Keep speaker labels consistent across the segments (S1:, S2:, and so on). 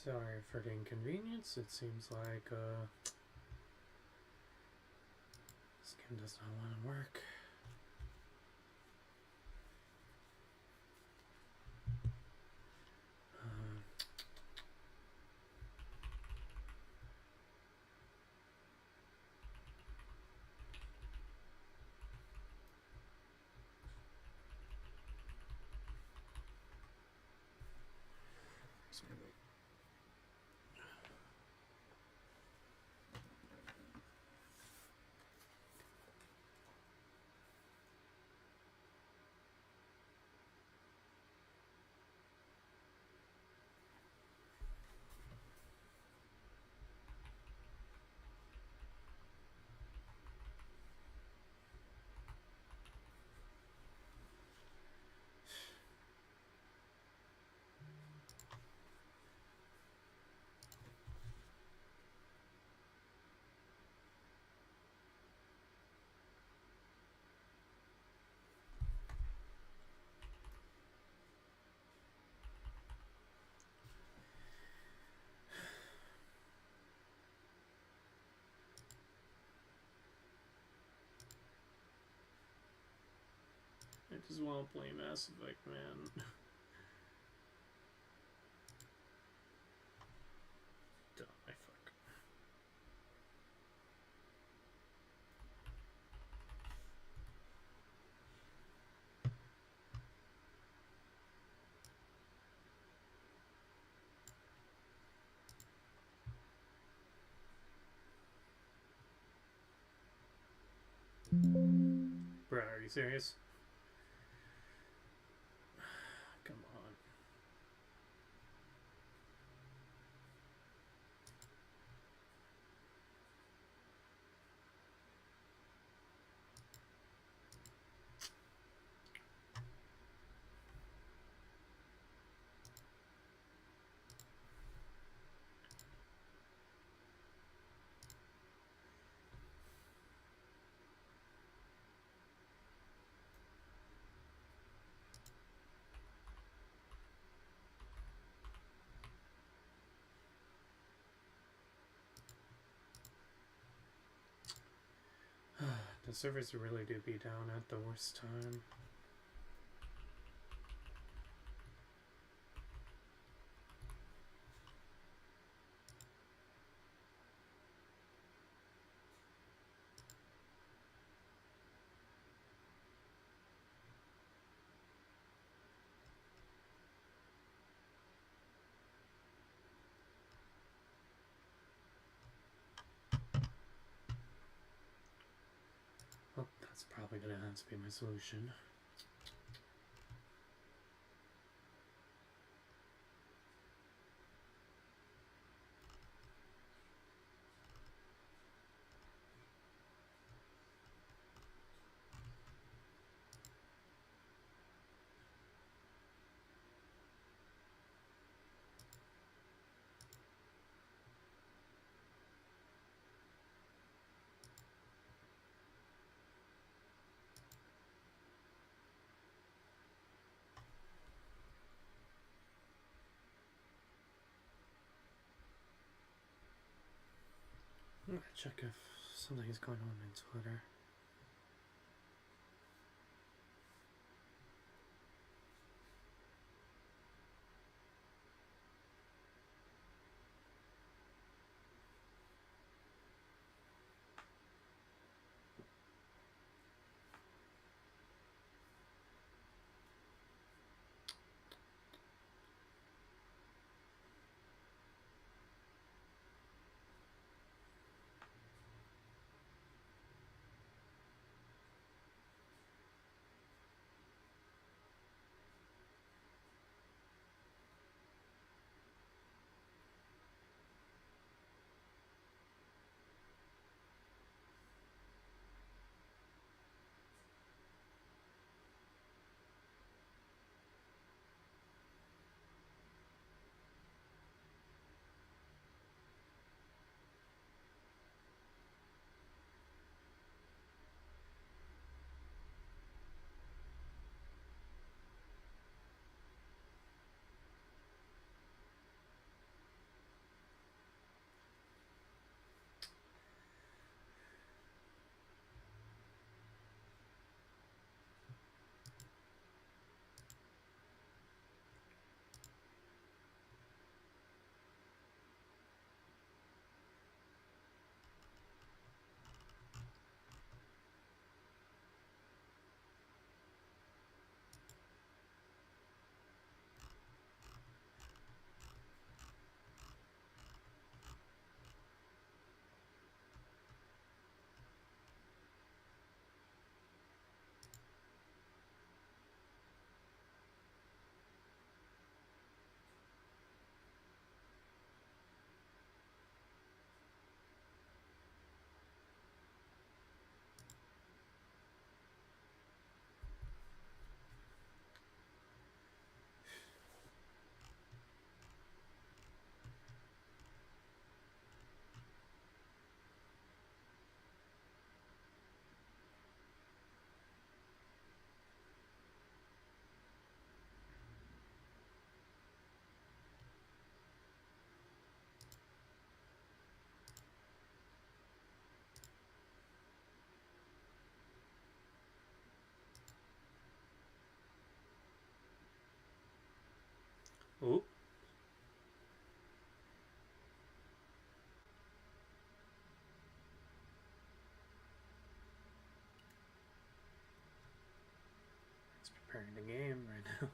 S1: Sorry for the inconvenience. It seems like this game does not want to work. I just want to play Mass Effect, man. Dumb, I fuck. Bro, are you serious? Come on. The servers really do be down at the worst time. Well, that's probably gonna have to be my solution. I'm gonna check if something's going on Twitter. Oh. It's preparing the game right now.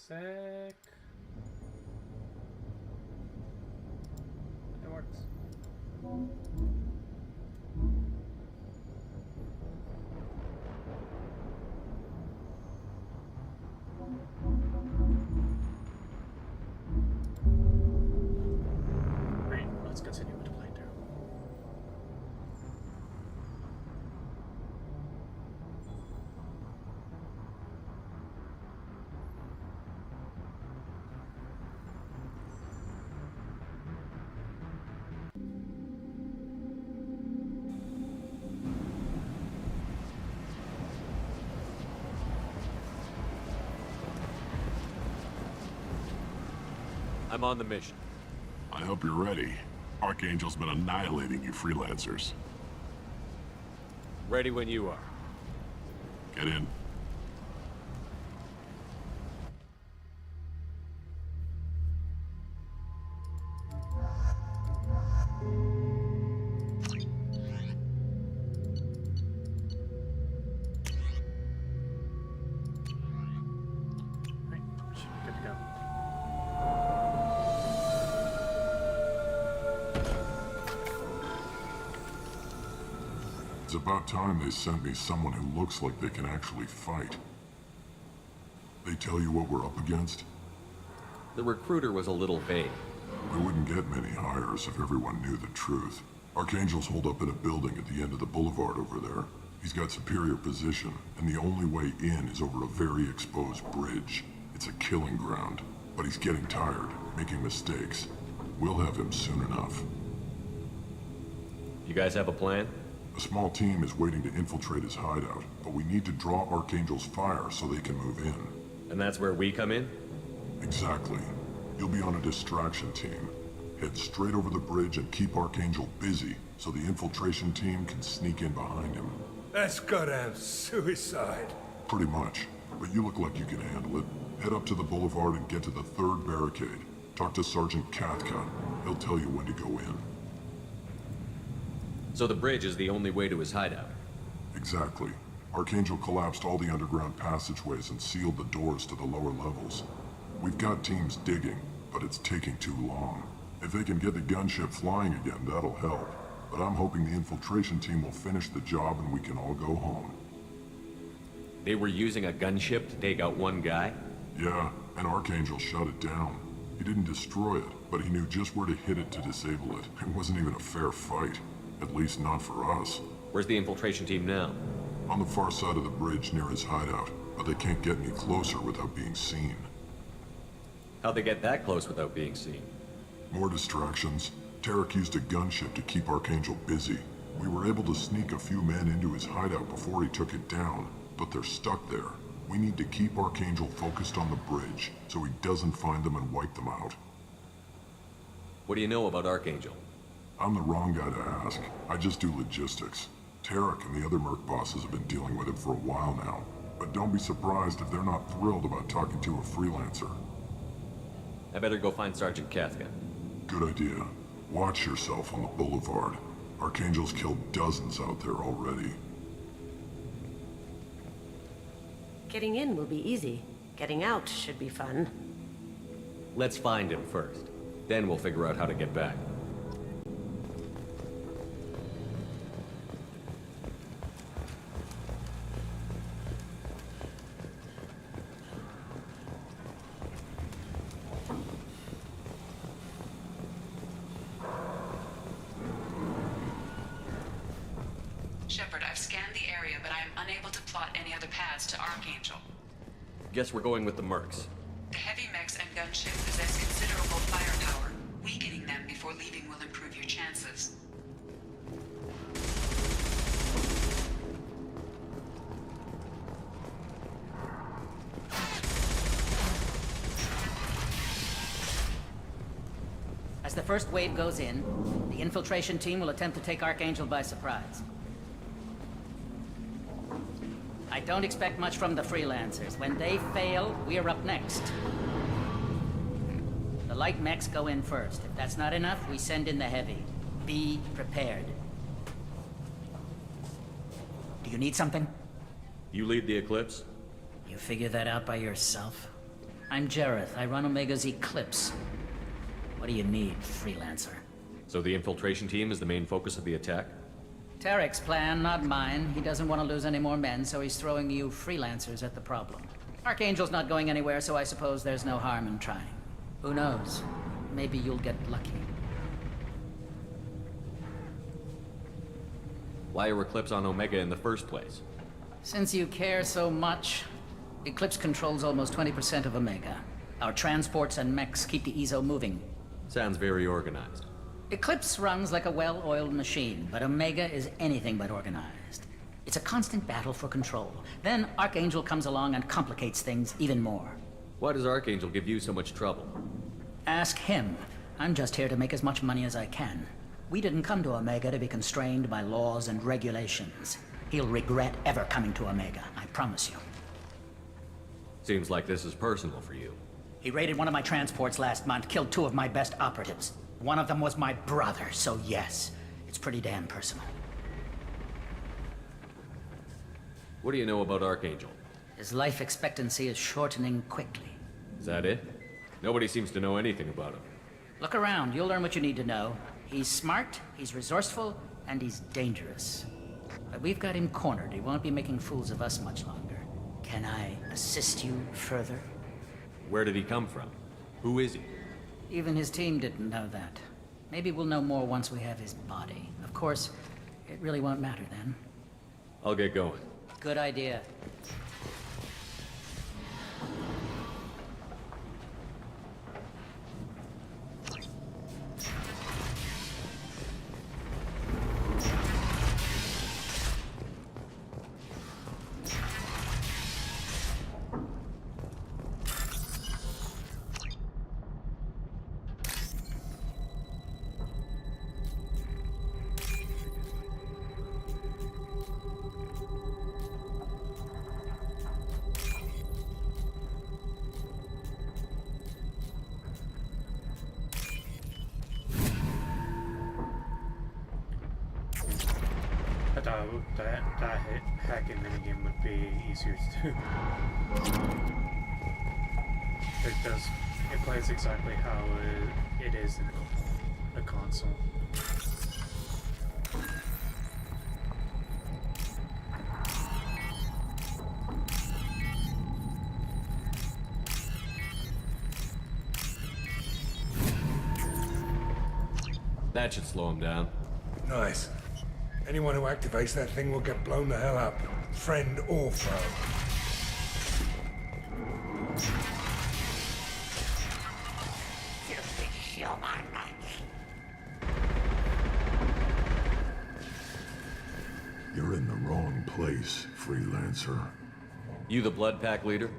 S1: Sec. It works. Right, let's continue with the playthrough.
S2: I'm on the mission.
S3: I hope you're ready. Archangel's been annihilating you freelancers.
S2: Ready when you are.
S3: Get in.
S1: Right, should be good to go.
S3: It's about time they sent me someone who looks like they can actually fight. They tell you what we're up against?
S2: The recruiter was a little vague.
S3: We wouldn't get many hires if everyone knew the truth. Archangel's holed up in a building at the end of the boulevard over there. He's got superior position, and the only way in is over a very exposed bridge. It's a killing ground, but he's getting tired, making mistakes. We'll have him soon enough.
S2: You guys have a plan?
S3: A small team is waiting to infiltrate his hideout, but we need to draw Archangel's fire so they can move in.
S2: And that's where we come in?
S3: Exactly. You'll be on a distraction team. Head straight over the bridge and keep Archangel busy so the infiltration team can sneak in behind him.
S4: That's goddamn suicide.
S3: Pretty much. But you look like you can handle it. Head up to the boulevard and get to the third barricade. Talk to Sergeant Katka. He'll tell you when to go in.
S2: So the bridge is the only way to his hideout?
S3: Exactly. Archangel collapsed all the underground passageways and sealed the doors to the lower levels. We've got teams digging, but it's taking too long. If they can get the gunship flying again, that'll help. But I'm hoping the infiltration team will finish the job and we can all go home.
S2: They were using a gunship to take out one guy?
S3: Yeah, and Archangel shut it down. He didn't destroy it, but he knew just where to hit it to disable it. It wasn't even a fair fight. At least not for us.
S2: Where's the infiltration team now?
S3: On the far side of the bridge near his hideout, but they can't get any closer without being seen.
S2: How'd they get that close without being seen?
S3: More distractions. Tarek used a gunship to keep Archangel busy. We were able to sneak a few men into his hideout before he took it down, but they're stuck there. We need to keep Archangel focused on the bridge, so he doesn't find them and wipe them out.
S2: What do you know about Archangel?
S3: I'm the wrong guy to ask. I just do logistics. Tarek and the other merc bosses have been dealing with him for a while now. But don't be surprised if they're not thrilled about talking to a freelancer.
S2: I better go find Sergeant Katka.
S3: Good idea. Watch yourself on the boulevard. Archangel's killed dozens out there already.
S5: Getting in will be easy. Getting out should be fun.
S2: Let's find him first. Then we'll figure out how to get back.
S6: Shepard, I've scanned the area, but I am unable to plot any other paths to Archangel.
S2: Guess we're going with the mercs.
S6: The heavy mechs and gunship possess considerable firepower. Weakening them before leaving will improve your chances.
S7: As the first wave goes in, the infiltration team will attempt to take Archangel by surprise. I don't expect much from the freelancers. When they fail, we're up next. The light mechs go in first. If that's not enough, we send in the heavy. Be prepared. Do you need something?
S2: You lead the Eclipse?
S7: You figure that out by yourself? I'm Jareth. I run Omega's Eclipse. What do you need, freelancer?
S2: So the infiltration team is the main focus of the attack?
S7: Tarek's plan, not mine. He doesn't want to lose any more men, so he's throwing you freelancers at the problem. Archangel's not going anywhere, so I suppose there's no harm in trying. Who knows? Maybe you'll get lucky.
S2: Why are Eclipse on Omega in the first place?
S7: Since you care so much, Eclipse controls almost 20% of Omega. Our transports and mechs keep the EZO moving.
S2: Sounds very organized.
S7: Eclipse runs like a well-oiled machine, but Omega is anything but organized. It's a constant battle for control. Then Archangel comes along and complicates things even more.
S2: Why does Archangel give you so much trouble?
S7: Ask him. I'm just here to make as much money as I can. We didn't come to Omega to be constrained by laws and regulations. He'll regret ever coming to Omega, I promise you.
S2: Seems like this is personal for you.
S7: He raided one of my transports last month, killed 2 of my best operatives. One of them was my brother, so yes, it's pretty damn personal.
S2: What do you know about Archangel?
S7: His life expectancy is shortening quickly.
S2: Is that it? Nobody seems to know anything about him.
S7: Look around, you'll learn what you need to know. He's smart, he's resourceful, and he's dangerous. But we've got him cornered. He won't be making fools of us much longer. Can I assist you further?
S2: Where did he come from? Who is he?
S7: Even his team didn't know that. Maybe we'll know more once we have his body. Of course, it really won't matter then.
S2: I'll get going.
S7: Good idea.
S1: I thought that hacking minigame would be easier to do. It plays exactly how it is in a console.
S2: That should slow him down.
S4: Nice. Anyone who activates that thing will get blown the hell up. Friend or foe.
S3: You're in the wrong place, freelancer.
S2: You the Blood Pack leader?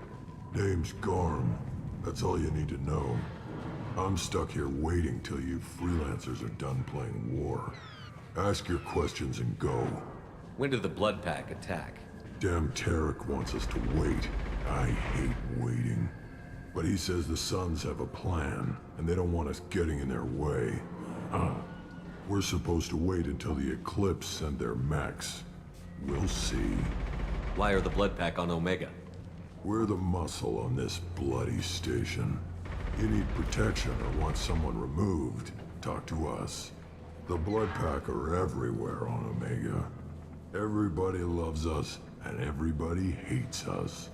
S3: Name's Garm. That's all you need to know. I'm stuck here waiting till you freelancers are done playing war. Ask your questions and go.
S2: When did the Blood Pack attack?
S3: Damn Tarek wants us to wait. I hate waiting. But he says the Suns have a plan, and they don't want us getting in their way. We're supposed to wait until the Eclipse send their mechs. We'll see.
S2: Why are the Blood Pack on Omega?
S3: We're the muscle on this bloody station. You need protection or want someone removed, talk to us. The Blood Pack are everywhere on Omega. Everybody loves us, and everybody hates us.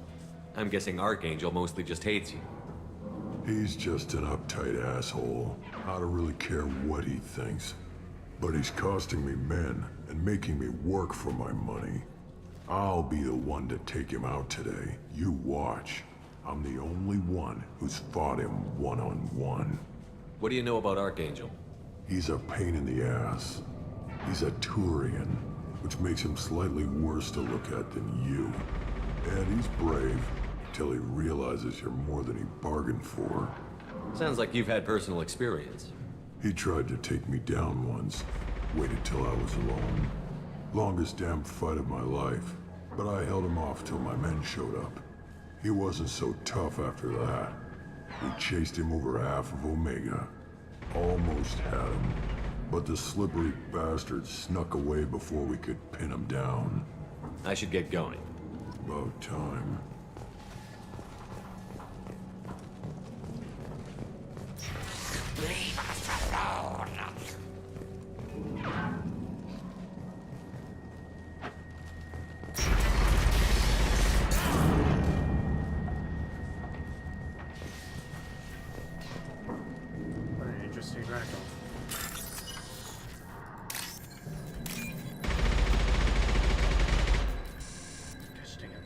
S2: I'm guessing Archangel mostly just hates you.
S3: He's just an uptight asshole. I don't really care what he thinks. But he's costing me men, and making me work for my money. I'll be the one to take him out today. You watch. I'm the only one who's fought him one-on-one.
S2: What do you know about Archangel?
S3: He's a pain in the ass. He's a Turian, which makes him slightly worse to look at than you. And he's brave, till he realizes you're more than he bargained for.
S2: Sounds like you've had personal experience.
S3: He tried to take me down once, waited till I was alone. Longest damn fight of my life, but I held him off till my men showed up. He wasn't so tough after that. We chased him over half of Omega. Almost had him, but the slippery bastard snuck away before we could pin him down.
S2: I should get going.
S3: About time.
S4: Leave us alone.
S1: What an interesting radical. Gosh dang it.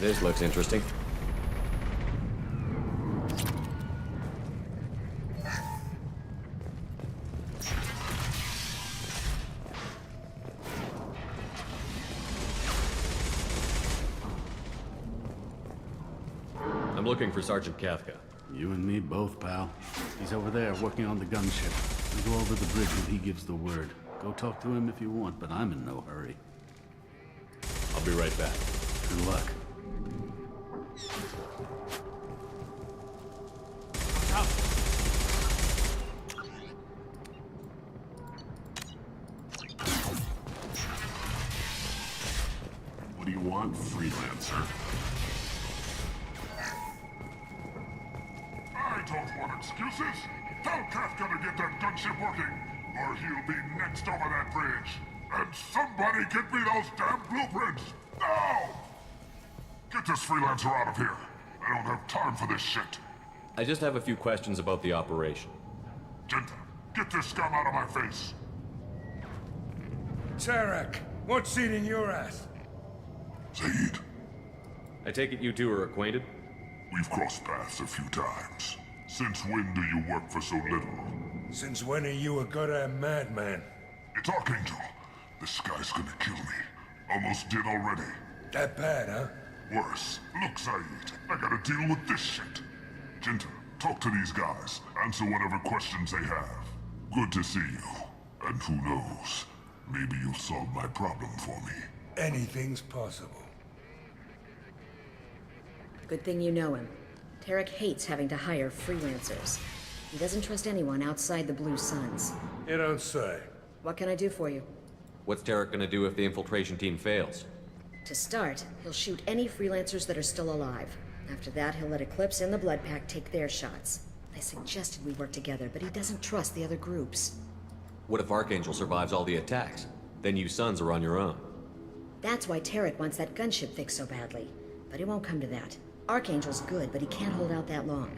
S2: This looks interesting. I'm looking for Sergeant Kafka.
S8: You and me both, pal. He's over there working on the gunship. We'll go over the bridge when he gives the word. Go talk to him if you want, but I'm in no hurry.
S2: I'll be right back.
S8: Good luck.
S3: What do you want, freelancer?
S9: I don't want excuses. Tell Kafka to get that gunship working, or he'll be next over that bridge. And somebody get me those damn blueprints! Now! Get this freelancer out of here. I don't have time for this shit.
S2: I just have a few questions about the operation.
S9: Jinta, get this scum out of my face.
S4: Tarek, what's eating your ass?
S3: Zaid,
S2: I take it you two are acquainted?
S9: We've crossed paths a few times. Since when do you work for so little?
S4: Since when are you a goddamn madman?
S9: It's Archangel. This guy's gonna kill me. Almost did already.
S4: That bad, huh?
S9: Worse. Look, Zaid, I gotta deal with this shit. Jinta, talk to these guys. Answer whatever questions they have. Good to see you. And who knows, maybe you'll solve my problem for me.
S4: Anything's possible.
S5: Good thing you know him. Tarek hates having to hire freelancers. He doesn't trust anyone outside the Blue Suns.
S4: You don't say.
S5: What can I do for you?
S2: What's Tarek gonna do if the infiltration team fails?
S5: To start, he'll shoot any freelancers that are still alive. After that, he'll let Eclipse and the Blood Pack take their shots. I suggested we work together, but he doesn't trust the other groups.
S2: What if Archangel survives all the attacks? Then you sons are on your own.
S5: That's why Tarek wants that gunship fixed so badly. But it won't come to that. Archangel's good, but he can't hold out that long.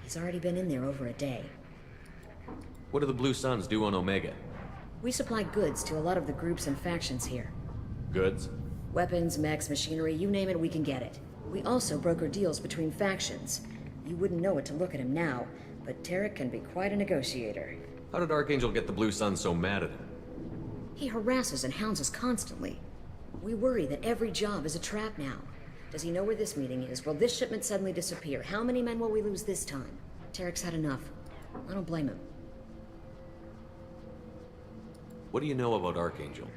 S5: He's already been in there over a day.
S2: What do the Blue Suns do on Omega?
S5: We supply goods to a lot of the groups and factions here.
S2: Goods?
S5: Weapons, mechs, machinery, you name it, we can get it. We also broker deals between factions. You wouldn't know it to look at him now, but Tarek can be quite a negotiator.
S2: How did Archangel get the Blue Suns so mad at him?
S5: He harasses and hounds us constantly. We worry that every job is a trap now. Does he know where this meeting is? Will this shipment suddenly disappear? How many men will we lose this time? Tarek's had enough. I don't blame him.
S2: What do you know about Archangel?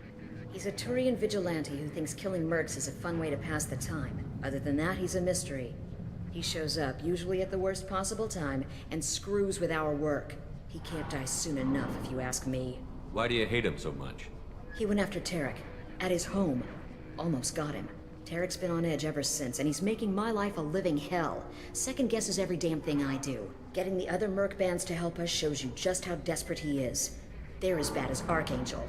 S5: He's a Turian vigilante who thinks killing mercs is a fun way to pass the time. Other than that, he's a mystery. He shows up, usually at the worst possible time, and screws with our work. He can't die soon enough, if you ask me.
S2: Why do you hate him so much?
S5: He went after Tarek, at his home. Almost got him. Tarek's been on edge ever since, and he's making my life a living hell. Second guesses every damn thing I do. Getting the other merc bands to help us shows you just how desperate he is. They're as bad as Archangel.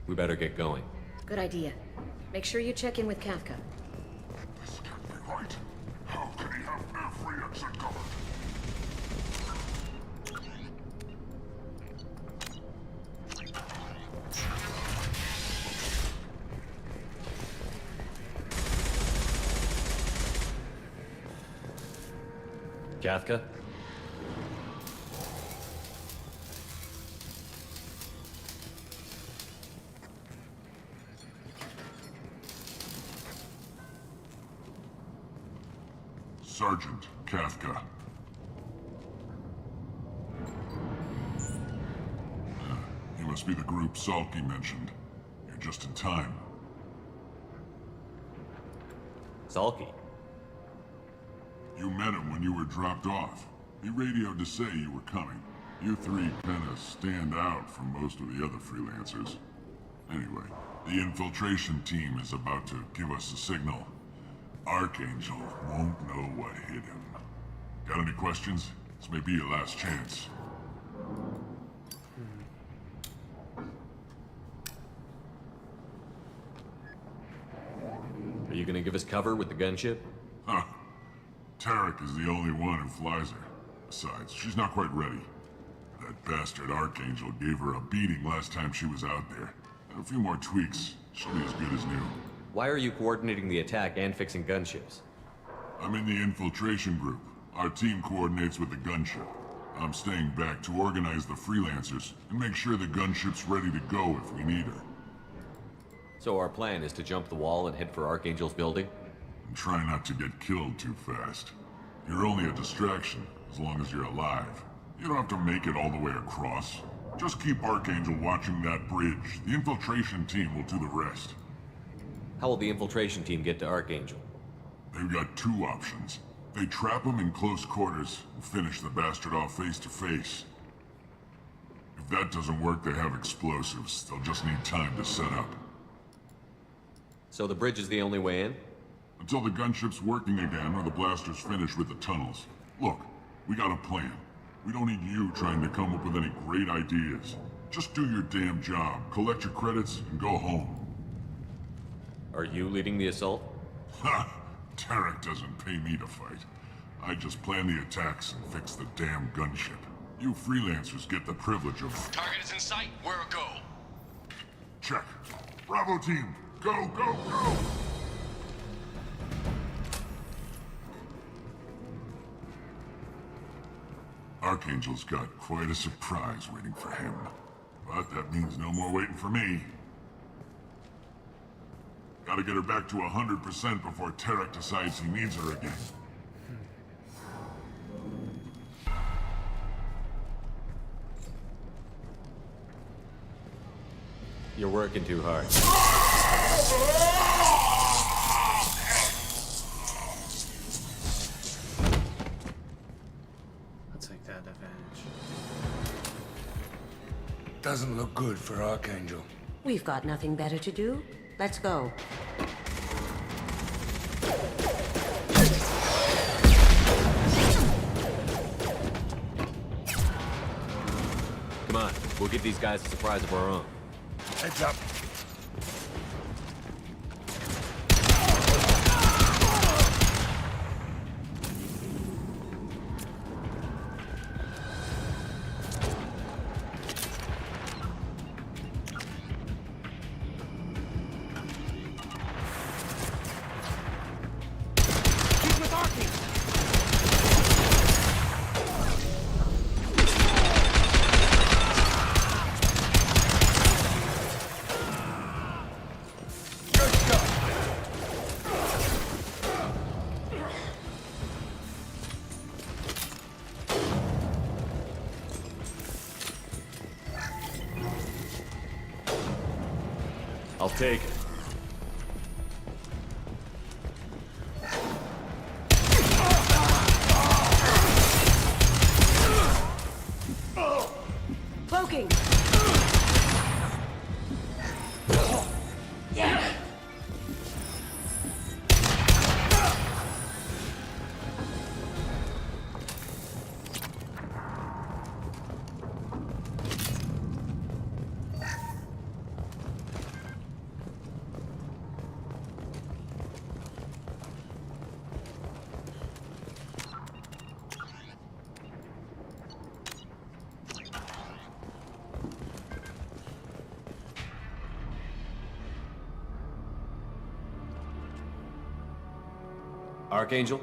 S2: We better get going.
S5: Good idea. Make sure you check in with Kafka.
S9: This can't be right. How can he have every exit covered?
S2: Kafka?
S9: Sergeant Kafka. You must be the group Salky mentioned. You're just in time.
S2: Salky?
S9: You met him when you were dropped off. He radioed to say you were coming. You three kinda stand out from most of the other freelancers. Anyway, the infiltration team is about to give us a signal. Archangel won't know what hit him. Got any questions? This may be your last chance.
S2: Are you gonna give us cover with the gunship?
S9: Huh. Tarek is the only one who flies her. Besides, she's not quite ready. That bastard Archangel gave her a beating last time she was out there. And a few more tweaks, she'll be as good as new.
S2: Why are you coordinating the attack and fixing gunships?
S9: I'm in the infiltration group. Our team coordinates with the gunship. I'm staying back to organize the freelancers and make sure the gunship's ready to go if we need her.
S2: So our plan is to jump the wall and head for Archangel's building?
S9: And try not to get killed too fast. You're only a distraction, as long as you're alive. You don't have to make it all the way across. Just keep Archangel watching that bridge. The infiltration team will do the rest.
S2: How will the infiltration team get to Archangel?
S9: They've got two options. They trap him in close quarters and finish the bastard off face to face. If that doesn't work, they have explosives. They'll just need time to set up.
S2: So the bridge is the only way in?
S9: Until the gunship's working again or the blasters finish with the tunnels. Look, we got a plan. We don't need you trying to come up with any great ideas. Just do your damn job, collect your credits, and go home.
S2: Are you leading the assault?
S9: Ha! Tarek doesn't pay me to fight. I just plan the attacks and fix the damn gunship. You freelancers get the privilege of...
S10: Target is in sight. Where a go?
S9: Check. Bravo team, go, go, go! Archangel's got quite a surprise waiting for him. But that means no more waiting for me. Gotta get her back to 100% before Tarek decides he needs her again.
S2: You're working too hard.
S1: I'll take that advantage.
S4: Doesn't look good for Archangel.
S11: We've got nothing better to do. Let's go.
S2: Come on, we'll give these guys a surprise of our own.
S4: Heads up.
S2: I'll take it.
S11: smoking!
S2: Archangel?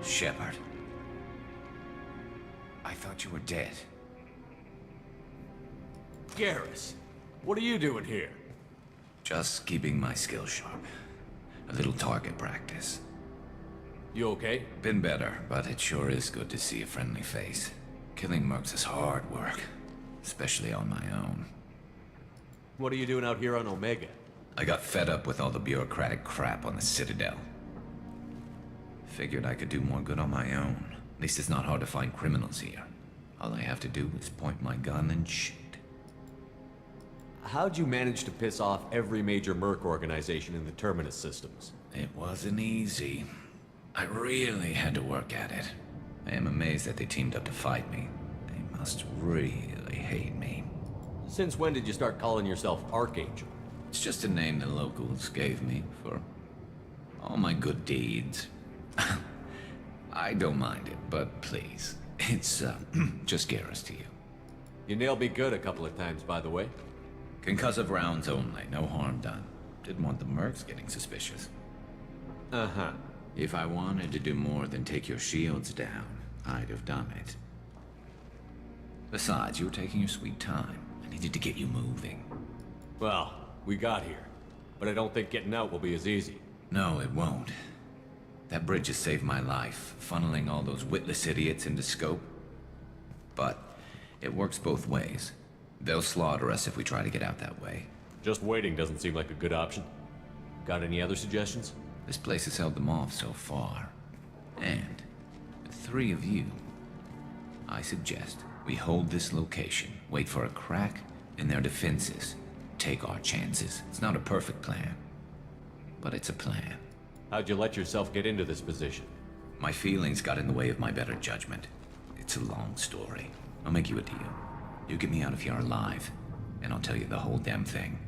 S12: Shepard. I thought you were dead.
S2: Garrus, what are you doing here?
S12: Just keeping my skills sharp. A little target practice.
S2: You okay?
S12: Been better, but it sure is good to see a friendly face. Killing mercs is hard work, especially on my own.
S2: What are you doing out here on Omega?
S12: I got fed up with all the bureaucratic crap on the Citadel. Figured I could do more good on my own. At least it's not hard to find criminals here. All I have to do is point my gun and shoot.
S2: How'd you manage to piss off every major merc organization in the Terminus systems?
S12: It wasn't easy. I really had to work at it. I am amazed that they teamed up to fight me. They must really hate me.
S2: Since when did you start calling yourself Archangel?
S12: It's just a name the locals gave me for all my good deeds. I don't mind it, but please, it's just Garrus to you.
S2: You nailed me good a couple of times, by the way.
S12: Concussive rounds only, no harm done. Didn't want the mercs getting suspicious.
S2: Uh-huh.
S12: If I wanted to do more than take your shields down, I'd have done it. Besides, you were taking your sweet time. I needed to get you moving.
S2: Well, we got here, but I don't think getting out will be as easy.
S12: No, it won't. That bridge has saved my life, funneling all those witless idiots into scope. But it works both ways. They'll slaughter us if we try to get out that way.
S2: Just waiting doesn't seem like a good option. Got any other suggestions?
S12: This place has held them off so far. And with 3 of you, I suggest we hold this location, wait for a crack in their defenses, take our chances. It's not a perfect plan, but it's a plan.
S2: How'd you let yourself get into this position?
S12: My feelings got in the way of my better judgment. It's a long story. I'll make you a deal. You get me out of here alive, and I'll tell you the whole damn thing.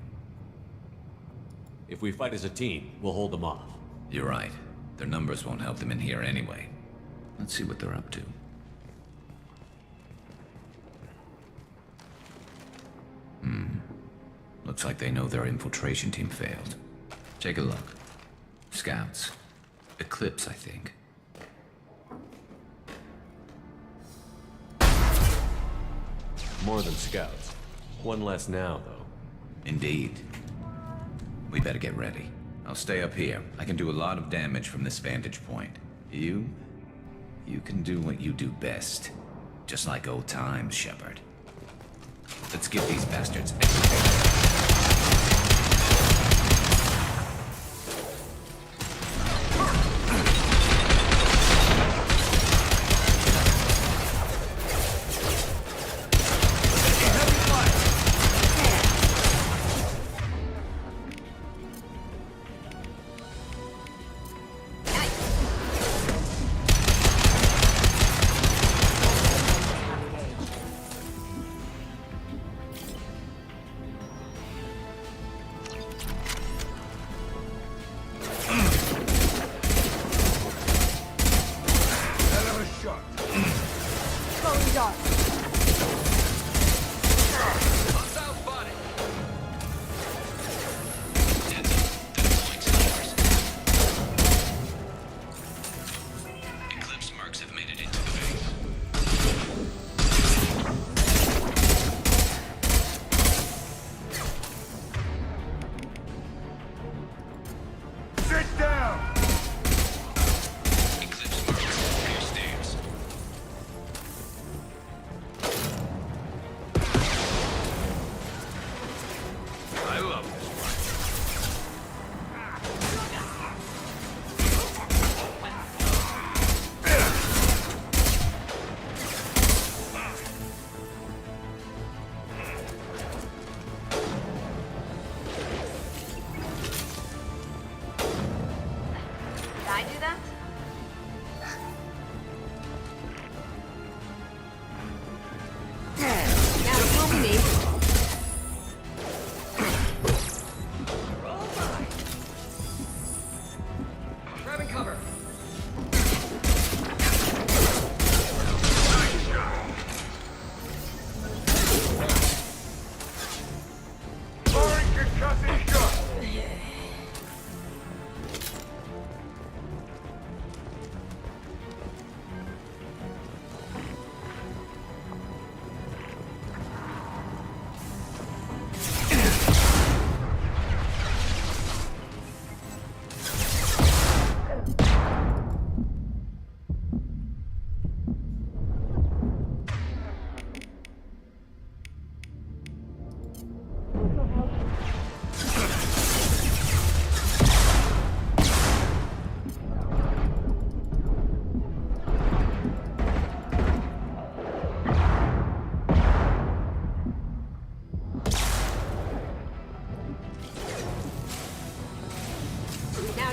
S2: If we fight as a team, we'll hold them off.
S12: You're right. Their numbers won't help them in here anyway. Let's see what they're up to. Looks like they know their infiltration team failed. Take a look. Scouts. Eclipse, I think.
S2: More than scouts. One less now, though.
S12: Indeed. We better get ready. I'll stay up here. I can do a lot of damage from this vantage point. You can do what you do best. Just like old times, Shepard. Let's give these bastards education.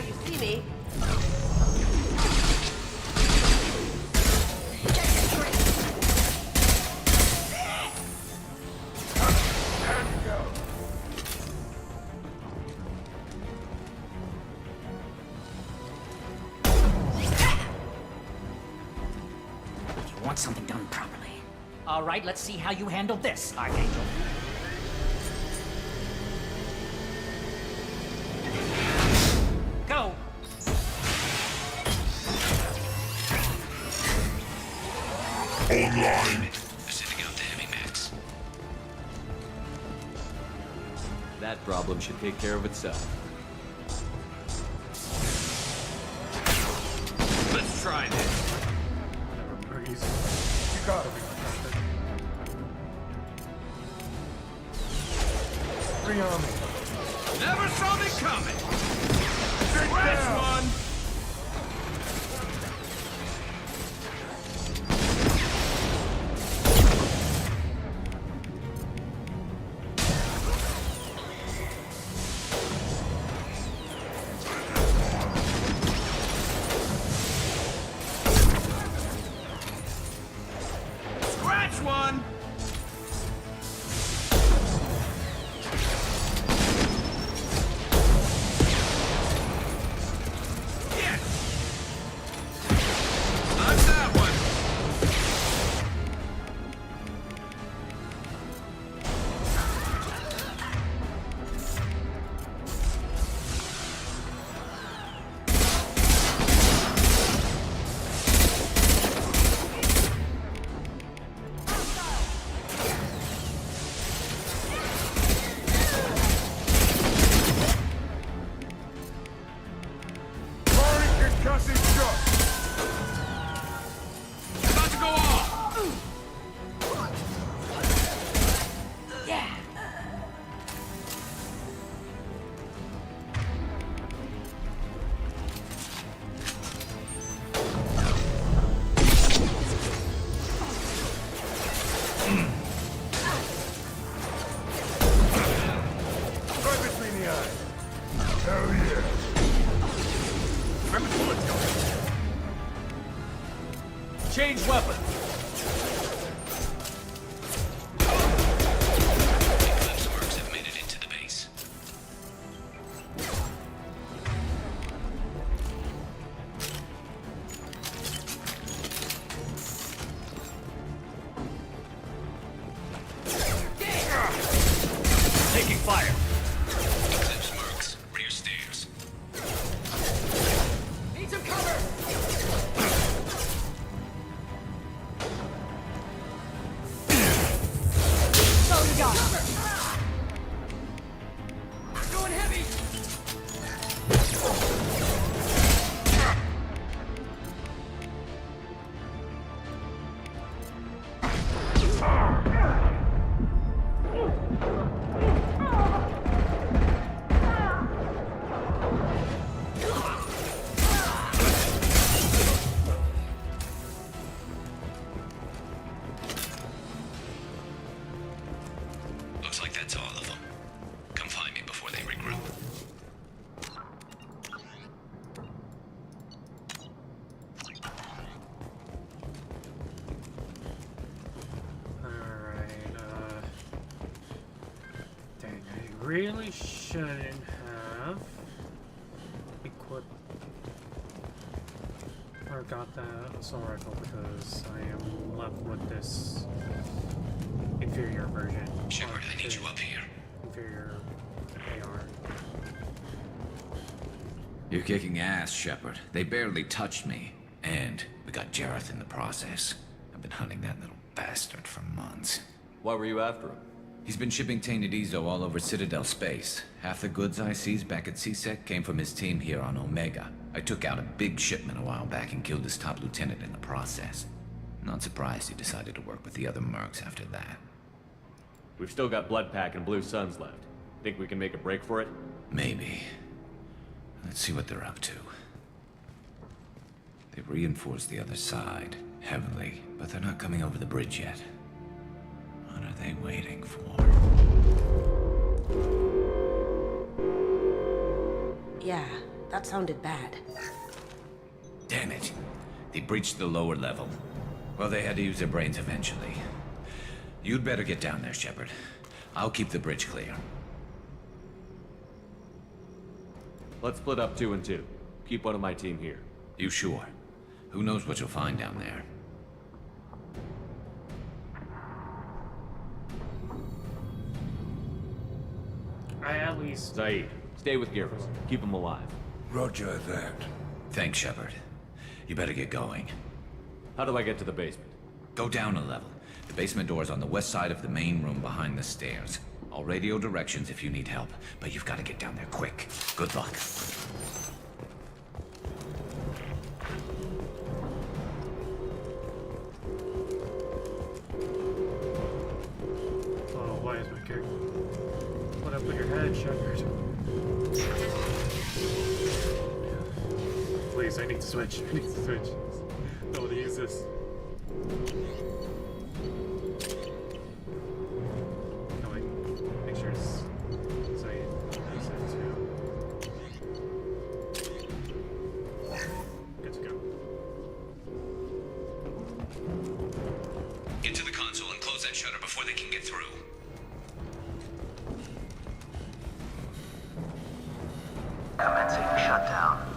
S11: you see me.
S7: You want something done properly. All right, let's see how you handle this, Archangel. Go!
S9: Online.
S10: Sending out the heavy max.
S2: That problem should take care of itself.
S10: Let's try this.
S1: Pretty easy. You gotta be fantastic.
S4: 3 on me.
S10: Never saw me coming. Scratch one. Scratch one. Yes. Knock that one.
S4: Firing concussive shot.
S10: About to go off.
S4: Right between the eyes. Hell yeah.
S10: Remember the bullets going. Change weapon. Eclipse works have made it into the base. Taking fire. Eclipse marks. Rear stairs.
S7: Need some cover! Going heavy!
S10: Looks like that's all of them. Come find me before they regroup.
S1: Alright, dang, I really shouldn't have equipped or got that assault rifle because I am left with this inferior version.
S10: Shepard, I need you up here.
S1: Inferior AR.
S12: You're kicking ass, Shepard. They barely touched me. And we got Jareth in the process. I've been hunting that little bastard for months.
S2: Why were you after him?
S12: He's been shipping tainted Ezo all over Citadel space. Half the goods I seized back at CSEC came from his team here on Omega. I took out a big shipment a while back and killed his top lieutenant in the process. Not surprised he decided to work with the other mercs after that.
S2: We've still got Bloodpack and Blue Suns left. Think we can make a break for it?
S12: Maybe. Let's see what they're up to. They've reinforced the other side, heavily, but they're not coming over the bridge yet. What are they waiting for?
S11: Yeah, That sounded bad.
S12: Damn it. They breached the lower level. Well, they had to use their brains eventually. You'd better get down there, Shepard. I'll keep the bridge clear.
S2: Let's split up 2 and 2. Keep one of my team here.
S12: You sure? Who knows what you'll find down there?
S1: I at least...
S2: Saeed, stay with Garrus. Keep him alive.
S4: Roger that.
S12: Thanks, Shepard. You better get going.
S2: How do I get to the basement?
S12: Go down a level. The basement door is on the west side of the main room behind the stairs. I'll radio directions if you need help, but you've got to get down there quick. Good luck.
S1: Oh, why is my character... What up with your head, Shepard? Please, I need to switch. I need to switch. I want to use this. No, wait. Make sure it's... Saeed. Use it too. Good to go.
S10: Get to the console and close that shutter before they can get through.
S13: Commencing shutdown.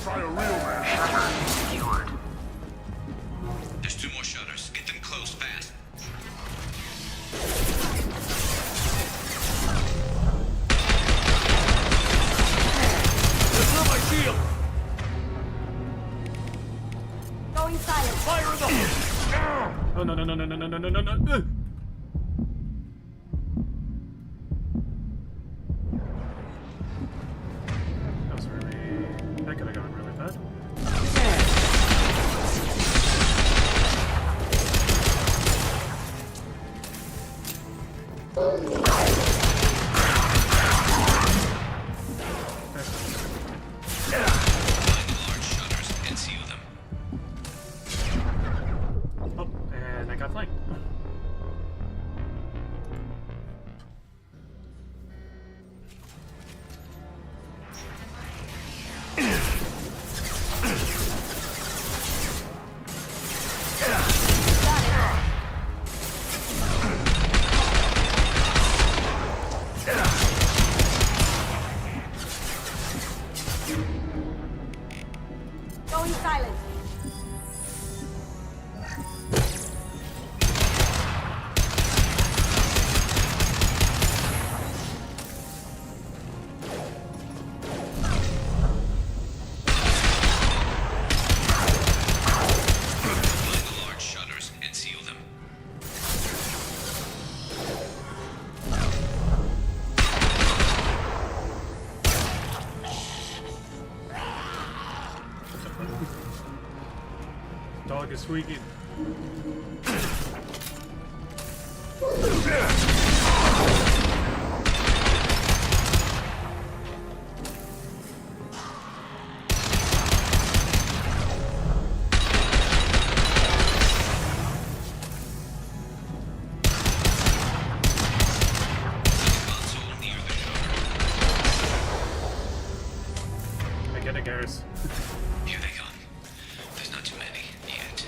S9: Try a real man.
S13: Shutter secured.
S10: There's 2 more shutters. Get them closed fast.
S2: Throw my shield!
S11: Going silent.
S2: Fire in the hole!
S1: Oh, no, no, no, no, no, no, no, no, no, no. That was really... That could have gone really bad.
S10: Find the large shutters and seal them.
S1: Oh, and I got flanked.
S11: Going silent.
S10: Find the large shutters and seal them.
S1: Dog is squeaking.
S10: Console near the shutter.
S1: I get it, Garrus.
S10: Here they come. There's not too many yet.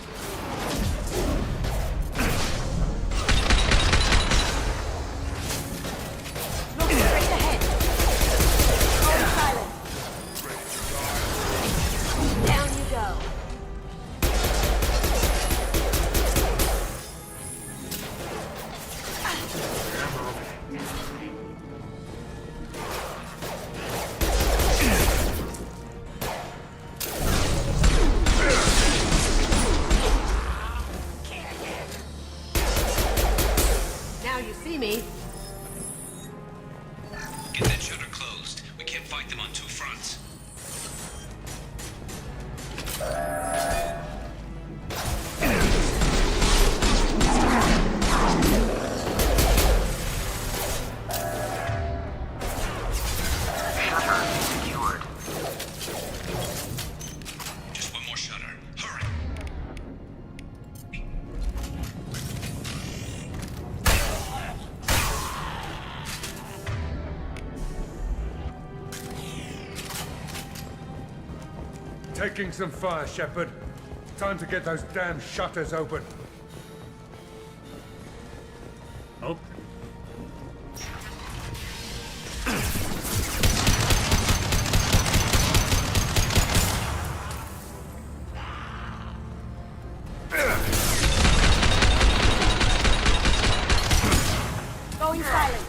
S4: taking some fire, Shepard. Time to get those damn shutters open.
S1: Oh.
S11: Going silent.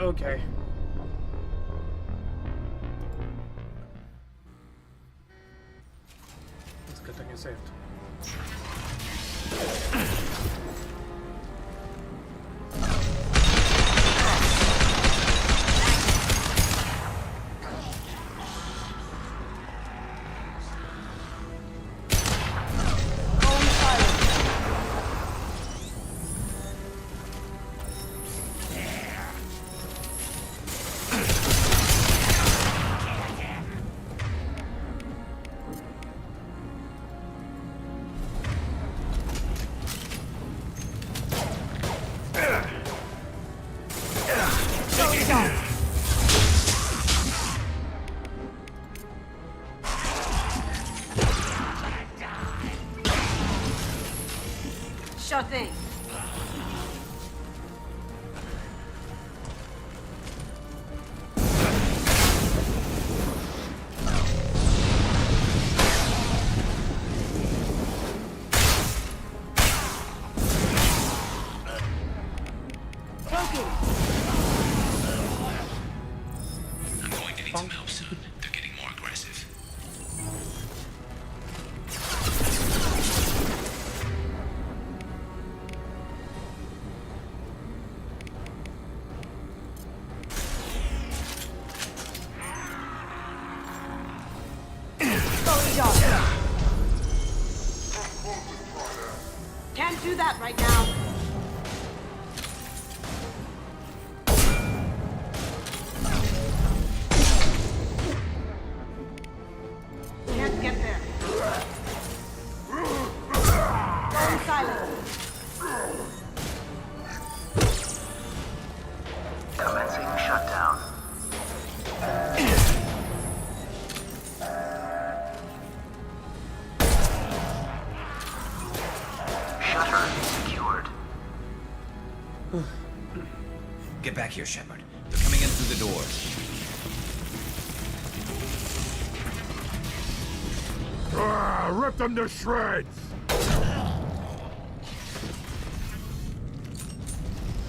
S11: Okay. That's a good thing I saved. Sure thing.
S10: I'm going to need some help soon. They're getting more aggressive.
S11: Can't do that right now. Can't get there. Going silent.
S13: Commencing shutdown. Shutter secured.
S12: Get back here, Shepard. They're coming in through the doors.
S9: Rip them to shreds!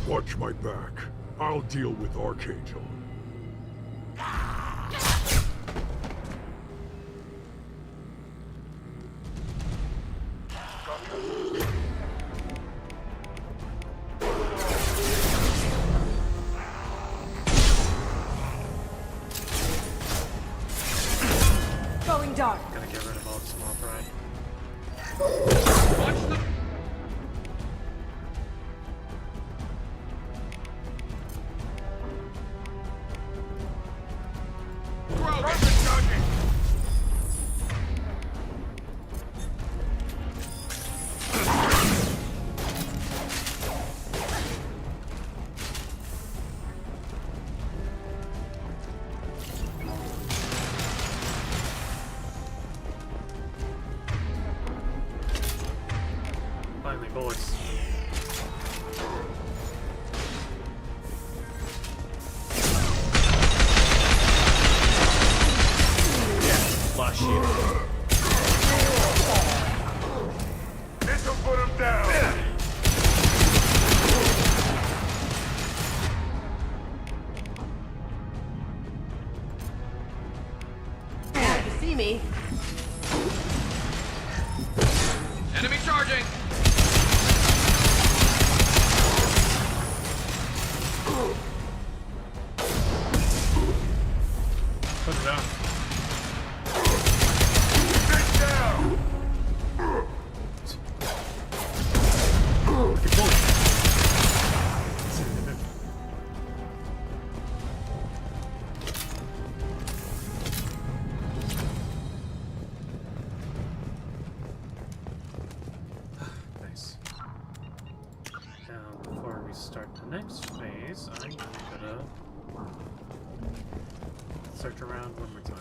S9: Watch my back. I'll deal with Archangel.
S11: Going dark.
S1: Gotta get rid of all the small fry. Finally, bullets. Yeah, flash shield.
S9: This'll
S1: Now, before we start the next phase, I'm gonna search around one more time.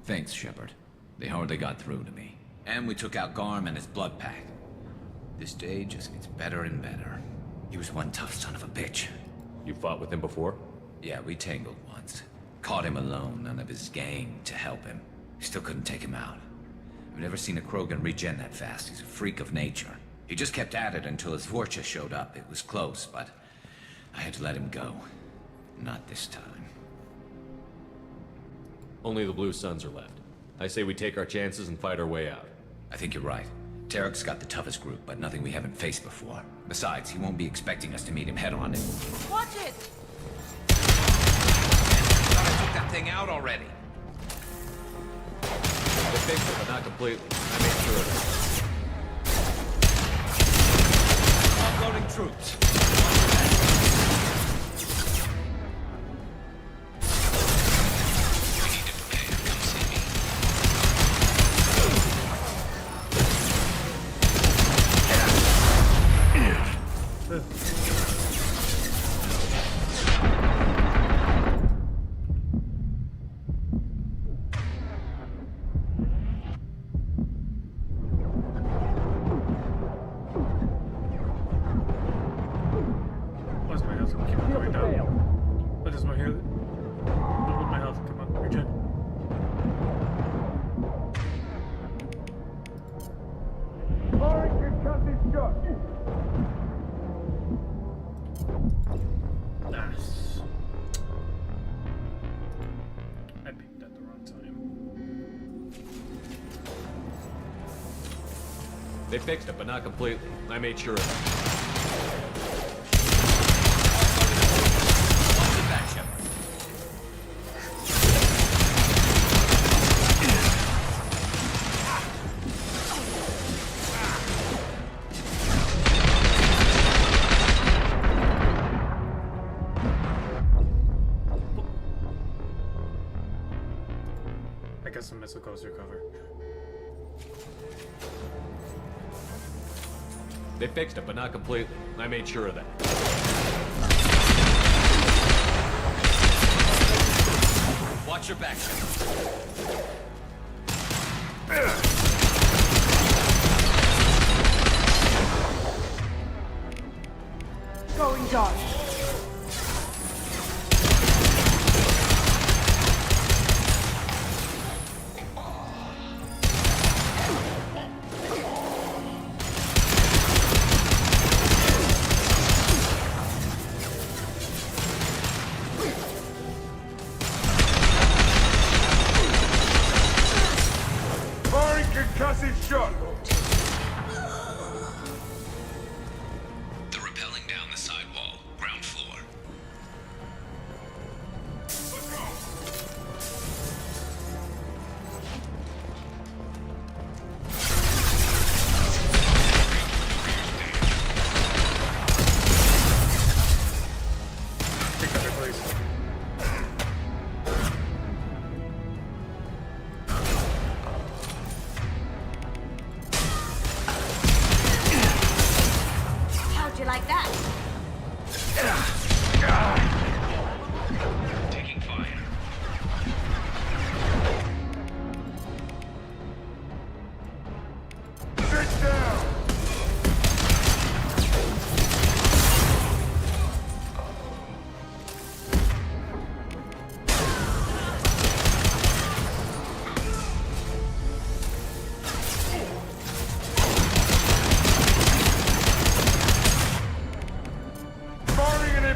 S12: Thanks, Shepard. They hardly got through to me. And we took out Garm and his blood pack. This day just gets better and better. He was one tough son of a bitch.
S2: You fought with him before?
S12: Yeah, we tangled once. Caught him alone, none of his gang to help him. Still couldn't take him out. I've never seen a Krogan regen that fast. He's a freak of nature. He just kept at it until his Vorcha showed up. It was close, but I had to let him go. Not this time.
S2: Only the Blue Suns are left. I say we take our chances and fight our way out.
S12: I think you're right. Tarek's got the toughest group, but nothing we haven't faced before. Besides, he won't be expecting us to meet him head-on.
S11: Watch it!
S12: I thought I took that thing out already.
S2: They fixed it, but not completely. I made sure of it.
S12: Offloading troops.
S1: Why's my health keep on going down? Why does my hair... Why would my health come up? Regen. Nice. I peeked at the wrong time.
S2: They fixed it, but not completely. I made sure of it.
S12: Watch it back, Shepard.
S1: I guess the missile goes through cover.
S2: They fixed it, but not completely. I made sure of that.
S12: Watch your back, Shepard.
S11: Going dark.
S4: Firing concussive shot!
S10: They're rappelling down the side wall, ground floor.
S9: Let's go!
S1: Take cover, please.
S11: How'd you like that?
S10: Taking fire.
S4: Sit down!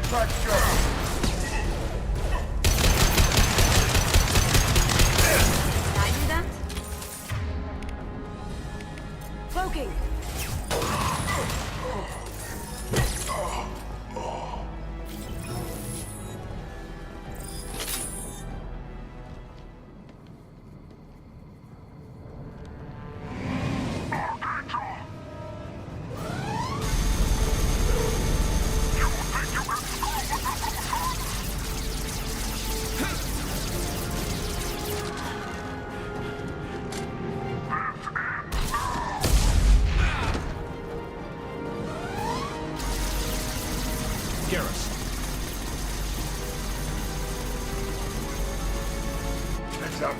S4: impact shot!
S11: Can I do that? Cloaking!
S4: Heads up.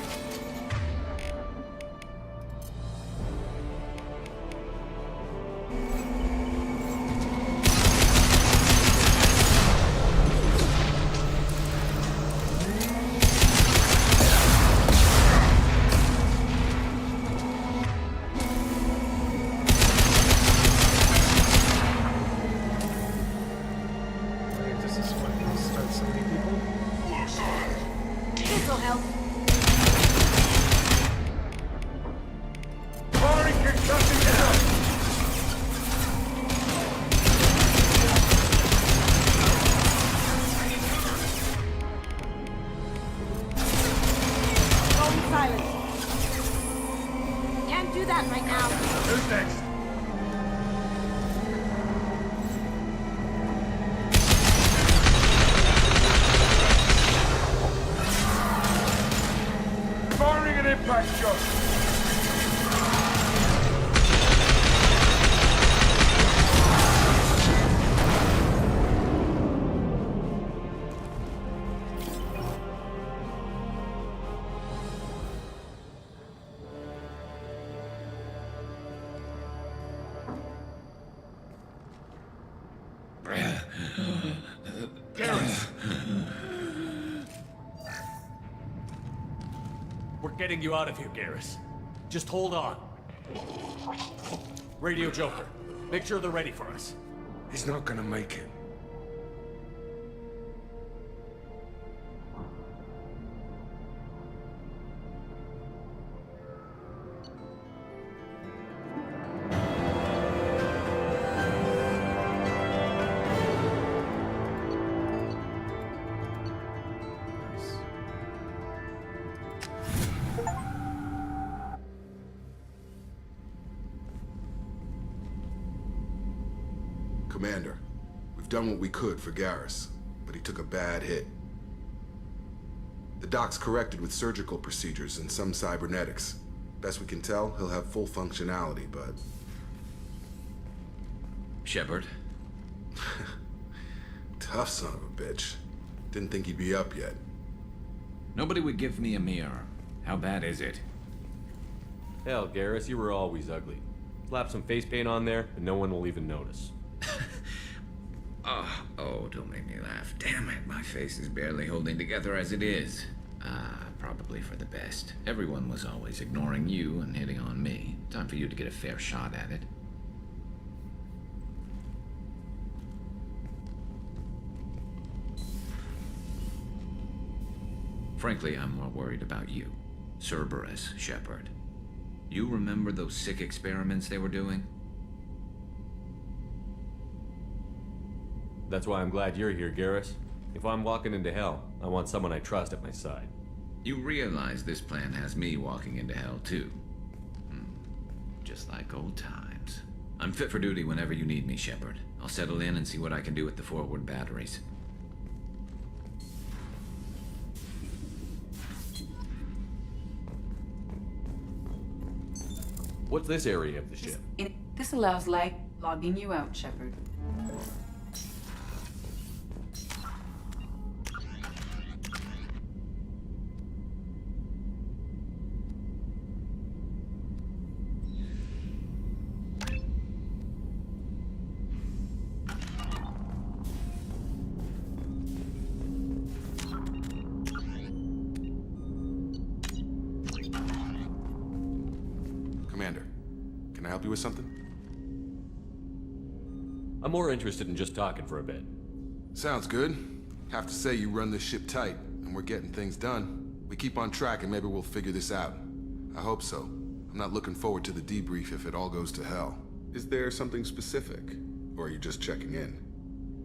S1: Wait, this is what will start so many people?
S11: This'll help.
S4: Firing concussing down!
S11: Going silent. Can't do that right now.
S4: Who's next? Firing an impact shot!
S2: We're getting you out of here, Garrus. Just hold on. Radio Joker, make sure they're ready for us.
S4: He's not gonna make it.
S14: Commander, we've done what we could for Garrus, but he took a bad hit. The doc's corrected with surgical procedures and some cybernetics. Best we can tell, he'll have full functionality, but...
S12: Shepard?
S14: Tough son of a bitch. Didn't think he'd be up yet.
S12: Nobody would give me a mirror. How bad is it?
S2: Hell, Garrus, you were always ugly. Slap some face paint on there, and no one will even notice.
S12: Oh, don't make me laugh. Damn it, my face is barely holding together as it is. Probably for the best. Everyone was always ignoring you and hitting on me. Time for you to get a fair shot at it. Frankly, I'm more worried about you. Cerberus, Shepard. You remember those sick experiments they were doing?
S2: That's why I'm glad you're here, Garrus. If I'm walking into hell, I want someone I trust at my side.
S12: You realize this plan has me walking into hell, too. Just like old times. I'm fit for duty whenever you need me, Shepard. I'll settle in and see what I can do with the forward batteries.
S2: What's this area of the ship?
S6: This allows logging you out, Shepard.
S14: Commander, can I help you with something?
S2: I'm more interested in just talking for a bit.
S14: Sounds good. Have to say you run this ship tight, and we're getting things done. We keep on track and maybe we'll figure this out. I hope so. I'm not looking forward to the debrief if it all goes to hell. Is there something specific? Or are you just checking in?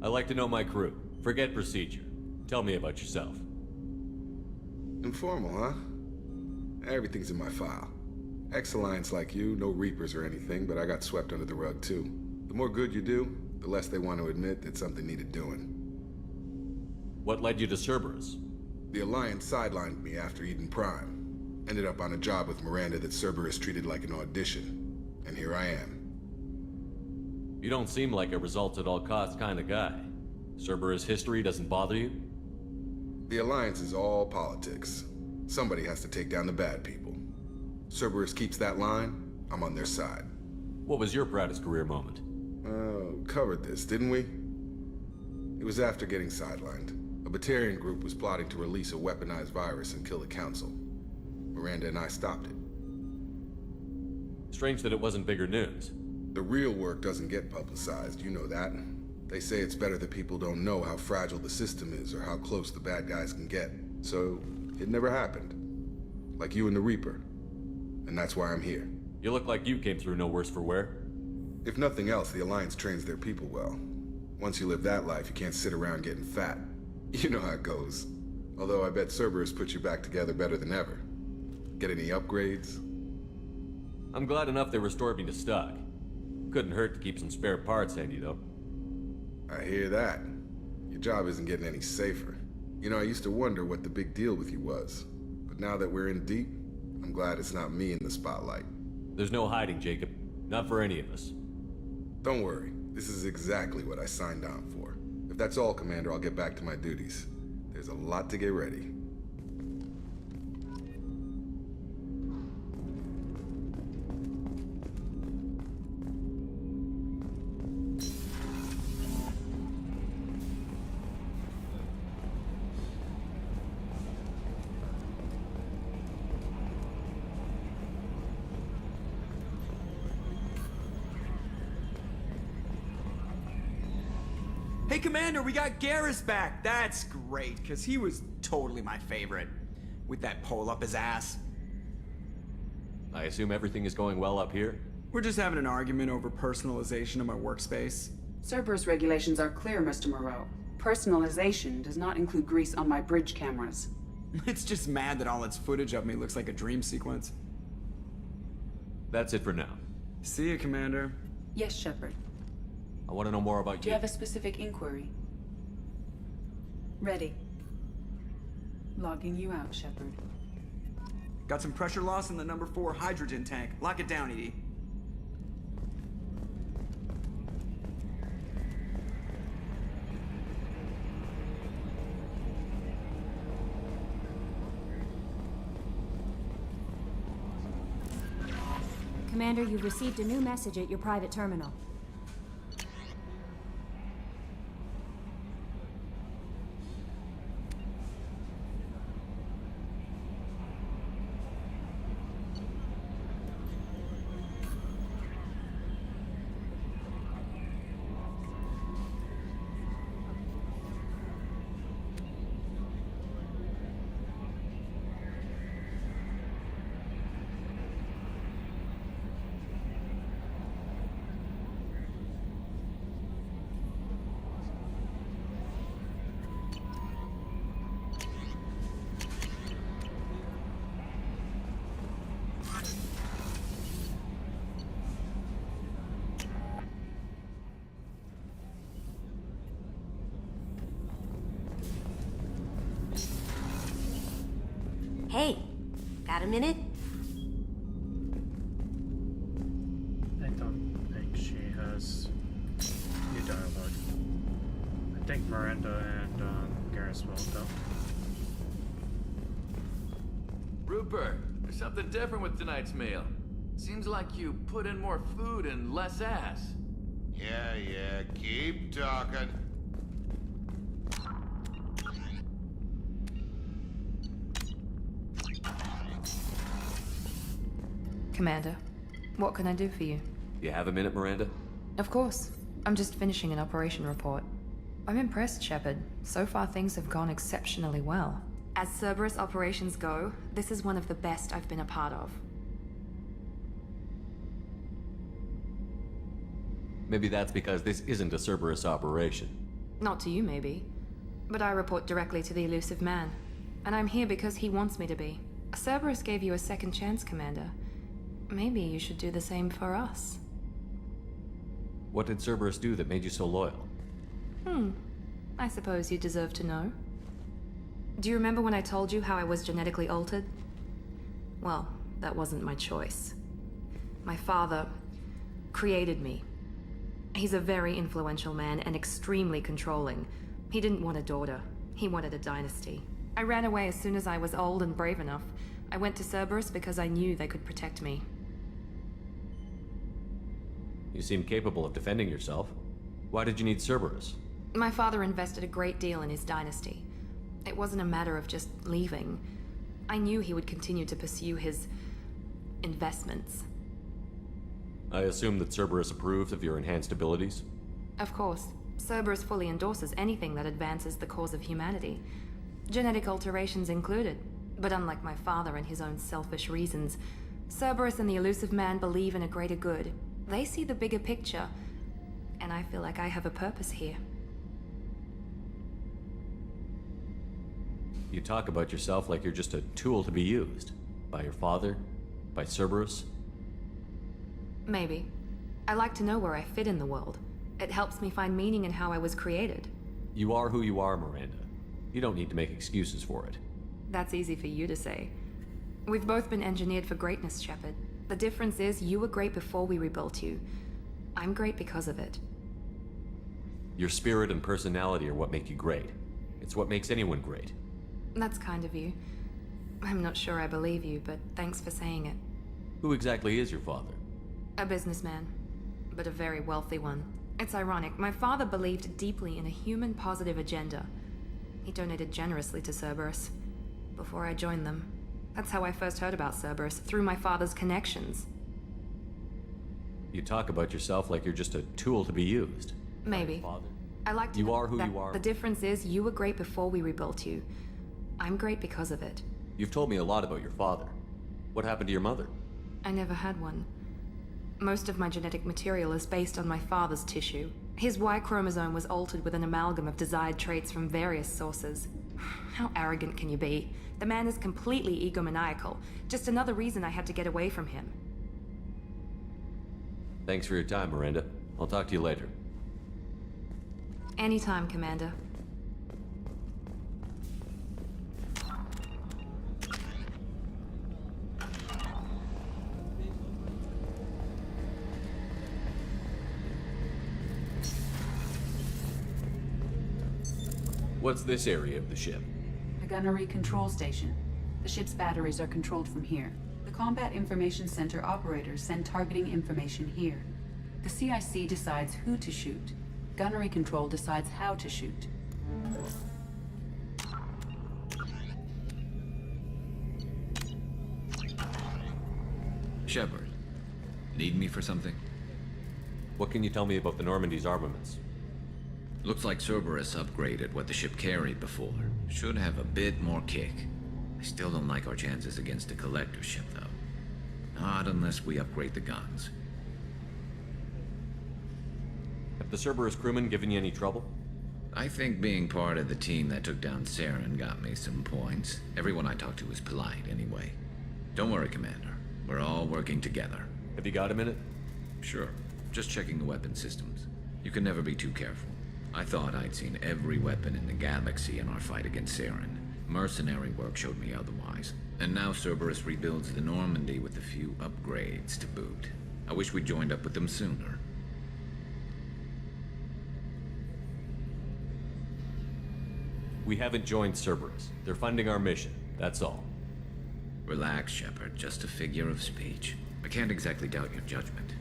S2: I like to know my crew. Forget procedure. Tell me about yourself.
S14: Informal, huh? Everything's in my file. Ex-Alliance like you, no Reapers or anything, but I got swept under the rug too. The more good you do, the less they want to admit that something needed doing.
S2: What led you to Cerberus?
S14: The Alliance sidelined me after Eden Prime. Ended up on a job with Miranda that Cerberus treated like an audition. And here I am.
S2: You don't seem like a results-at-all-costs kind of guy. Cerberus history doesn't bother you?
S14: The Alliance is all politics. Somebody has to take down the bad people. Cerberus keeps that line, I'm on their side.
S2: What was your proudest career moment?
S14: Covered this, didn't we? It was after getting sidelined. A Batarian group was plotting to release a weaponized virus and kill the Council. Miranda and I stopped it.
S2: Strange that it wasn't bigger news.
S14: The real work doesn't get publicized, you know that. They say it's better that people don't know how fragile the system is or how close the bad guys can get. So, it never happened. Like you and the Reaper. And that's why I'm here.
S2: You look like you came through no worse for wear.
S14: If nothing else, the Alliance trains their people well. Once you live that life, you can't sit around getting fat. You know how it goes. Although I bet Cerberus put you back together better than ever. Get any upgrades?
S2: I'm glad enough they restored me to stock. Couldn't hurt to keep some spare parts handy, though.
S14: I hear that. Your job isn't getting any safer. You know, I used to wonder what the big deal with you was. But now that we're in deep, I'm glad it's not me in the spotlight.
S2: There's no hiding, Jacob. Not for any of us.
S14: Don't worry. This is exactly what I signed on for. If that's all, Commander, I'll get back to my duties. There's a lot to get ready.
S15: Hey, Commander, we got Garrus back. That's great, because he was totally my favorite. With that pole up his ass.
S2: I assume everything is going well up here?
S15: We're just having an argument over personalization of my workspace.
S6: Cerberus regulations are clear, Mr. Moreau. Personalization does not include grease on my bridge cameras.
S15: It's just mad that all its footage of me looks like a dream sequence.
S2: That's it for now.
S15: See you, Commander.
S6: Yes, Shepard.
S2: I want to know more about
S6: Do you have a specific inquiry? Ready. Logging you out, Shepard.
S15: Got some pressure loss in the number 4 hydrogen tank. Lock it down, Edie.
S11: Commander, you've received a new message at your private terminal.
S16: Hey, got a minute?
S1: I don't think she has new dialogue. I think Miranda and Garrus will, though.
S17: Rupert, there's something different with tonight's meal. Seems like you put in more food and less ass.
S18: Yeah, keep talking.
S19: Commander, what can I do for you?
S2: You have a minute, Miranda?
S19: Of course. I'm just finishing an operation report. I'm impressed, Shepard. So far, things have gone exceptionally well. As Cerberus operations go, this is one of the best I've been a part of.
S2: Maybe that's because this isn't a Cerberus operation.
S19: Not to you, maybe. But I report directly to the elusive man. And I'm here because he wants me to be. Cerberus gave you a second chance, Commander. Maybe you should do the same for us.
S2: What did Cerberus do that made you so loyal?
S19: I suppose you deserve to know. Do you remember when I told you how I was genetically altered? Well, that wasn't my choice. My father created me. He's a very influential man and extremely controlling. He didn't want a daughter. He wanted a dynasty. I ran away as soon as I was old and brave enough. I went to Cerberus because I knew they could protect me.
S2: You seem capable of defending yourself. Why did you need Cerberus?
S19: My father invested a great deal in his dynasty. It wasn't a matter of just leaving. I knew he would continue to pursue his investments.
S2: I assume that Cerberus approves of your enhanced abilities?
S19: Of course, Cerberus fully endorses anything that advances the cause of humanity. Genetic alterations included. But unlike my father and his own selfish reasons, Cerberus and the elusive man believe in a greater good. They see the bigger picture, and I feel like I have a purpose here.
S2: You talk about yourself like you're just a tool to be used. By your father? By Cerberus?
S19: Maybe. I like to know where I fit in the world. It helps me find meaning in how I was created.
S2: You are who you are, Miranda. You don't need to make excuses for it.
S19: That's easy for you to say. We've both been engineered for greatness, Shepard. The difference is you were great before we rebuilt you. I'm great because of it.
S2: Your spirit and personality are what make you great. It's what makes anyone great.
S19: That's kind of you. I'm not sure I believe you, but thanks for saying it.
S2: Who exactly is your father?
S19: A businessman, but a very wealthy one. It's ironic, my father believed deeply in a human-positive agenda. He donated generously to Cerberus before I joined them. That's how I first heard about Cerberus, through my father's connections.
S2: You talk about yourself like you're just a tool to be used.
S19: Maybe.
S2: Father.
S19: I like to
S2: You
S19: know
S2: are who
S19: that
S2: you are.
S19: The difference is you were great before we rebuilt you. I'm great because of it.
S2: You've told me a lot about your father. What happened to your mother?
S19: I never had one. Most of my genetic material is based on my father's tissue. His Y chromosome was altered with an amalgam of desired traits from various sources. How arrogant can you be? The man is completely egomaniacal. Just another reason I had to get away from him.
S2: Thanks for your time, Miranda. I'll talk to you later.
S19: Anytime, Commander.
S2: What's this area of the ship?
S6: The gunnery control station. The ship's batteries are controlled from here. The Combat Information Center operators send targeting information here. The CIC decides who to shoot. Gunnery control decides how to shoot.
S12: Shepard, need me for something?
S2: What can you tell me about the Normandy's armaments?
S12: Looks like Cerberus upgraded what the ship carried before. Should have a bit more kick. I still don't like our chances against a collector ship, though. Not unless we upgrade the guns.
S2: Have the Cerberus crewmen given you any trouble?
S12: I think being part of the team that took down Saren got me some points. Everyone I talked to was polite, anyway. Don't worry, Commander. We're all working together.
S2: Have you got a minute?
S12: Sure. Just checking the weapon systems. You can never be too careful. I thought I'd seen every weapon in the galaxy in our fight against Saren. Mercenary work showed me otherwise. And now Cerberus rebuilds the Normandy with a few upgrades to boot. I wish we'd joined up with them sooner.
S2: We haven't joined Cerberus. They're funding our mission, that's all.
S12: Relax, Shepard. Just a figure of speech. I can't exactly doubt your judgment.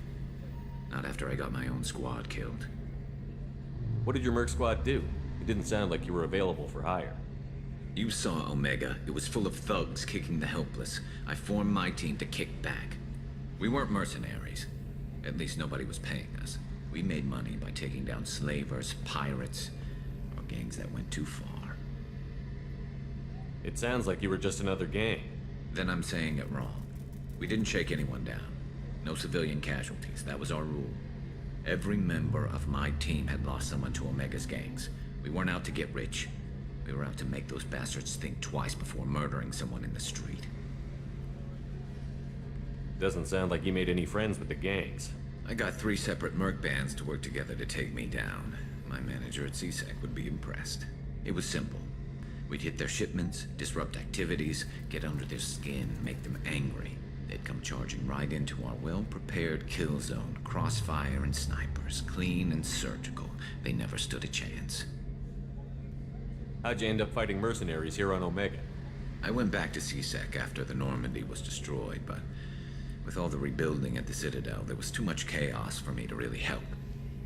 S12: Not after I got my own squad killed.
S2: What did your merc squad do? It didn't sound like you were available for hire.
S12: You saw Omega. It was full of thugs kicking the helpless. I formed my team to kick back. We weren't mercenaries. At least nobody was paying us. We made money by taking down slavers, pirates, gangs that went too far.
S2: It sounds like you were just another gang.
S12: Then I'm saying it wrong. We didn't shake anyone down. No civilian casualties. That was our rule. Every member of my team had lost someone to Omega's gangs. We weren't out to get rich. We were out to make those bastards think twice before murdering someone in the street.
S2: Doesn't sound like you made any friends with the gangs.
S12: I got 3 separate merc bands to work together to take me down. My manager at CSEC would be impressed. It was simple. We'd hit their shipments, disrupt activities, get under their skin, make them angry. They'd come charging right into our well-prepared kill zone, crossfire and snipers, clean and surgical. They never stood a chance.
S2: How'd you end up fighting mercenaries here on Omega?
S12: I went back to CSEC after the Normandy was destroyed, but with all the rebuilding at the Citadel, there was too much chaos for me to really help.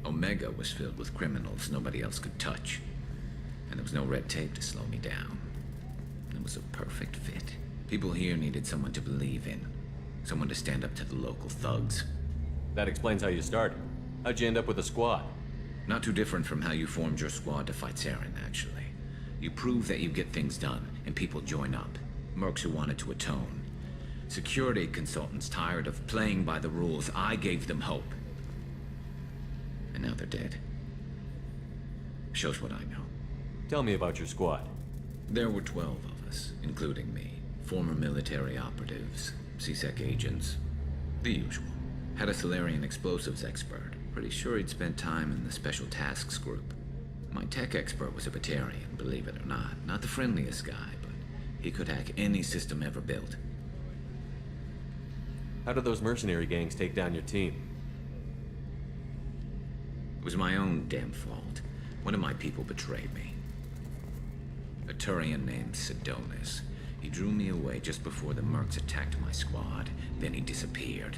S12: Omega was filled with criminals nobody else could touch, and there was no red tape to slow me down. It was a perfect fit. People here needed someone to believe in, someone to stand up to the local thugs.
S2: That explains how you started. How'd you end up with a squad?
S12: Not too different from how you formed your squad to fight Saren, actually. You prove that you get things done, and people join up. Mercs who wanted to atone. Security consultants tired of playing by the rules. I gave them hope. And now they're dead. Shows what I know.
S2: Tell me about your squad.
S12: There were 12 of us, including me. Former military operatives, CSEC agents. The usual. Had a Solarian explosives expert. Pretty sure he'd spent time in the Special Tasks Group. My tech expert was a Batarian, believe it or not. Not the friendliest guy, but he could hack any system ever built.
S2: How did those mercenary gangs take down your team?
S12: It was my own damn fault. One of my people betrayed me. A Turian named Sidonis. He drew me away just before the mercs attacked my squad. Then he disappeared.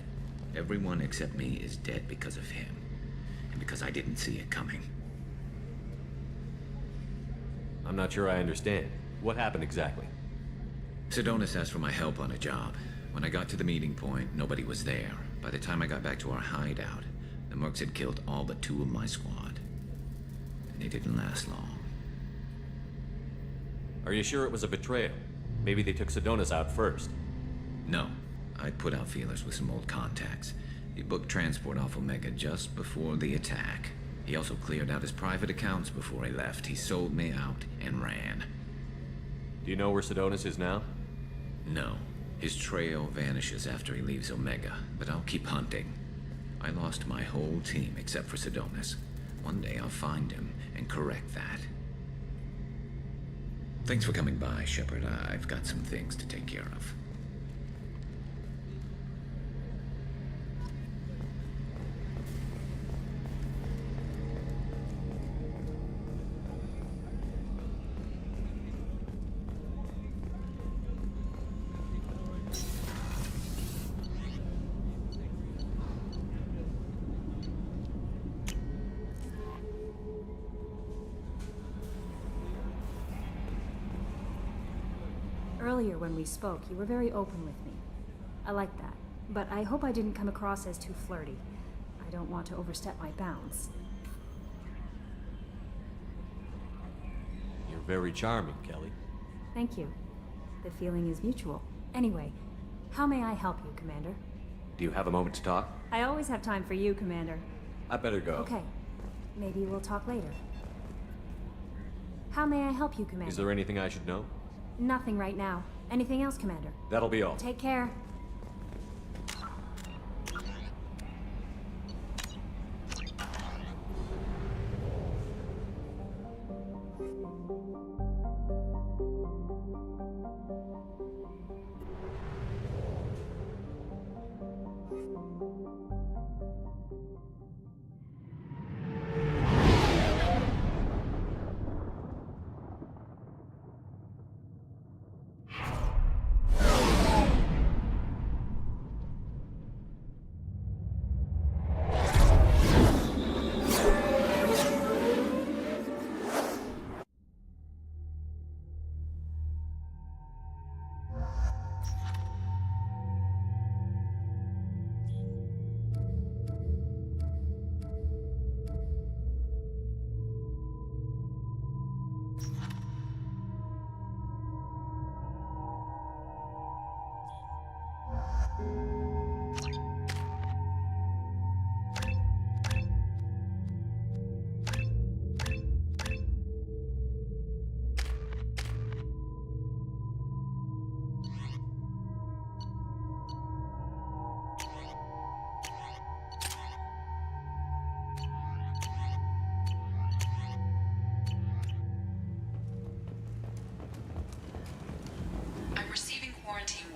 S12: Everyone except me is dead because of him. And because I didn't see it coming.
S2: I'm not sure I understand. What happened exactly?
S12: Sidonis asked for my help on a job. When I got to the meeting point, nobody was there. By the time I got back to our hideout, the mercs had killed all but 2 of my squad. And they didn't last long.
S2: Are you sure it was a betrayal? Maybe they took Sidonis out first.
S12: No. I put out feelers with some old contacts. He booked transport off Omega just before the attack. He also cleared out his private accounts before he left. He sold me out and ran.
S2: Do you know where Sidonis is now?
S12: No. His trail vanishes after he leaves Omega, but I'll keep hunting. I lost my whole team except for Sidonis. One day I'll find him and correct that. Thanks for coming by, Shepard. I've got some things to take care of.
S11: Earlier when we spoke, you were very open with me. I like that, but I hope I didn't come across as too flirty. I don't want to overstep my bounds.
S2: You're very charming, Kelly.
S11: Thank you. The feeling is mutual. Anyway, how may I help you, Commander?
S2: Do you have a moment to talk?
S11: I always have time for you, Commander.
S2: I better go.
S11: Okay. Maybe we'll talk later. How may I help you, Commander?
S2: Is there anything I should know?
S11: Nothing right now. Anything else, Commander?
S2: That'll be all.
S11: Take care.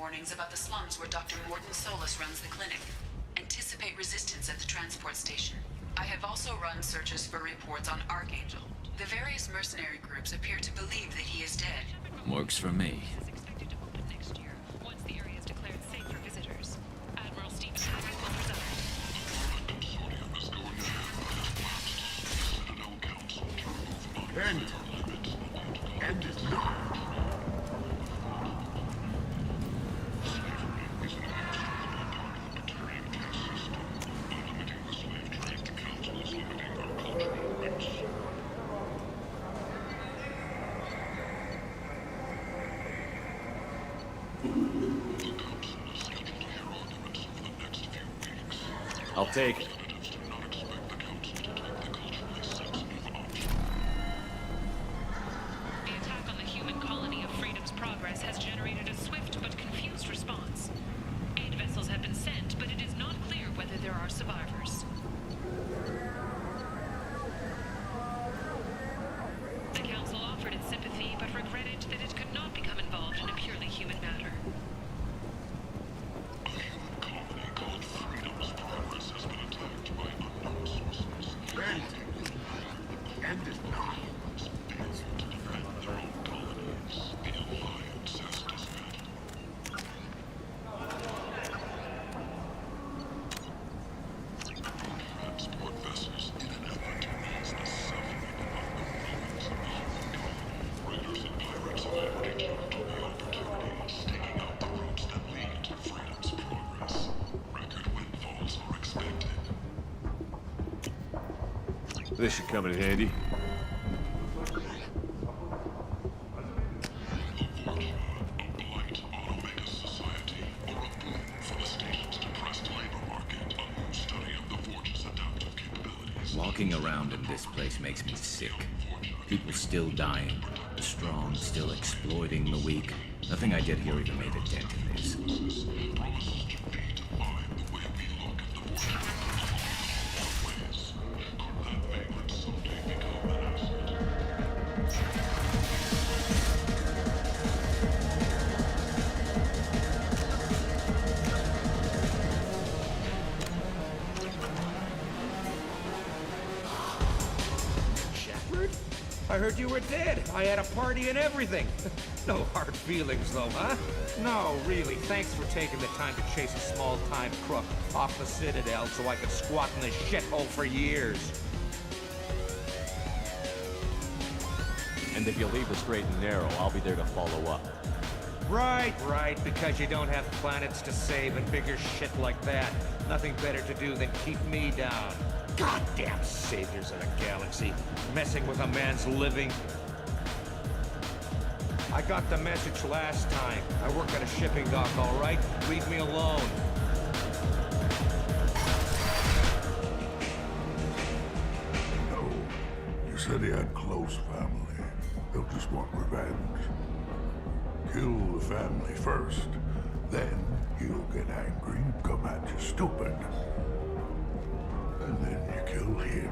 S6: warnings about the slums where Dr. Morton Solus runs the clinic. Anticipate resistance at the transport station. I have also run searches for reports on Archangel. The various mercenary groups appear to believe that he is dead.
S12: Works for me.
S20: Once the area is declared safe for visitors. Admiral Stephen Hackett will preside.
S9: End is not.
S2: I'll take it.
S20: The attack on the human colony of Freedom's Progress has generated a swift but confused response. Aid vessels have been sent, but it is not clear whether there are survivors. The Council offered its sympathy, but regretted that it could not become involved in a purely human matter.
S9: End is not.
S21: This should come in handy.
S12: Walking around in this place makes me sick. People still dying. The strong still exploiting the weak. Nothing I did here even made a dent in this.
S4: I heard you were dead. I had a party and everything. No hard feelings, though, huh? No, really. Thanks for taking the time to chase a small-time crook off the Citadel so I could squat in this shithole for years.
S2: And if you leave the straight and narrow, I'll be there to follow up.
S4: Right, because you don't have planets to save and bigger shit like that. Nothing better to do than keep me down. Goddamn saviors of the galaxy, messing with a man's living. I got the message last time. I work at a shipping dock, all right? Leave me alone.
S9: No. You said he had close family. They'll just want revenge. Kill the family first. Then he'll get angry and come at you stupid. And then you kill him.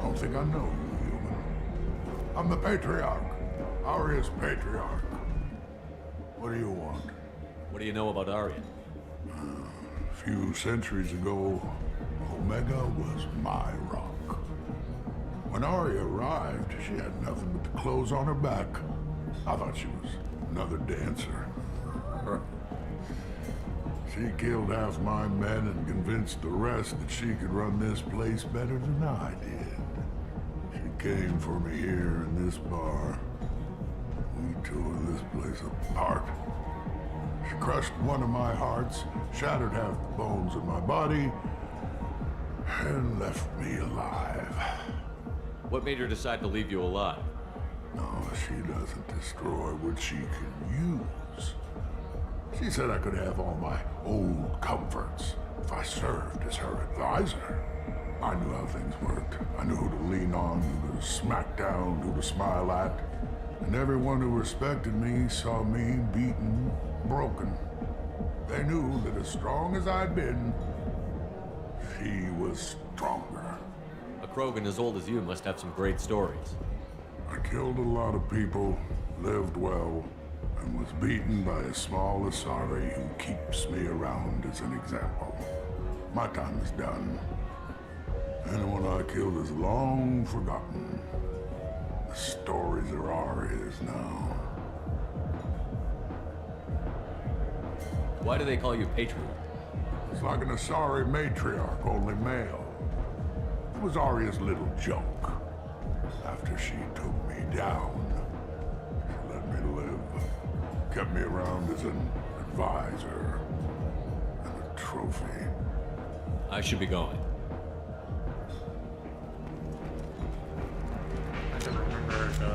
S9: I don't think I know you, human. I'm the Patriarch. Aria's Patriarch. What do you want?
S2: What do you know about Aria?
S9: A few centuries ago, Omega was my rock. When Aria arrived, she had nothing but the clothes on her back. I thought she was another dancer. She killed half my men and convinced the rest that she could run this place better than I did. She came for me here in this bar. We tore this place apart. She crushed one of my hearts, shattered half the bones in my body, and left me alive.
S2: What made her decide to leave you alive?
S9: No, she doesn't destroy what she can use. She said I could have all my old comforts if I served as her advisor. I knew how things worked. I knew who to lean on, who to smack down, who to smile at. And everyone who respected me saw me beaten, broken. They knew that as strong as I'd been, she was stronger.
S2: A Krogan as old as you must have some great stories.
S9: I killed a lot of people, lived well, and was beaten by a small Asari who keeps me around as an example. My time is done. Anyone I killed is long forgotten. The stories are ours now.
S2: Why do they call you Patriot?
S9: It's like an Asari matriarch, only male. It was Arya's little joke. After she took me down, she let me live. Kept me around as an advisor and a trophy.
S2: I should be going.
S1: I don't remember the...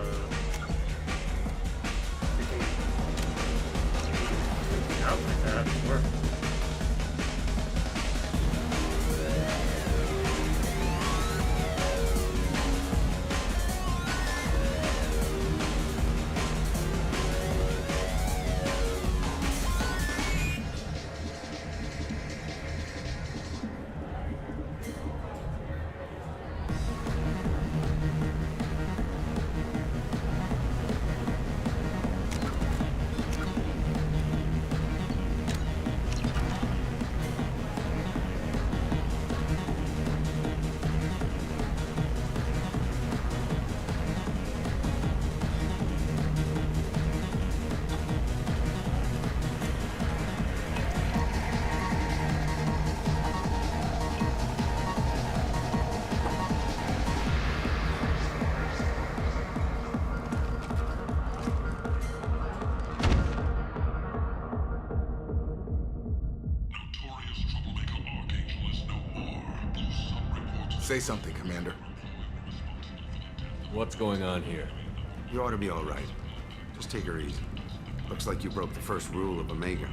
S1: Out like that. Where?
S14: Say something, Commander.
S2: What's going on here?
S14: You ought to be all right. Just take her easy. Looks like you broke the first rule of Omega.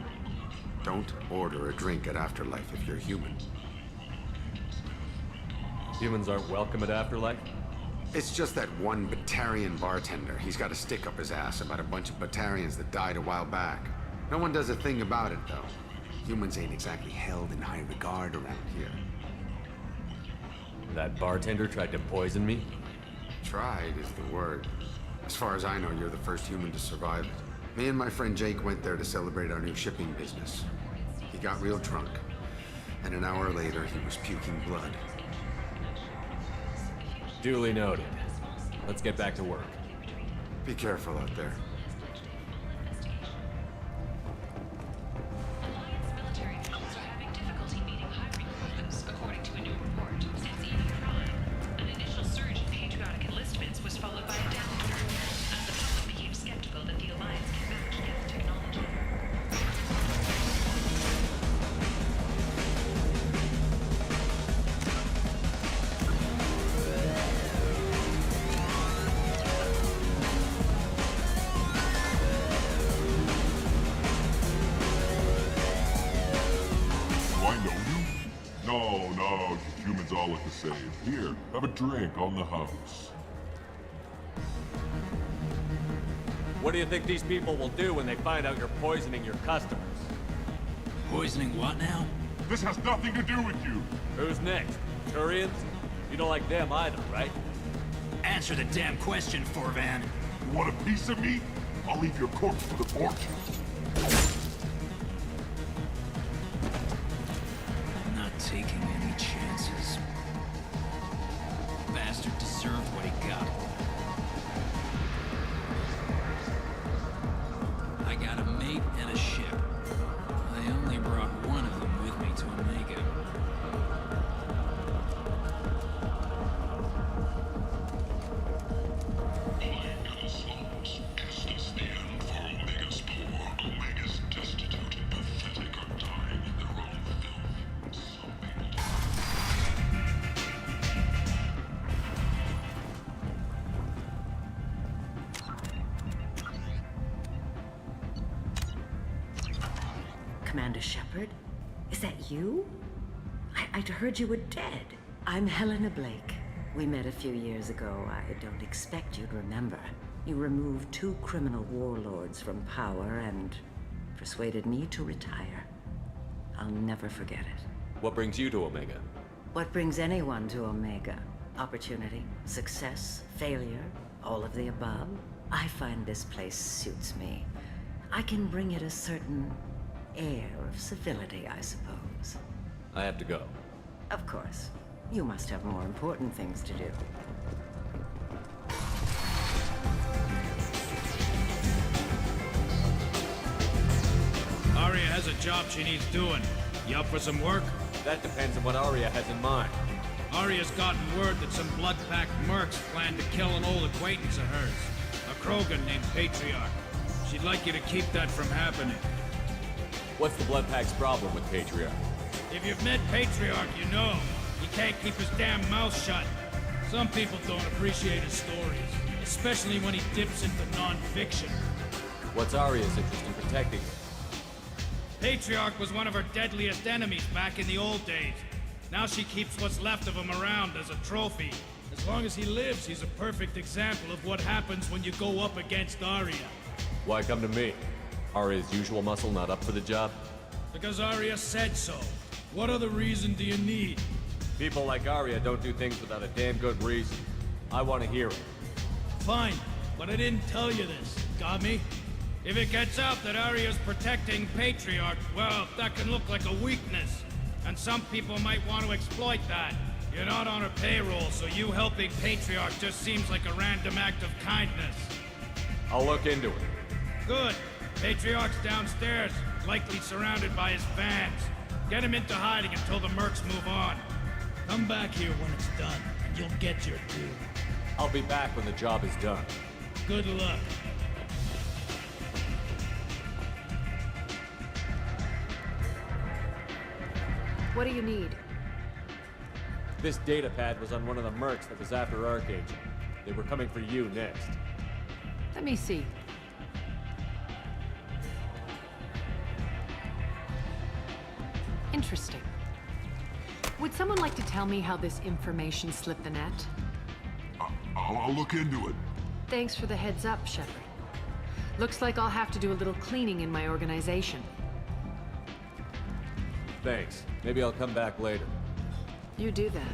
S14: Don't order a drink at Afterlife if you're human.
S2: Humans aren't welcome at Afterlife?
S14: It's just that one Batarian bartender. He's got a stick up his ass about a bunch of Batarians that died a while back. No one does a thing about it, though. Humans ain't exactly held in high regard around here.
S2: That bartender tried to poison me?
S14: Tried is the word. As far as I know, you're the first human to survive it. Me and my friend Jake went there to celebrate our new shipping business. He got real drunk, and an hour later, he was puking blood.
S2: Duly noted. Let's get back to work.
S14: Be careful out there.
S20: Alliance military officials are having difficulty meeting hiring quotas, according to a new report. Since Eden Prime, an initial surge in patriotic enlistments was followed by a downturn, as the public became skeptical that the Alliance can match Geth technology.
S9: Do I know you? No, humans all look the same. Here, have a drink on the house.
S2: What do you think these people will do when they find out you're poisoning your customers?
S10: Poisoning what now?
S9: This has nothing to do with you.
S2: Who's next? Turians? You don't like them either, right?
S10: Answer the damn question, Forvan.
S9: You want a piece of me? I'll leave your corpse for the fortune.
S10: Not taking any chances. Bastard deserved what he got. I got a mate and a ship. I only brought one of them with me to Omega.
S21: Commander Shepard? Is that you? I'd heard you were dead. I'm Helena Blake. We met a few years ago. I don't expect you'd remember. You removed 2 criminal warlords from power and persuaded me to retire. I'll never forget it.
S2: What brings you to Omega?
S21: What brings anyone to Omega? Opportunity, success, failure, all of the above? I find this place suits me. I can bring it a certain air of civility, I suppose.
S2: I have to go.
S21: Of course. You must have more important things to do.
S8: Arya has a job she needs doing. You up for some work?
S2: That depends on what Arya has in mind.
S8: Arya's gotten word that some blood-packed mercs plan to kill an old acquaintance of hers. A Krogan named Patriarch. She'd like you to keep that from happening.
S2: What's the Bloodpack's problem with Patriarch?
S8: If you've met Patriarch, you know. He can't keep his damn mouth shut. Some people don't appreciate his stories, especially when he dips into non-fiction.
S2: What's Arya's interest in protecting him?
S8: Patriarch was one of her deadliest enemies back in the old days. Now she keeps what's left of him around as a trophy. As long as he lives, he's a perfect example of what happens when you go up against Arya.
S2: Why come to me? Arya's usual muscle not up for the job?
S8: Because Arya said so. What other reason do you need?
S2: People like Arya don't do things without a damn good reason. I want to hear it.
S8: Fine, but I didn't tell you this. Got me? If it gets out that Arya's protecting Patriarch, well, that can look like a weakness. And some people might want to exploit that. You're not on her payroll, so you helping Patriarch just seems like a random act of kindness.
S2: I'll look into it.
S8: Good. Patriarch's downstairs, likely surrounded by his fans. Get him into hiding until the mercs move on. Come back here when it's done, and you'll get your due.
S2: I'll be back when the job is done.
S8: Good luck.
S19: What do you need?
S2: This data pad was on one of the mercs that was after Archangel. They were coming for you next.
S19: Let me see. Interesting. Would someone like to tell me how this information slipped the net?
S3: I'll look into it.
S19: Thanks for the heads up, Shepard. Looks like I'll have to do a little cleaning in my organization.
S2: Thanks. Maybe I'll come back later.
S19: You do that.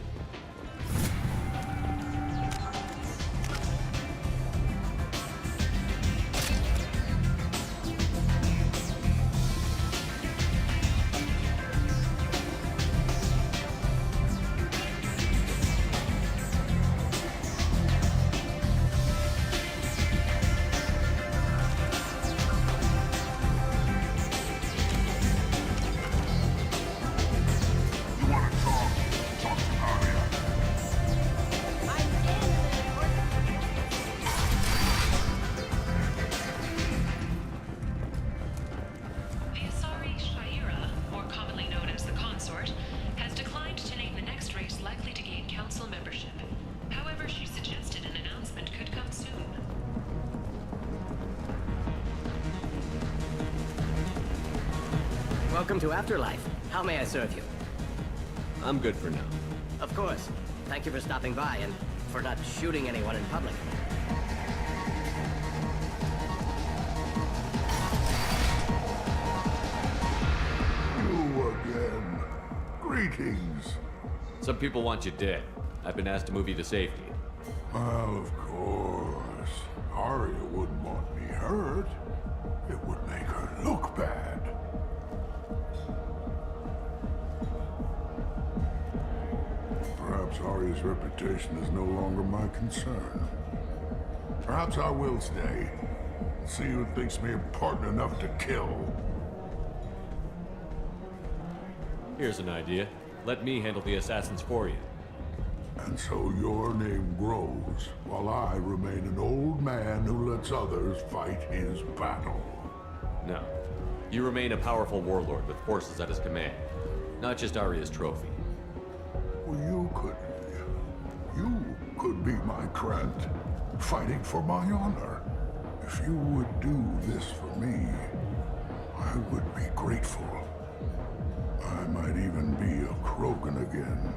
S22: Welcome to Afterlife. How may I serve you?
S2: I'm good for now.
S22: Of course. Thank you for stopping by and for not shooting anyone in public.
S3: You again. Greetings.
S2: Some people want you dead. I've been asked to move you to safety.
S3: Well, of course. Arya wouldn't want me hurt. It would make her look bad. Perhaps Arya's reputation is no longer my concern. Perhaps I will stay. See who thinks me important enough to kill.
S2: Here's an idea. Let me handle the assassins for you.
S3: And so your name grows, while I remain an old man who lets others fight his battle.
S2: No. You remain a powerful warlord with forces at his command. Not just Arya's trophy.
S3: Well, you could be my Trent, fighting for my honor. If you would do this for me, I would be grateful. I might even be a Krogan again.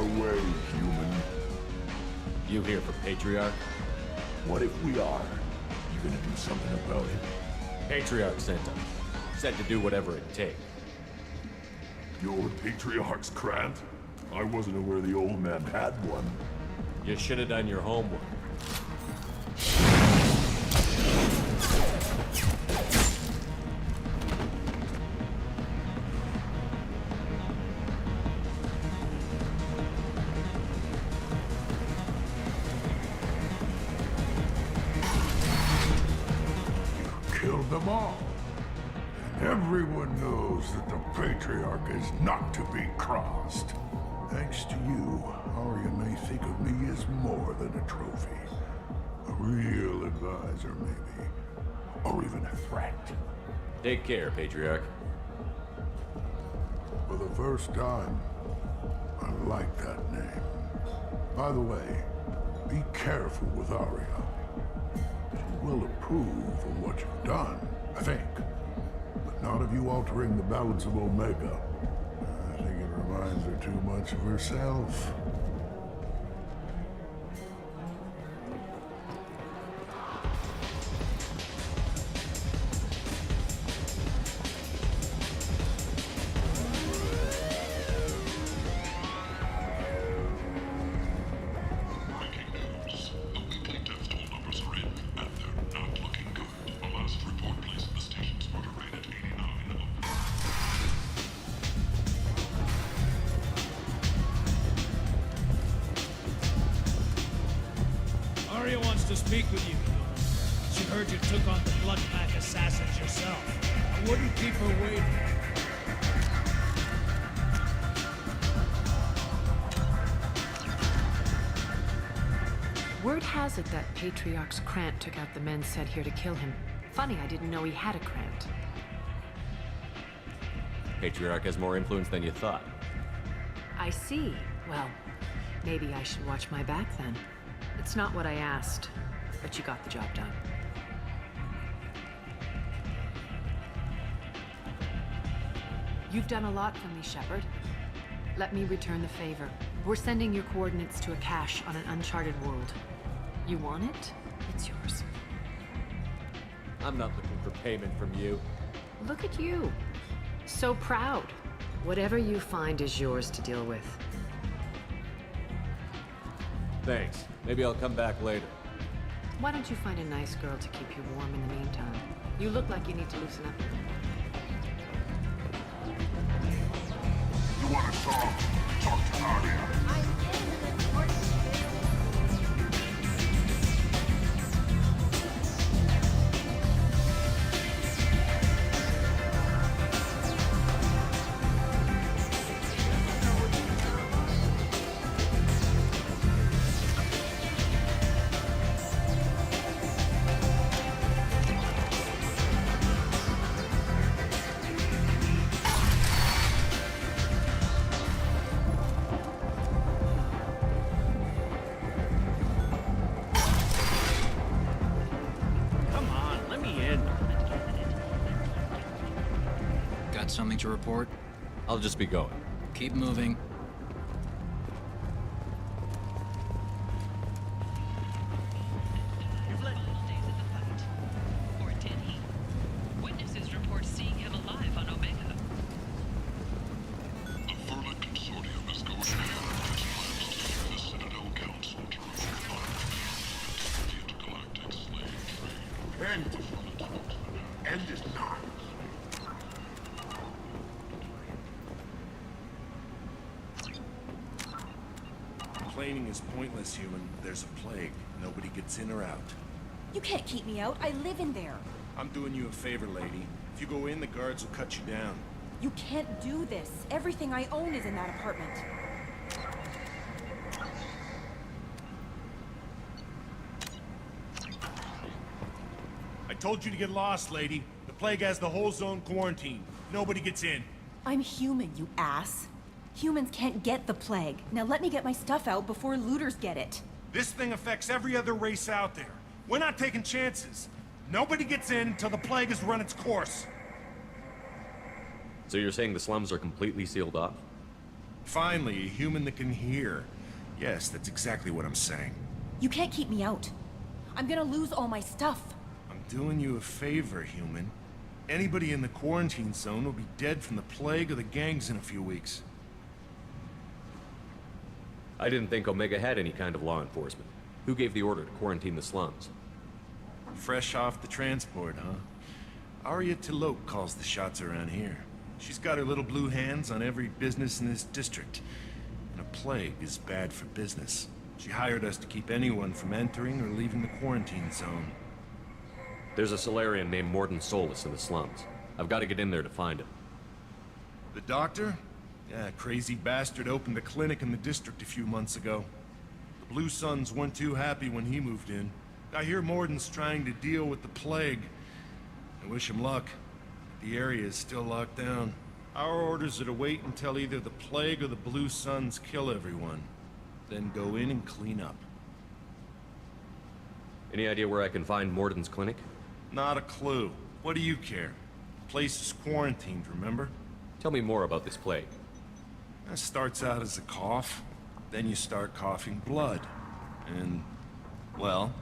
S9: our way, human.
S2: You here for Patriarch?
S9: What if we are? You gonna do something about it?
S2: Patriarch sent us. Said to do whatever it takes.
S9: You're Patriarch's Grant? I wasn't aware the old man had one.
S2: You should have done your homework.
S9: Killed them all. And everyone knows that the Patriarch is not to be crossed. Thanks to you, Arya may think of me as more than a trophy. A real advisor, maybe. Or even a threat.
S2: Take care, Patriarch.
S9: For the first time, I like that name. By the way, be careful with Arya. She will approve of what you've done, I think. But not of you altering the balance of Omega. I think it reminds her too much of herself.
S8: Arya wants to speak with you. She heard you took on the Blood Pack assassins yourself. I wouldn't keep her waiting.
S5: Word has it that Patriarch's Krant took out the men sent here to kill him. Funny, I didn't know he had a Krant.
S2: Patriarch has more influence than you thought.
S5: I see. Well, maybe I should watch my back then. It's not what I asked, but you got the job done. You've done a lot for me, Shepard. Let me return the favor. We're sending your coordinates to a cache on an uncharted world. You want it? It's yours.
S2: I'm not looking for payment from you.
S5: Look at you. So proud. Whatever you find is yours to deal with.
S2: Thanks. Maybe I'll come back later.
S5: Why don't you find a nice girl to keep you warm in the meantime? You look like you need to loosen up.
S9: You want to talk? Talk to Arya.
S10: Something to report?
S2: I'll just be going.
S10: Keep moving.
S20: You've let little days in the fight. Or did he? Witnesses report seeing him alive on Omega.
S9: The Verna Consortium is going ahead with its plans to use the Citadel Council to remove the intergalactic slave trade. End is not.
S7: Complaining is pointless, human. There's a plague. Nobody gets in or out.
S23: You can't keep me out. I live in there.
S7: I'm doing you a favor, lady. If you go in, the guards will cut you down.
S23: You can't do this. Everything I own is in that apartment.
S7: I told you to get lost, lady. The plague has the whole zone quarantined. Nobody gets in.
S23: I'm human, you ass. Humans can't get the plague. Now let me get my stuff out before looters get it.
S7: This thing affects every other race out there. We're not taking chances. Nobody gets in until the plague has run its course.
S2: So you're saying the slums are completely sealed off?
S7: Finally, a human that can hear. Yes, that's exactly what I'm saying.
S23: You can't keep me out. I'm gonna lose all my stuff.
S7: I'm doing you a favor, human. Anybody in the quarantine zone will be dead from the plague or the gangs in a few weeks.
S2: I didn't think Omega had any kind of law enforcement. Who gave the order to quarantine the slums?
S7: Fresh off the transport, huh? Arya Tilope calls the shots around here. She's got her little blue hands on every business in this district. And a plague is bad for business. She hired us to keep anyone from entering or leaving the quarantine zone.
S2: There's a Solarian named Morden Solus in the slums. I've got to get in there to find him.
S7: The doctor? Yeah, crazy bastard opened a clinic in the district a few months ago. The Blue Suns weren't too happy when he moved in. I hear Morden's trying to deal with the plague. I wish him luck. The area is still locked down. Our orders are to wait until either the plague or the Blue Suns kill everyone. Then go in and clean up.
S2: Any idea where I can find Morden's clinic?
S7: Not a clue. What do you care? The place is quarantined, remember?
S2: Tell me more about this plague.
S7: It starts out as a cough, then you start coughing blood. And, well,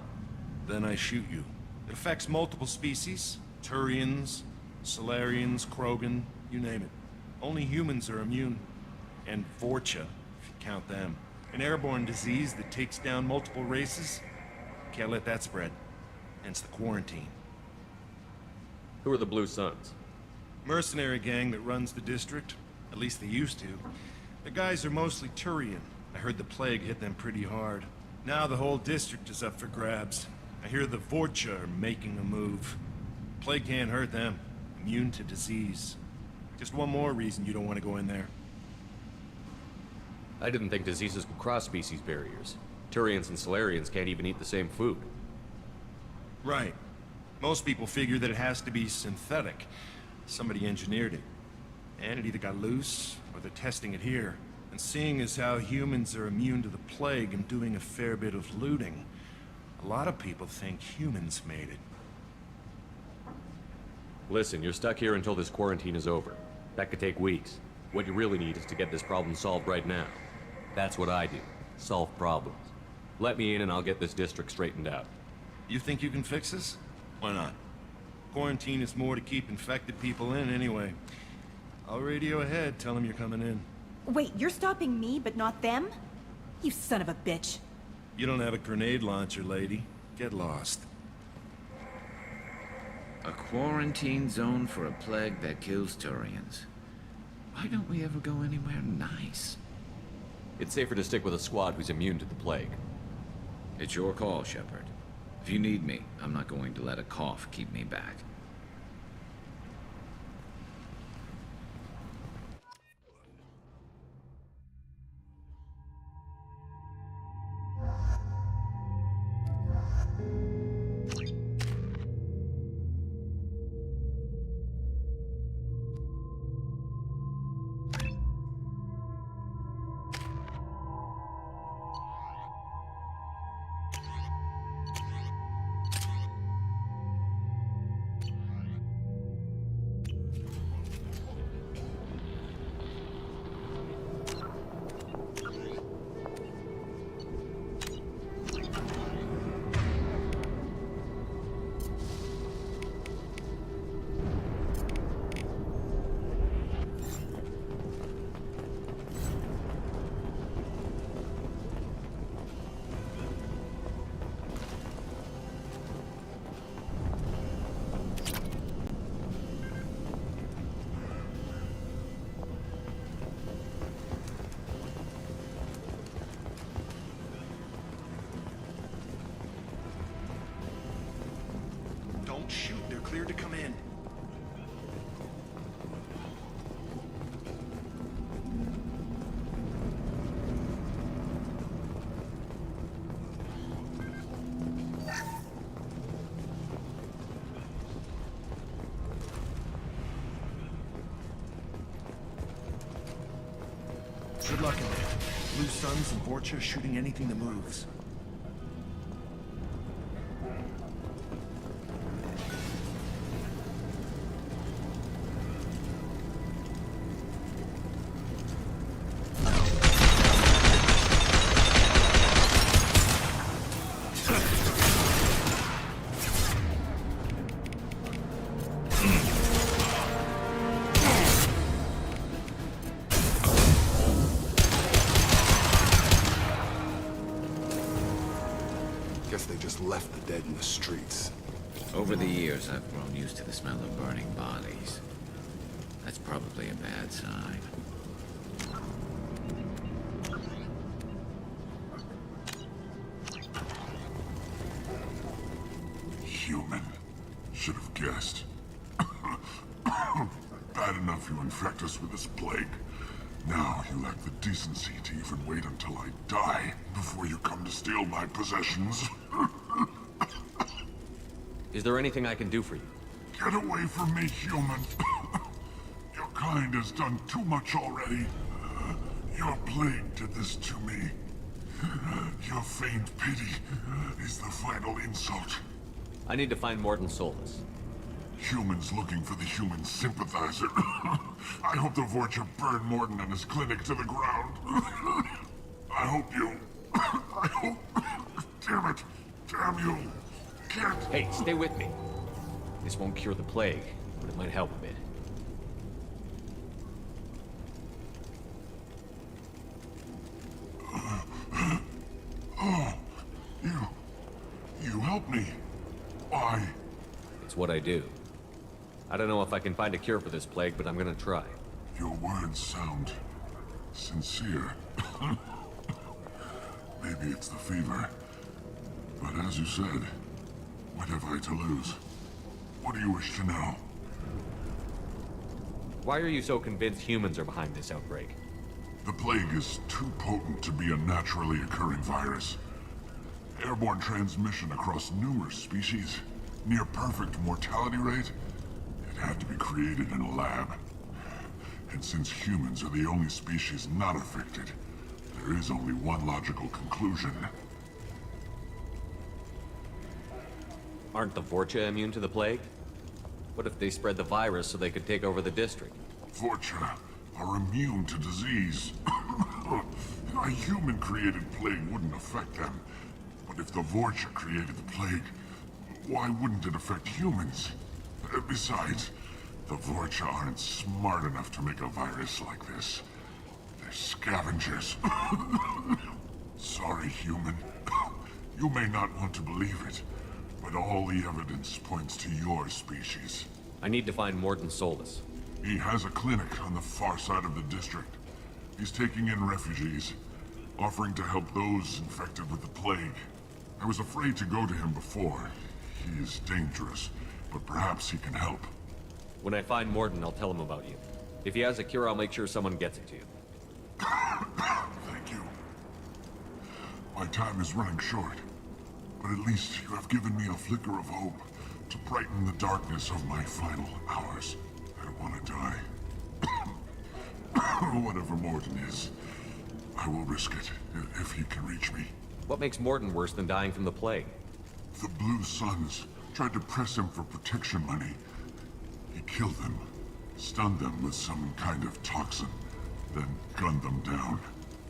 S7: then I shoot you. It affects multiple species. Turians, Solarians, Krogan, you name it. Only humans are immune. And Vorcha, if you count them. An airborne disease that takes down multiple races. Can't let that spread. Hence the quarantine.
S2: Who are the Blue Suns?
S7: Mercenary gang that runs the district. At least they used to. The guys are mostly Turian. I heard the plague hit them pretty hard. Now the whole district is up for grabs. I hear the Vorcha are making a move. Plague can't hurt them. Immune to disease. Just one more reason you don't want to go in there.
S2: I didn't think diseases could cross species barriers. Turians and Solarians can't even eat the same food.
S7: Right. Most people figure that it has to be synthetic. Somebody engineered it. And it either got loose, or they're testing it here. And seeing as how humans are immune to the plague and doing a fair bit of looting, a lot of people think humans made it.
S2: Listen, you're stuck here until this quarantine is over. That could take weeks. What you really need is to get this problem solved right now. That's what I do. Solve problems. Let me in and I'll get this district straightened out.
S7: You think you can fix this? Why not? Quarantine is more to keep infected people in anyway. I'll radio ahead, tell them you're coming in.
S23: Wait, you're stopping me, but not them? You son of a bitch.
S7: You don't have a grenade launcher, lady. Get lost.
S12: A quarantine zone for a plague that kills Turians. Why don't we ever go anywhere nice?
S2: It's safer to stick with a squad who's immune to the plague.
S12: It's your call, Shepard. If you need me, I'm not going to let a cough keep me back.
S7: Don't shoot, they're cleared to come in. Good luck in there. Blue Suns and Vorcha shooting anything that moves.
S14: just left the dead in the streets.
S12: Over the years, I've grown used to the smell of burning bodies. That's probably a bad sign.
S9: Human. Should have guessed. Bad enough you infect us with this plague. Now you lack the decency to even wait until I die before you come to steal my possessions.
S2: Is there anything I can do for you?
S9: Get away from me, human. Your kind has done too much already. Your plague did this to me. Your feigned pity is the final insult.
S2: I need to find Morton Solus.
S9: Humans looking for the human sympathizer. I hope the Vorcha burn Morton and his clinic to the ground. I hope you... I hope... Damn it. Damn you. Can't...
S2: Hey, stay with me. This won't cure the plague, but it might help a bit.
S9: Oh, you helped me. Why?
S2: It's what I do. I don't know if I can find a cure for this plague, but I'm gonna try.
S9: Your words sound sincere. Maybe it's the fever. But as you said, what have I to lose? What do you wish to know?
S2: Why are you so convinced humans are behind this outbreak?
S9: The plague is too potent to be a naturally occurring virus. Airborne transmission across numerous species, near perfect mortality rate. It had to be created in a lab. And since humans are the only species not affected, there is only one logical conclusion.
S2: Aren't the Vorcha immune to the plague? What if they spread the virus so they could take over the district?
S9: Vorcha are immune to disease. A human-created plague wouldn't affect them. But if the Vorcha created the plague, why wouldn't it affect humans? Besides, the Vorcha aren't smart enough to make a virus like this. They're scavengers. Sorry, human. You may not want to believe it, but all the evidence points to your species.
S2: I need to find Morton Solus.
S9: He has a clinic on the far side of the district. He's taking in refugees, offering to help those infected with the plague. I was afraid to go to him before. He is dangerous, but perhaps he can help.
S2: When I find Morton, I'll tell him about you. If he has a cure, I'll make sure someone gets it to you.
S9: Thank you. My time is running short, but at least you have given me a flicker of hope to brighten the darkness of my final hours. I want to die. Whatever Morton is, I will risk it if he can reach me.
S2: What makes Morton worse than dying from the plague?
S9: The Blue Suns tried to press him for protection money. He killed them, stunned them with some kind of toxin, then gunned them down.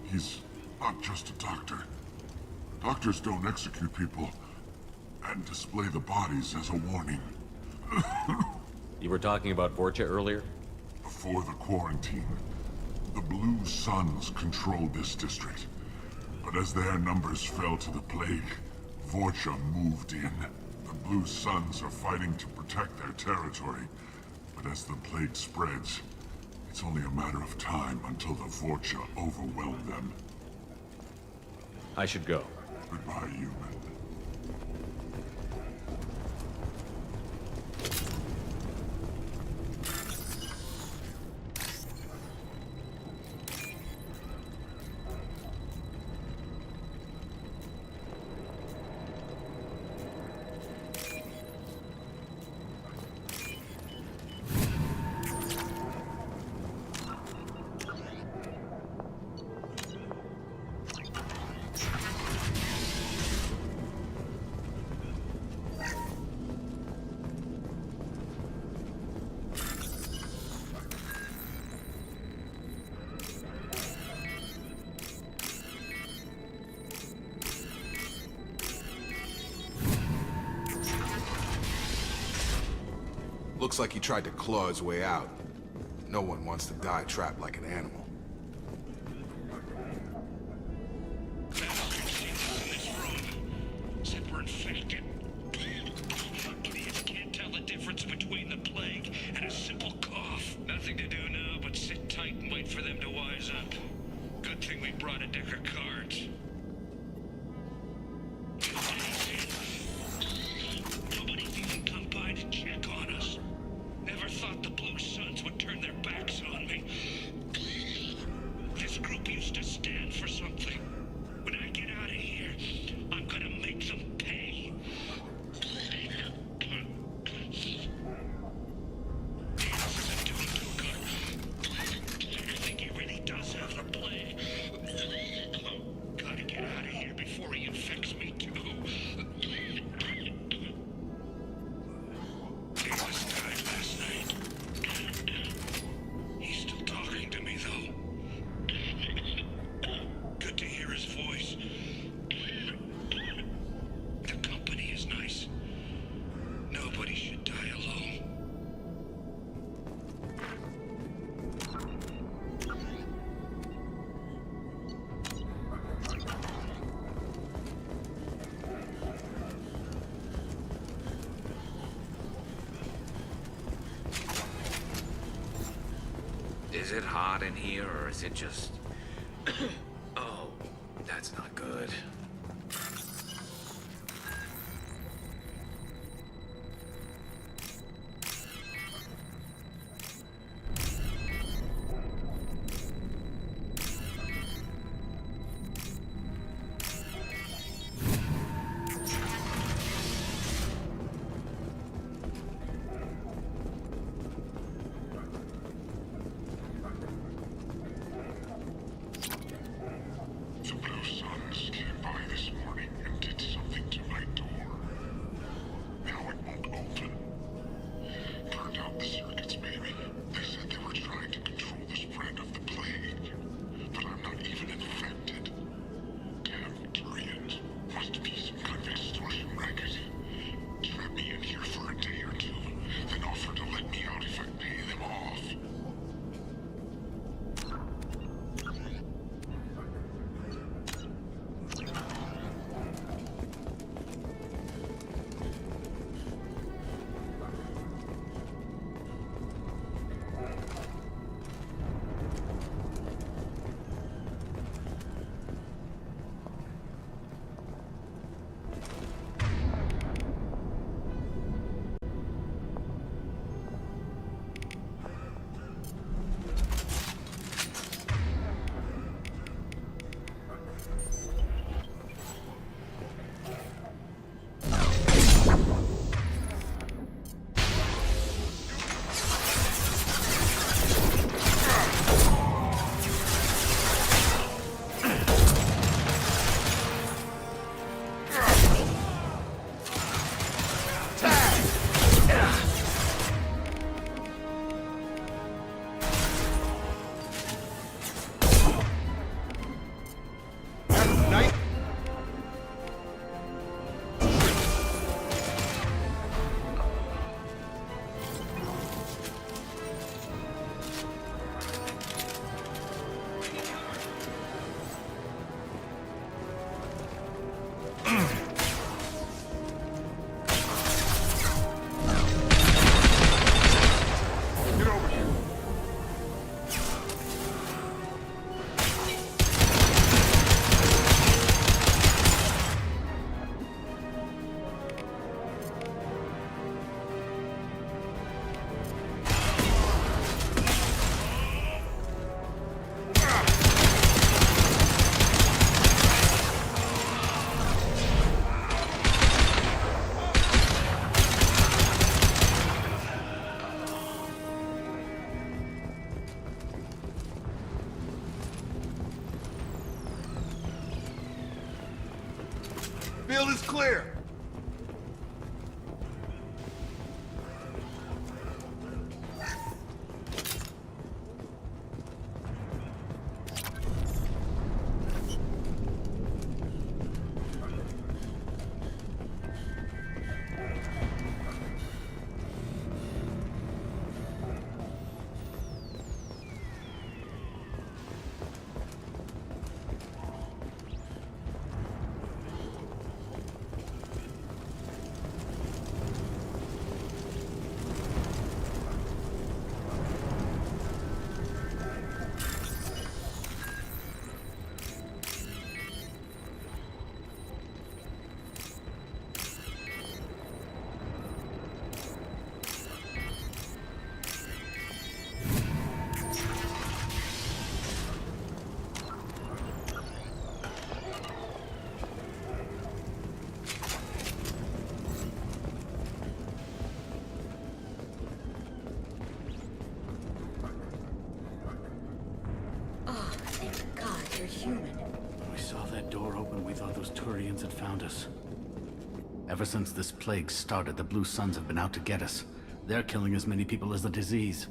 S9: He's not just a doctor. Doctors don't execute people and display the bodies as a warning.
S2: You were talking about Vorcha earlier?
S9: Before the quarantine, the Blue Suns controlled this district. But as their numbers fell to the plague, Vorcha moved in. The Blue Suns are fighting to protect their territory. But as the plague spreads, it's only a matter of time until the Vorcha overwhelm them.
S2: I should go.
S9: Goodbye, human.
S14: Looks like he tried to claw his way out. No one wants to die trapped like an animal.
S9: Separate
S12: Is it hot in here, or is it just... Oh, that's not good.
S9: The Blue Suns came by this morning and did something to my door. Now it won't open. Turned out the circuits, maybe. They said they were trying to control the spread of the plague. But I'm not even infected. Damn Turians. Must be some kind of extortion racket. Trap me in here for a day or two, then offer to let me out if I pay them off.
S18: Field is clear.
S13: When we saw that door open, we thought those Turians had found us. Ever since this plague started, the Blue Suns have been out to get us. They're killing as many people as the disease.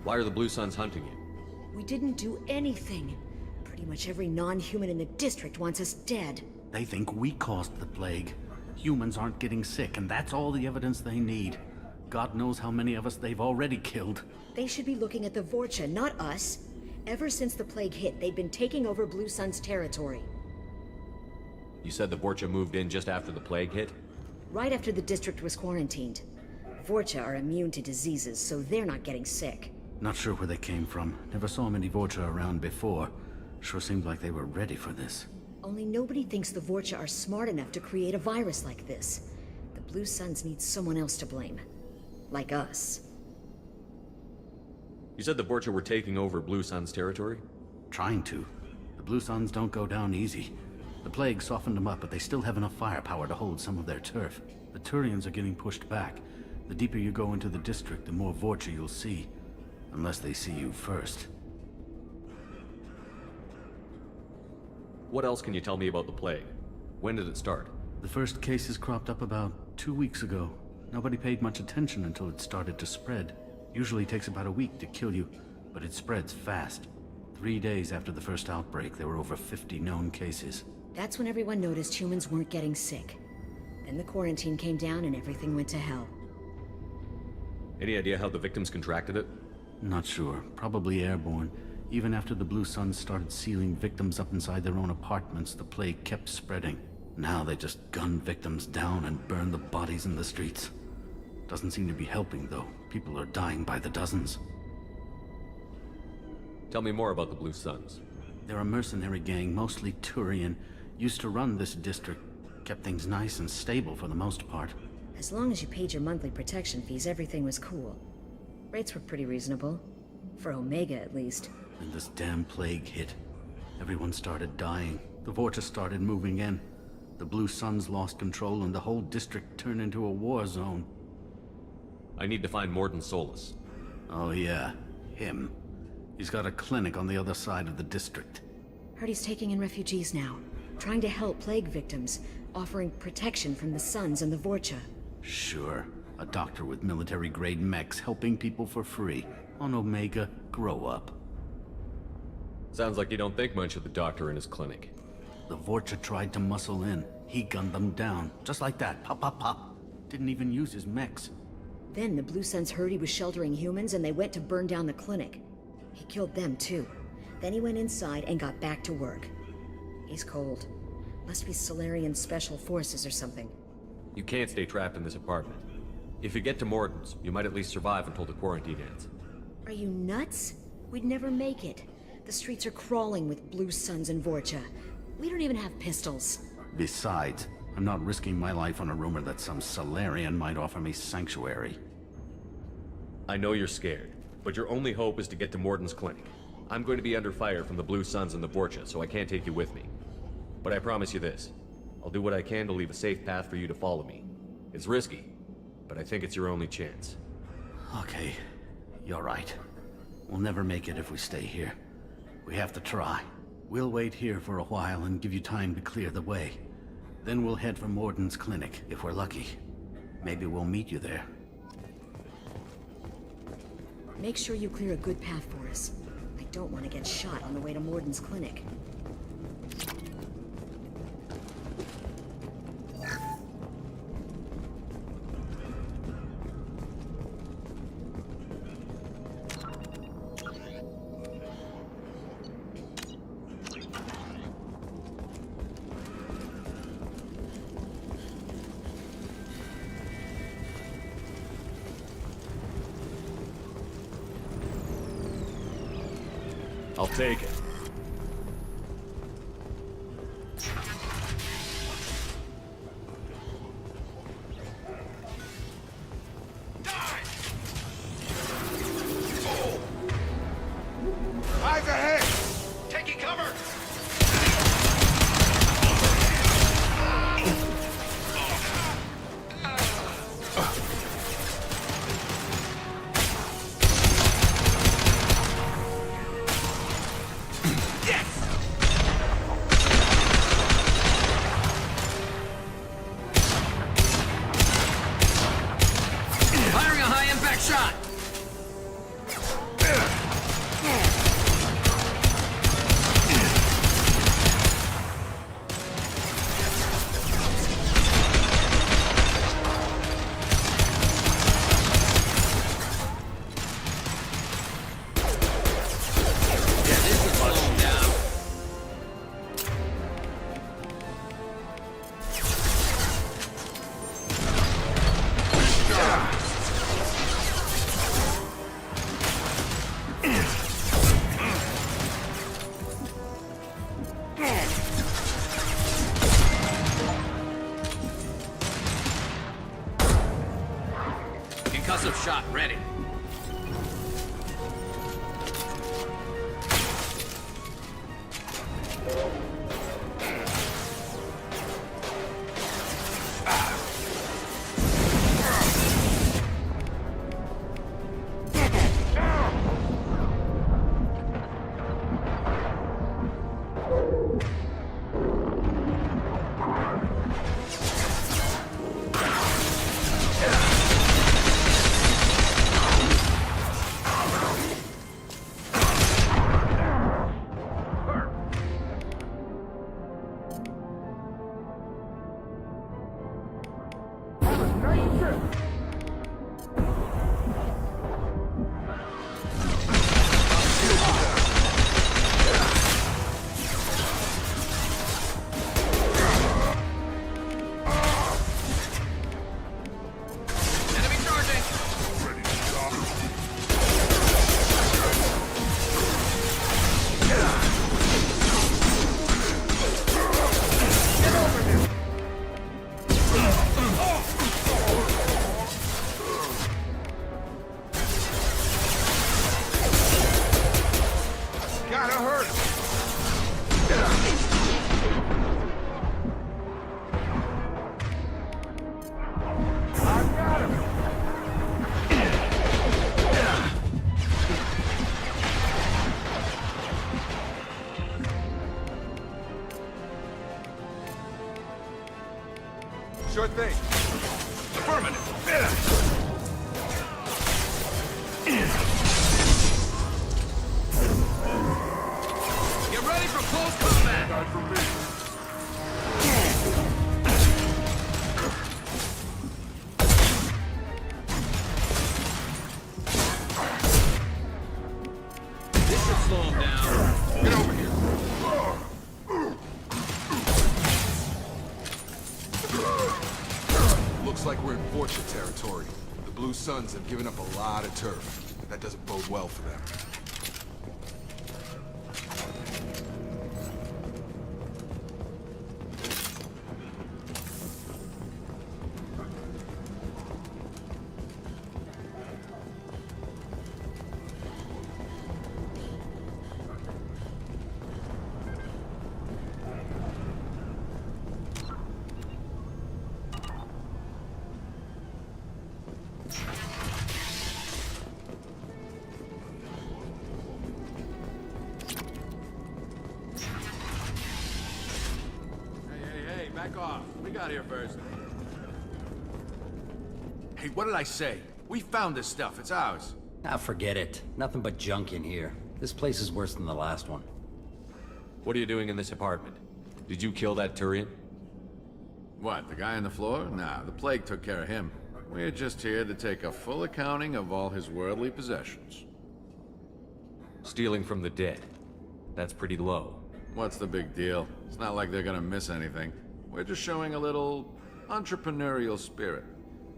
S2: Why are the Blue Suns hunting you?
S15: We didn't do anything. Pretty much every non-human in the district wants us dead.
S13: They think we caused the plague. Humans aren't getting sick, and that's all the evidence they need. God knows how many of us they've already killed.
S15: They should be looking at the Vorcha, not us. Ever since the plague hit, they've been taking over Blue Sun's territory.
S2: You said the Vorcha moved in just after the plague hit?
S15: Right after the district was quarantined. Vorcha are immune to diseases, so they're not getting sick.
S13: Not sure where they came from. Never saw many Vorcha around before. Sure seemed like they were ready for this.
S15: Only nobody thinks the Vorcha are smart enough to create a virus like this. The Blue Suns need someone else to blame. Like us.
S2: You said the Vorcha were taking over Blue Sun's territory?
S13: Trying to. The Blue Suns don't go down easy. The plague softened them up, but they still have enough firepower to hold some of their turf. The Turians are getting pushed back. The deeper you go into the district, the more Vorcha you'll see. Unless they see you first.
S2: What else can you tell me about the plague? When did it start?
S13: The first cases cropped up about 2 weeks ago. Nobody paid much attention until it started to spread. Usually takes about a week to kill you, but it spreads fast. 3 days after the first outbreak, there were over 50 known cases.
S15: That's when everyone noticed humans weren't getting sick. Then the quarantine came down and everything went to hell.
S2: Any idea how the victims contracted it?
S13: Not sure. Probably airborne. Even after the Blue Suns started sealing victims up inside their own apartments, the plague kept spreading. Now they just gun victims down and burn the bodies in the streets. Doesn't seem to be helping, though. People are dying by the dozens.
S2: Tell me more about the Blue Suns.
S13: They're a mercenary gang, mostly Turian. Used to run this district. Kept things nice and stable for the most part.
S15: As long as you paid your monthly protection fees, everything was cool. Rates were pretty reasonable. For Omega, at least.
S13: And this damn plague hit. Everyone started dying. The Vorcha started moving in. The Blue Suns lost control and the whole district turned into a war zone.
S2: I need to find Morden Solus.
S13: Oh yeah, him. He's got a clinic on the other side of the district.
S15: Heard he's taking in refugees now. Trying to help plague victims. Offering protection from the Suns and the Vorcha.
S13: Sure. A doctor with military-grade mechs helping people for free. On Omega, grow up.
S2: Sounds like you don't think much of the doctor in his clinic.
S13: The Vorcha tried to muscle in. He gunned them down. Just like that. Pop, pop, pop. Didn't even use his mechs.
S15: Then the Blue Suns heard he was sheltering humans and they went to burn down the clinic. He killed them too. Then he went inside and got back to work. He's cold. Must be Solarian Special Forces or something.
S2: You can't stay trapped in this apartment. If you get to Morden's, you might at least survive until the quarantine ends.
S15: Are you nuts? We'd never make it. The streets are crawling with Blue Suns and Vorcha. We don't even have pistols.
S13: Besides, I'm not risking my life on a rumor that some Solarian might offer me sanctuary.
S2: I know you're scared, but your only hope is to get to Morden's clinic. I'm going to be under fire from the Blue Suns and the Vorcha, so I can't take you with me. But I promise you this. I'll do what I can to leave a safe path for you to follow me. It's risky, but I think it's your only chance.
S13: Okay, you're right. We'll never make it if we stay here. We have to try. We'll wait here for a while and give you time to clear the way. Then we'll head for Morden's clinic, if we're lucky. Maybe we'll meet you there.
S15: Make sure you clear a good path for us. I don't want to get shot on the way to Morden's clinic.
S2: I'll take it.
S4: Eyes ahead! Taking cover!
S10: Firing a high-impact shot! Concussive shot ready.
S4: Sure thing. Affirmative.
S10: Get ready for close combat!
S9: Not for me.
S10: This should slow him down.
S4: Get over here.
S14: Looks like we're in Vorcha territory. The Blue Suns have given up a lot of turf. That doesn't bode well for them.
S11: Back off. We got here first.
S7: Hey, what did I say? We found this stuff. It's ours.
S16: Ah, forget it. Nothing but junk in here. This place is worse than the last one.
S2: What are you doing in this apartment? Did you kill that Turian?
S11: What, the guy on the floor? Nah, the plague took care of him. We're just here to take a full accounting of all his worldly possessions.
S2: Stealing from the dead. That's pretty low.
S11: What's the big deal? It's not like they're gonna miss anything. We're just showing a little entrepreneurial spirit.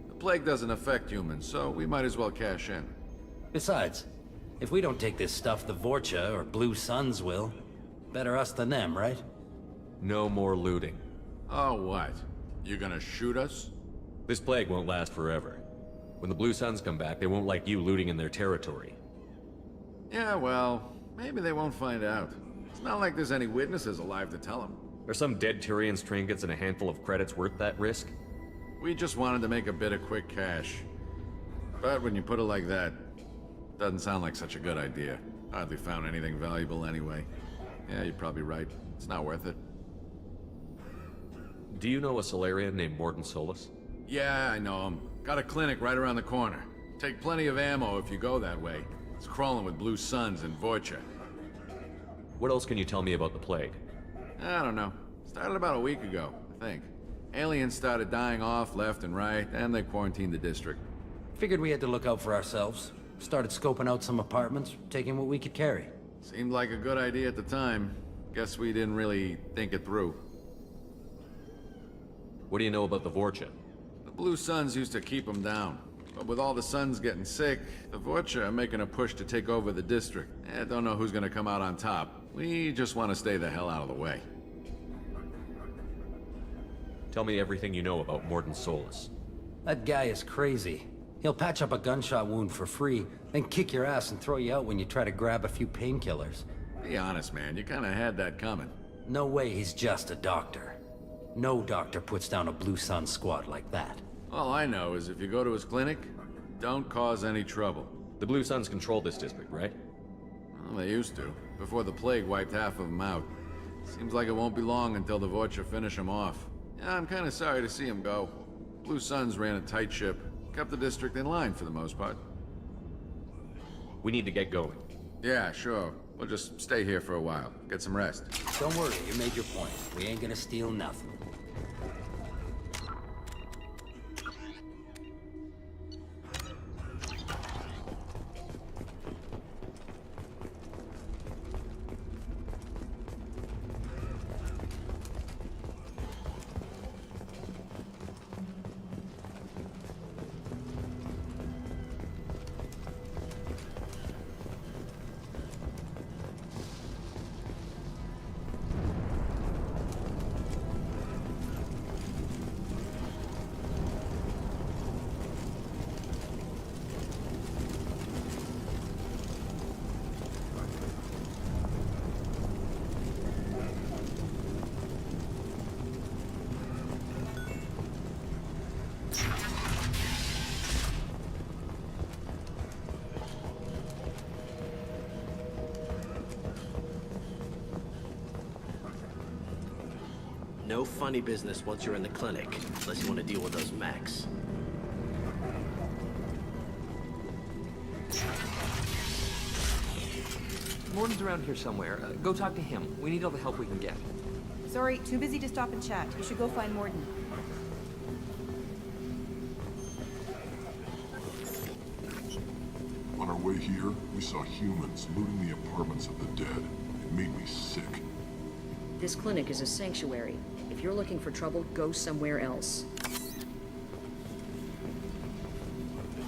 S11: The plague doesn't affect humans, so we might as well cash in.
S16: Besides, if we don't take this stuff, the Vorcha or Blue Suns will. Better us than them, right?
S2: No more looting.
S11: Oh, what? You gonna shoot us?
S2: This plague won't last forever. When the Blue Suns come back, they won't like you looting in their territory.
S11: Yeah, well, maybe they won't find out. It's not like there's any witnesses alive to tell them.
S2: Are some dead Turian's trinkets and a handful of credits worth that risk?
S11: We just wanted to make a bit of quick cash. But when you put it like that, doesn't sound like such a good idea. Hardly found anything valuable anyway. Yeah, you're probably right. It's not worth it.
S2: Do you know a Solarian named Morden Solus?
S11: Yeah, I know him. Got a clinic right around the corner. Take plenty of ammo if you go that way. It's crawling with Blue Suns and Vorcha.
S2: What else can you tell me about the plague?
S11: I don't know. Started about a week ago, I think. Aliens started dying off left and right, and they quarantined the district.
S16: Figured we had to look out for ourselves. Started scoping out some apartments, taking what we could carry.
S11: Seemed like a good idea at the time. Guess we didn't really think it through.
S2: What do you know about the Vorcha?
S11: The Blue Suns used to keep them down. But with all the Suns getting sick, the Vorcha are making a push to take over the district. Don't know who's gonna come out on top. We just want to stay the hell out of the way.
S2: Tell me everything you know about Morden Solus.
S16: That guy is crazy. He'll patch up a gunshot wound for free, then kick your ass and throw you out when you try to grab a few painkillers.
S11: Be honest, man. You kinda had that coming.
S16: No way he's just a doctor. No doctor puts down a Blue Sun squad like that.
S11: All I know is if you go to his clinic, don't cause any trouble.
S2: The Blue Suns control this district, right?
S11: Well, they used to, before the plague wiped half of them out. Seems like it won't be long until the Vorcha finish him off. Yeah, I'm kinda sorry to see him go. Blue Suns ran a tight ship, kept the district in line for the most part.
S2: We need to get going.
S11: Yeah, sure. We'll just stay here for a while. Get some rest.
S16: Don't worry, you made your point. We ain't gonna steal nothing.
S1: No funny business once you're in the clinic, unless you want to deal with those mechs.
S6: Morton's around here somewhere. Go talk to him. We need all the help we can get.
S23: Sorry, too busy to stop and chat. You should go find Morton.
S3: On our way here, we saw humans looting the apartments of the dead. It made me sick.
S15: This clinic is a sanctuary. If you're looking for trouble, go somewhere else.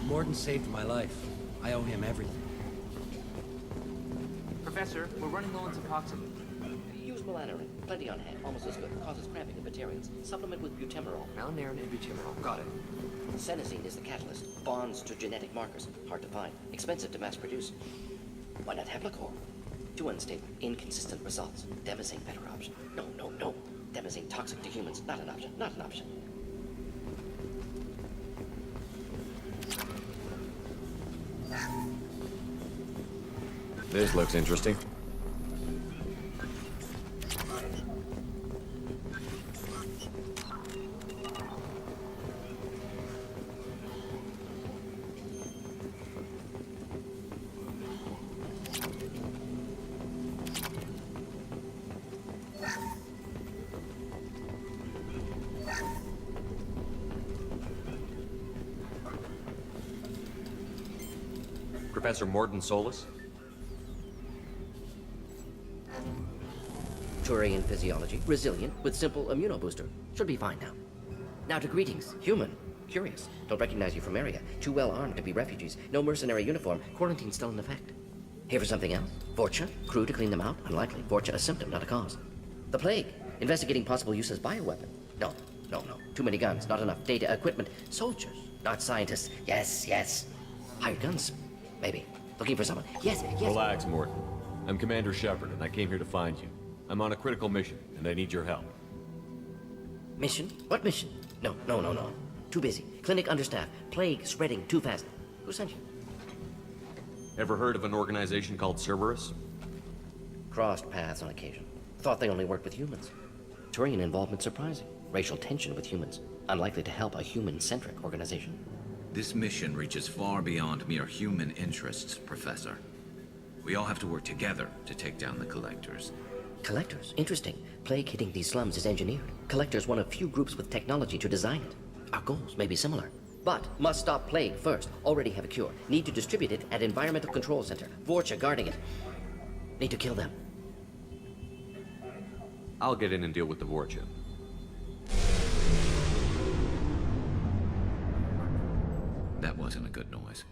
S16: Morton saved my life. I owe him everything.
S6: Professor, we're running low on Suboxone.
S17: Use melanorin. Plenty on hand. Almost as good. Causes cramping in vegetarians. Supplement with butemerol.
S6: Malinarin and butemerol. Got it.
S17: Senescine is the catalyst. Bonds to genetic markers. Hard to find. Expensive to mass produce. Why not Heplicor? Too unstable. Inconsistent results. Demazine better option. No, no, no. Demazine toxic to humans. Not an option. Not an option.
S2: This looks interesting. Professor Morton Solus?
S17: Turian physiology. Resilient with simple immunobooster. Should be fine now. Now to greetings. Human. Curious. Don't recognize you from area. Too well armed to be refugees. No mercenary uniform. Quarantine still in effect. Here for something else? Vorcha? Crew to clean them out? Unlikely. Vorcha a symptom, not a cause. The plague. Investigating possible use as bioweapon. No, no, no. Too many guns. Not enough data, equipment. Soldiers. Not scientists. Yes, yes. Hired guns. Maybe. Looking for someone. Yes, yes.
S2: Relax, Morton. I'm Commander Shepard, and I came here to find you. I'm on a critical mission, and I need your help.
S17: Mission? What mission? No, no, no, no. Too busy. Clinic understaffed. Plague spreading too fast. Who sent you?
S2: Ever heard of an organization called Cerberus?
S17: Crossed paths on occasion. Thought they only worked with humans. Turian involvement surprising. Racial tension with humans. Unlikely to help a human-centric organization.
S12: This mission reaches far beyond mere human interests, Professor. We all have to work together to take down the Collectors.
S17: Collectors? Interesting. Plague hitting these slums is engineered. Collectors one of few groups with technology to design it. Our goals may be similar. But must stop plague first. Already have a cure. Need to distribute it at Environmental Control Center. Vorcha guarding it. Need to kill them.
S2: I'll get in and deal with the Vorcha.
S12: That wasn't a good noise.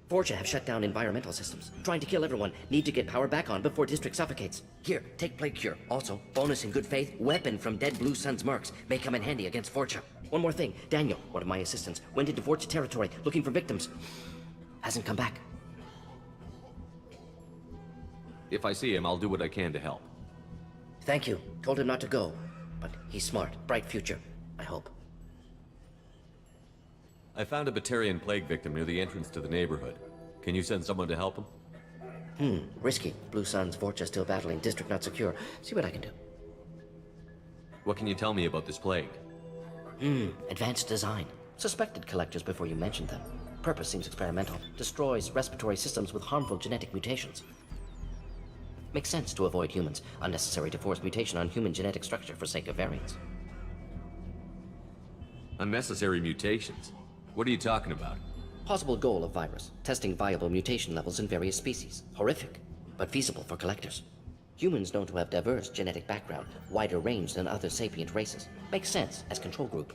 S17: Vorcha have shut down environmental systems. Trying to kill everyone. Need to get power back on before District suffocates. Here, take Plague Cure. Also, bonus in good faith, weapon from dead Blue Sun's mercs. May come in handy against Vorcha. One more thing. Daniel, one of my assistants, went into Vorcha territory looking for victims. Hasn't come back.
S2: If I see him, I'll do what I can to help.
S17: Thank you. Told him not to go. But he's smart. Bright future. I hope.
S2: I found a Batarian plague victim near the entrance to the neighborhood. Can you send someone to help him?
S17: Risky. Blue Sun's Vorcha still battling. District not secure. See what I can do.
S2: What can you tell me about this plague?
S17: Advanced design. Suspected collectors before you mentioned them. Purpose seems experimental. Destroys respiratory systems with harmful genetic mutations. Makes sense to avoid humans. Unnecessary to force mutation on human genetic structure for sake of variants.
S2: Unnecessary mutations? What are you talking about?
S17: Possible goal of virus. Testing viable mutation levels in various species. Horrific, but feasible for collectors. Humans known to have diverse genetic background, wider range than other sapient races. Makes sense as control group.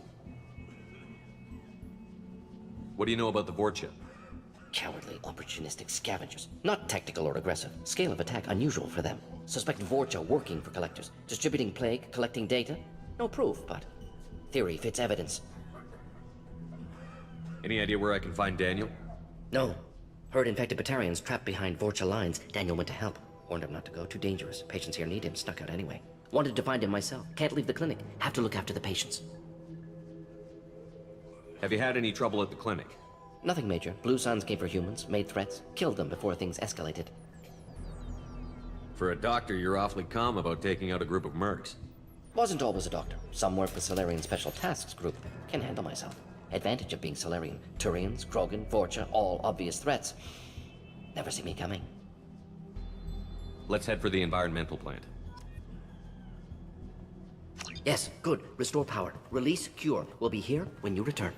S2: What do you know about the Vorcha?
S17: Cowardly, opportunistic scavengers. Not tactical or aggressive. Scale of attack unusual for them. Suspect Vorcha working for collectors. Distributing plague, collecting data. No proof, but theory fits evidence.
S2: Any idea where I can find Daniel?
S17: No. Heard infected Batarians trapped behind Vorcha lines. Daniel went to help. Warned him not to go. Too dangerous. Patients here need him. Snuck out anyway. Wanted to find him myself. Can't leave the clinic. Have to look after the patients.
S2: Have you had any trouble at the clinic?
S17: Nothing major. Blue Suns came for humans, made threats, killed them before things escalated.
S2: For a doctor, you're awfully calm about taking out a group of mercs.
S17: Wasn't always a doctor. Some work with Solarian Special Tasks Group. Can handle myself. Advantage of being Solarian. Turians, Krogan, Vorcha, all obvious threats. Never see me coming.
S2: Let's head for the environmental plant.
S17: Yes, good. Restore power. Release Cure. We'll be here when you return.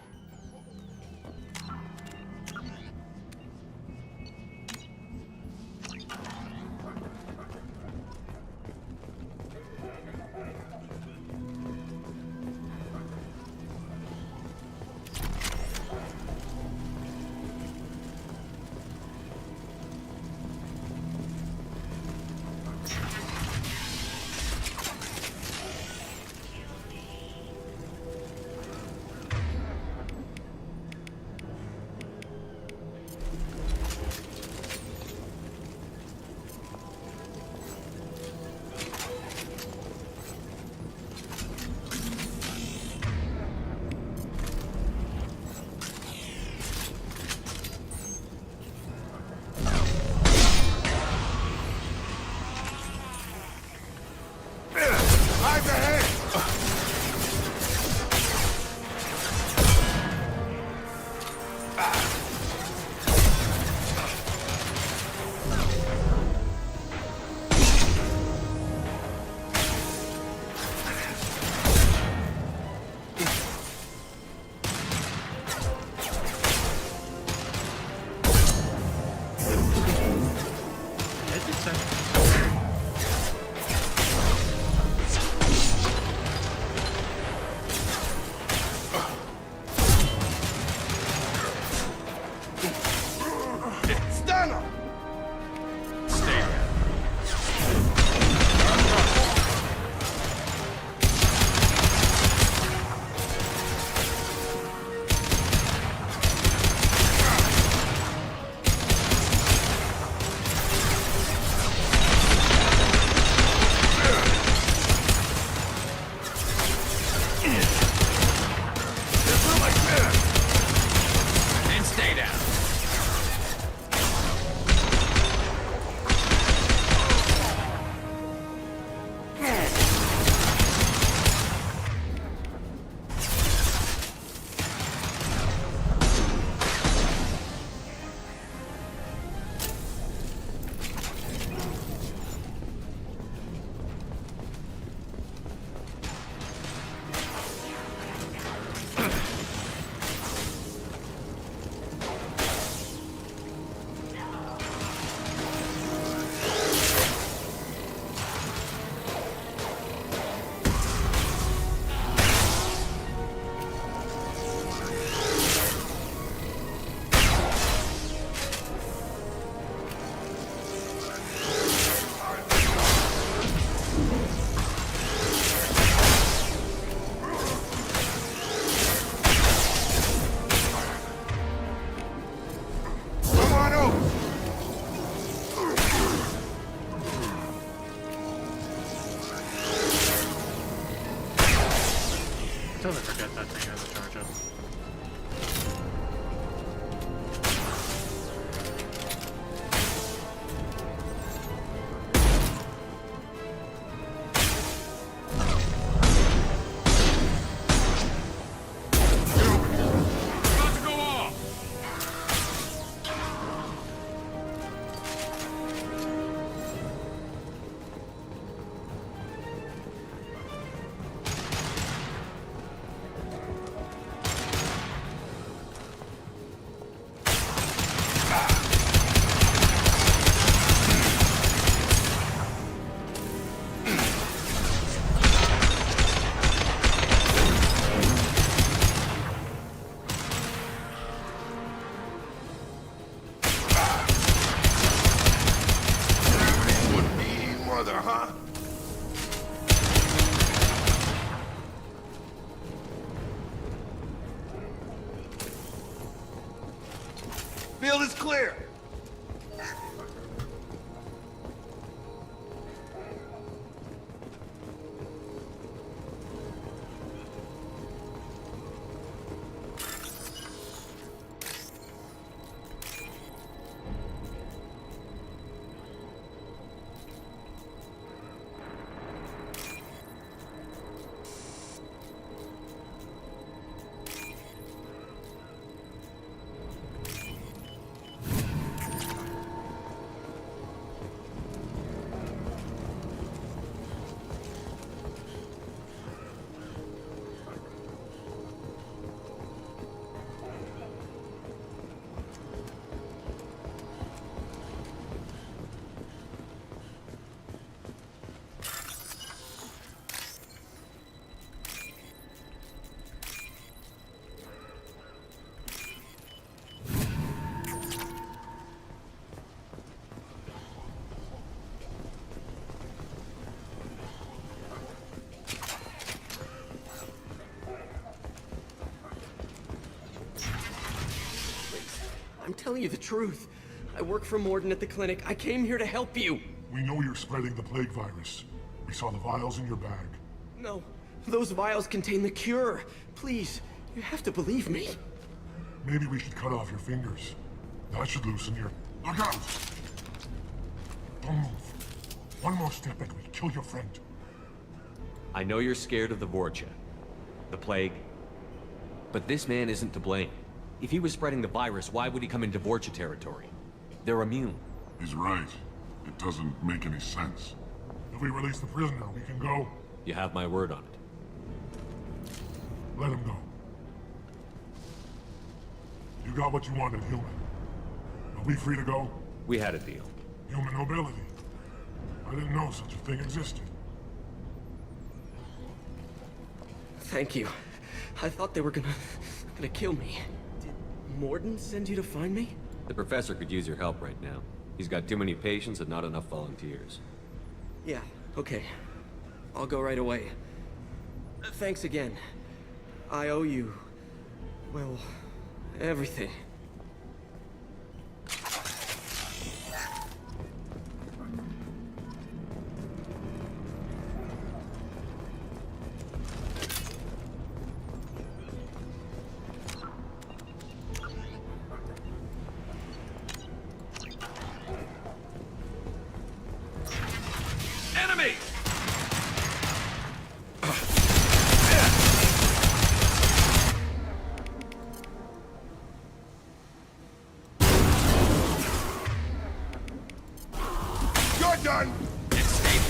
S19: totally forget that thing has a charge up.
S7: About to go off! Would be mother, huh? Field is clear.
S17: I'm telling you the truth. I work for Morden at the clinic. I came here to help you.
S9: We know you're spreading the plague virus. We saw the vials in your bag.
S17: No, those vials contain the cure. Please, you have to believe me.
S9: Maybe we should cut off your fingers. That should loosen your... Look out! Don't move. One more step and we kill your friend.
S2: I know you're scared of the Vorcha, the plague, but this man isn't to blame. If he was spreading the virus, why would he come into Vorcha territory? They're immune.
S9: He's right. It doesn't make any sense. If we release the prisoner, we can go.
S2: You have my word on it.
S9: Let him go. You got what you wanted, human. Are we free to go?
S2: We had a deal.
S9: Human nobility. I didn't know such a thing existed.
S17: Thank you. I thought they were gonna kill me. Did Morden send you to find me?
S2: The professor could use your help right now. He's got too many patients and not enough volunteers.
S17: Yeah, okay. I'll go right away. Thanks again. I owe you... well, everything.
S7: Enemy! You're done! Escape!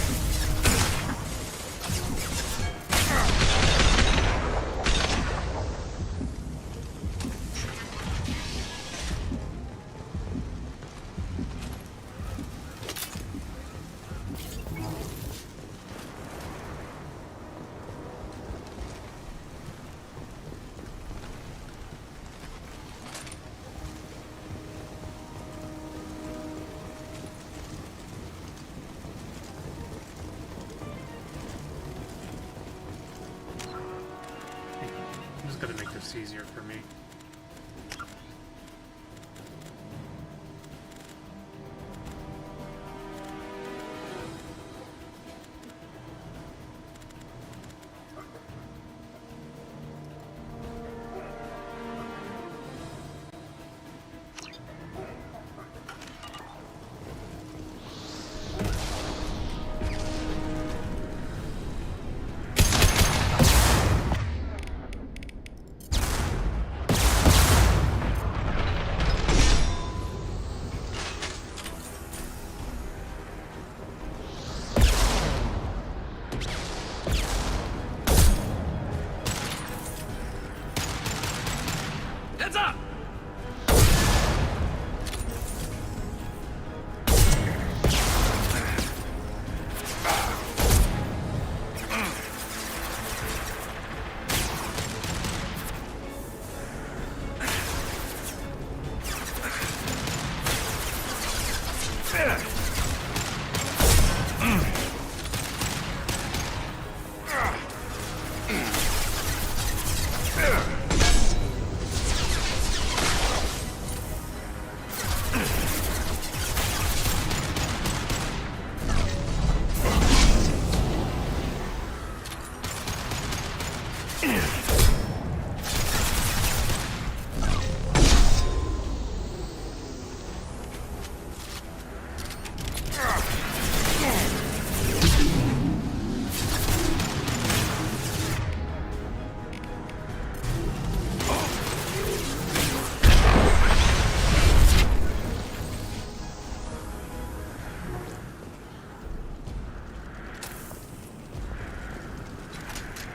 S19: I'm just gonna make this easier for me.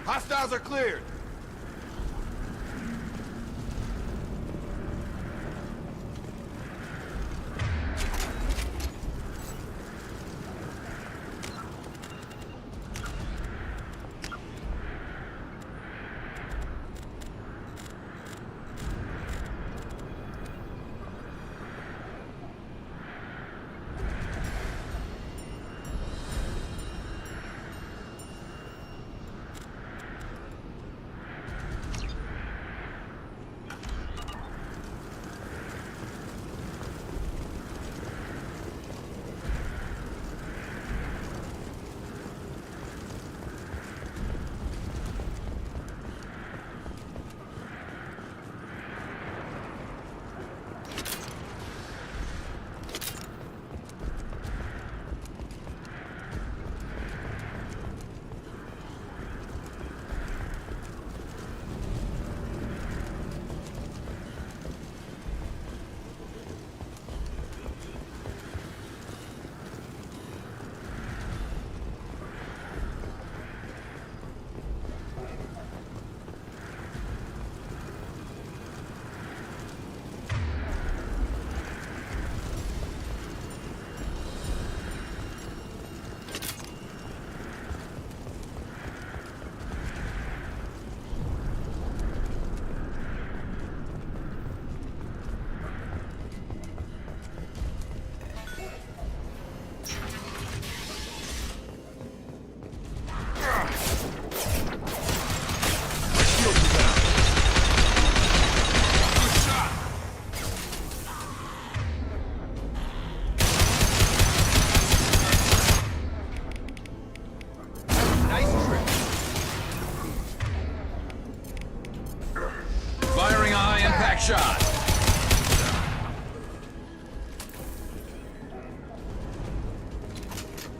S18: Hostiles are cleared.
S12: shot.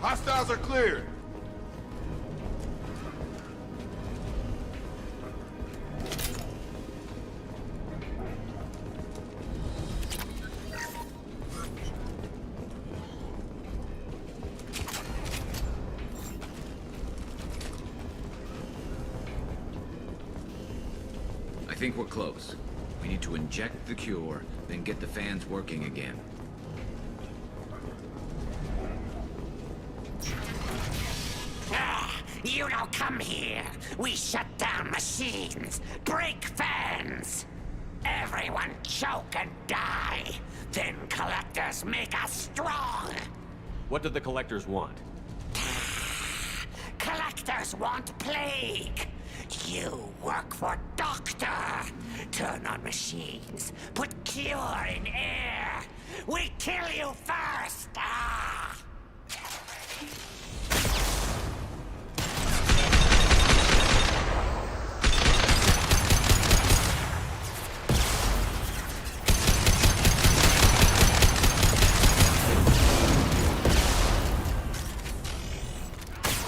S18: Hostiles are cleared.
S12: I think we're close. We need to inject the cure, then get the fans working again.
S8: You don't come here. We shut down machines, break fans. Everyone choke and die. Then collectors make us strong.
S2: What did the collectors want?
S8: Collectors want plague. You work for Doctor. Turn on machines. Put cure in air. We kill you first. Ah!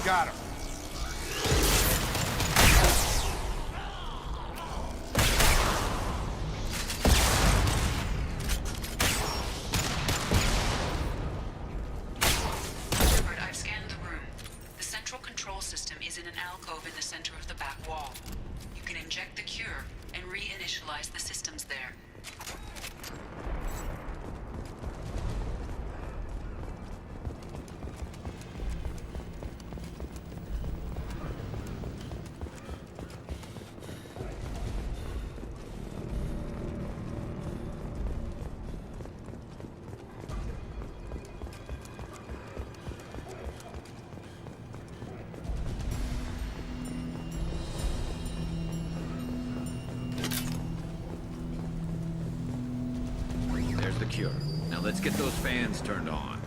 S18: Got him.
S20: I've scanned the room. The central control system is in an alcove in the center of the back wall. You can inject the cure and reinitialize the systems there.
S11: secure. Now let's get those fans turned on.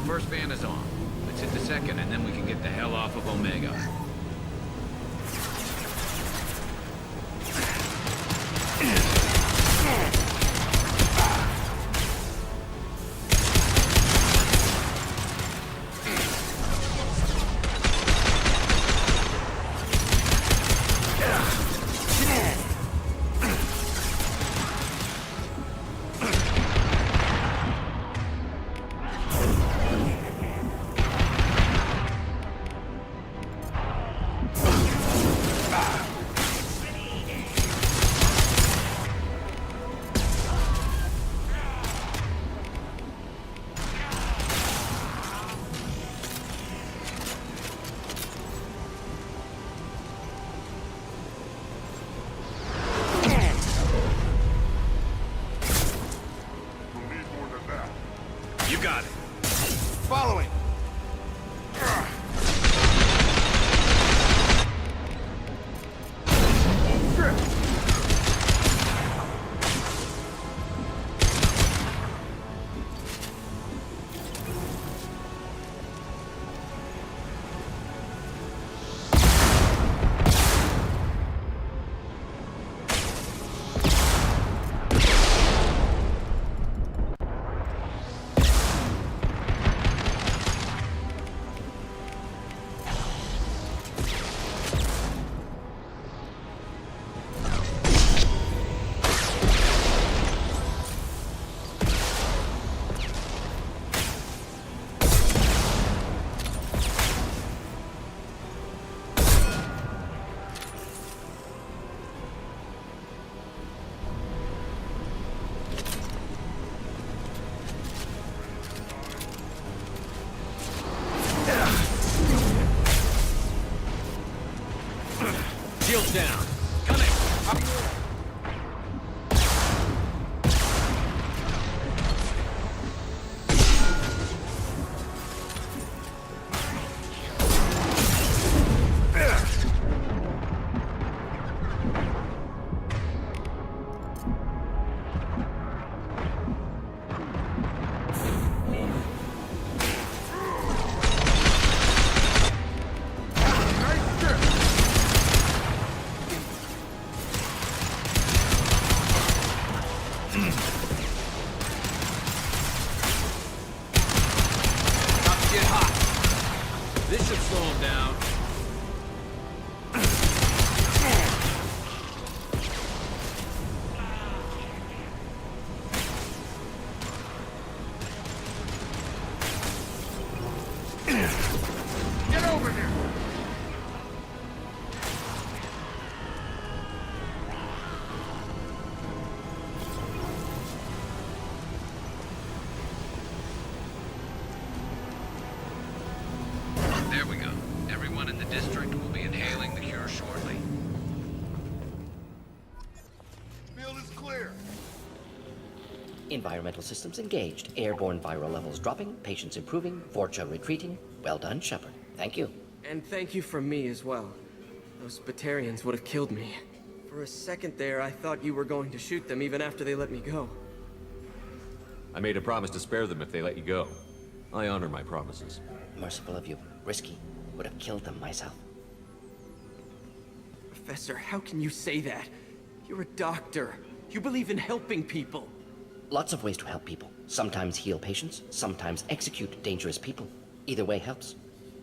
S11: First fan is on. Let's hit the second, and then we can get the hell off of Omega.
S18: You got it. Following.
S2: Shields down. Coming.
S11: This should slow him down.
S18: Get over here!
S11: There we go. Everyone in the district will be inhaling the cure shortly.
S18: Field is clear.
S17: Environmental systems engaged. Airborne viral levels dropping. Patients improving. Vorcha retreating. Well done, Shepard. Thank you.
S5: And thank you from me as well. Those Batarians would have killed me. For a second there, I thought you were going to shoot them even after they let me go.
S2: I made a promise to spare them if they let you go. I honor my promises.
S17: Merciful of you. Risky. Would have killed them myself.
S5: Professor, how can you say that? You're a doctor. You believe in helping people.
S17: Lots of ways to help people. Sometimes heal patients, sometimes execute dangerous people. Either way helps.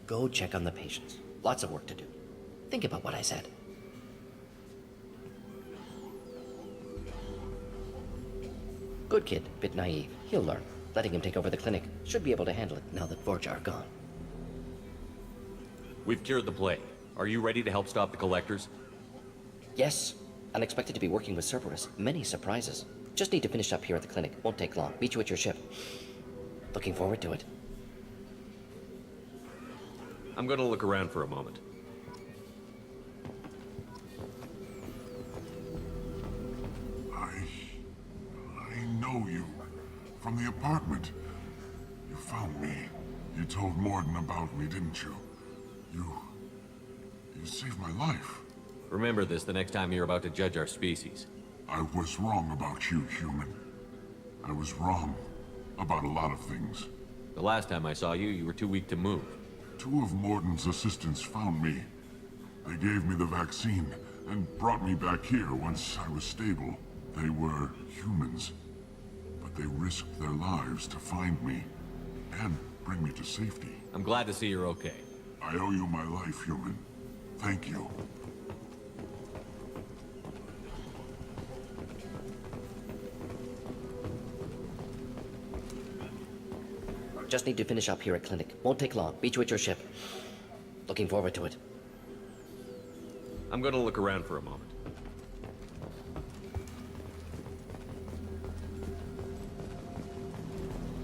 S17: Go check on the patients. Lots of work to do. Think about what I said. Good kid, bit naive. He'll learn. Letting him take over the clinic. Should be able to handle it now that Vorcha are gone.
S2: We've cured the plague. Are you ready to help stop the collectors?
S17: Yes. Unexpected to be working with Cerberus. Many surprises. Just need to finish up here at the clinic. Won't take long. Meet you at your ship. Looking forward to it.
S2: I'm gonna look around for a moment.
S9: I know you. From the apartment. You found me. You told Morden about me, didn't you? You saved my life.
S2: Remember this the next time you're about to judge our species.
S9: I was wrong about you, human. I was wrong about a lot of things.
S2: The last time I saw you, you were too weak to move.
S9: 2 of Morden's assistants found me. They gave me the vaccine and brought me back here once I was stable. They were humans, but they risked their lives to find me and bring me to safety.
S2: I'm glad to see you're okay.
S9: I owe you my life, human. Thank you.
S17: Just need to finish up here at clinic. Won't take long. Meet you at your ship. Looking forward to it.
S2: I'm gonna look around for a moment.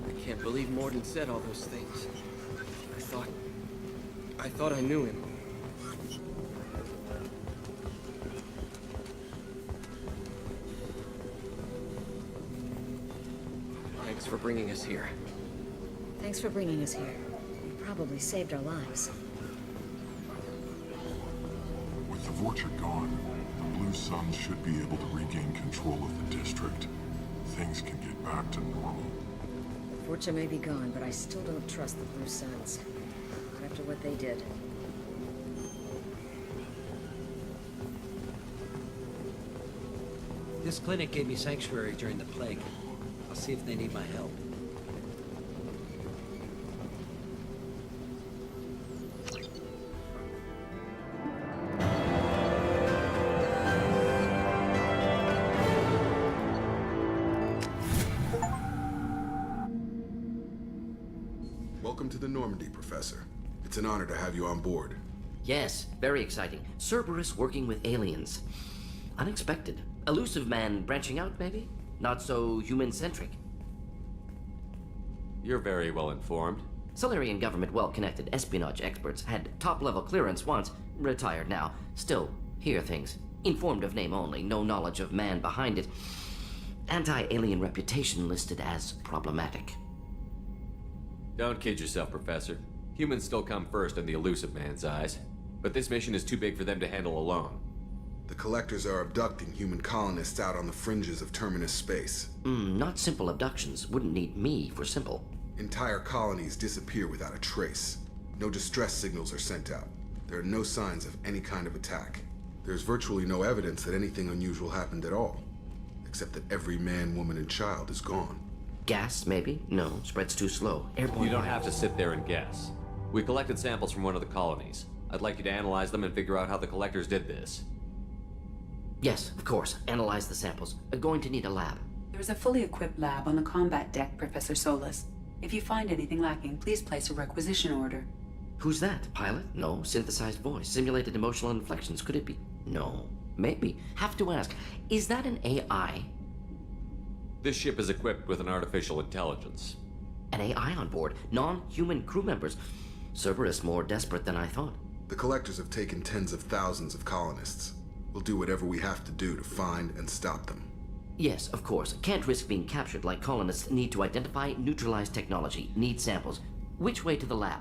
S5: I can't believe Morden said all those things. I thought I knew him. Thanks for bringing us here.
S15: Thanks for bringing us here. You probably saved our lives.
S9: With the Vorcha gone, the Blue Suns should be able to regain control of the district. Things can get back to normal.
S15: Vorcha may be gone, but I still don't trust the Blue Suns. Not after what they did.
S16: This clinic gave me sanctuary during the plague. I'll see if they need my help.
S14: Welcome to the Normandy, Professor. It's an honor to have you on board.
S17: Yes, very exciting. Cerberus working with aliens. Unexpected. Elusive man branching out, maybe? Not so human-centric.
S2: You're very well informed.
S17: Solarian government well-connected espionage experts had top-level clearance once, retired now. Still, hear things. Informed of name only, no knowledge of man behind it. Anti-alien reputation listed as problematic.
S2: Don't kid yourself, Professor. Humans still come first in the elusive man's eyes. But this mission is too big for them to handle alone.
S14: The Collectors are abducting human colonists out on the fringes of Terminus space.
S17: Not simple abductions. Wouldn't need me for simple.
S14: Entire colonies disappear without a trace. No distress signals are sent out. There are no signs of any kind of attack. There's virtually no evidence that anything unusual happened at all. Except that every man, woman, and child is gone.
S17: Gas, maybe? No, spreads too slow. Airborne
S2: You don't
S17: virus.
S2: have to sit there and guess. We collected samples from one of the colonies. I'd like you to analyze them and figure out how the Collectors did this.
S17: Yes, of course. Analyze the samples. Going to need a lab.
S21: There's a fully equipped lab on the combat deck, Professor Solis. If you find anything lacking, please place a requisition order.
S17: Who's that? Pilot? No. Synthesized voice. Simulated emotional inflections. Could it be? No. Maybe. Have to ask. Is that an AI?
S2: This ship is equipped with an artificial intelligence.
S17: An AI on board. Non-human crew members. Cerberus more desperate than I thought.
S14: The Collectors have taken tens of thousands of colonists. We'll do whatever we have to do to find and stop them.
S17: Yes, of course. Can't risk being captured like colonists need to identify, neutralize technology, need samples. Which way to the lab?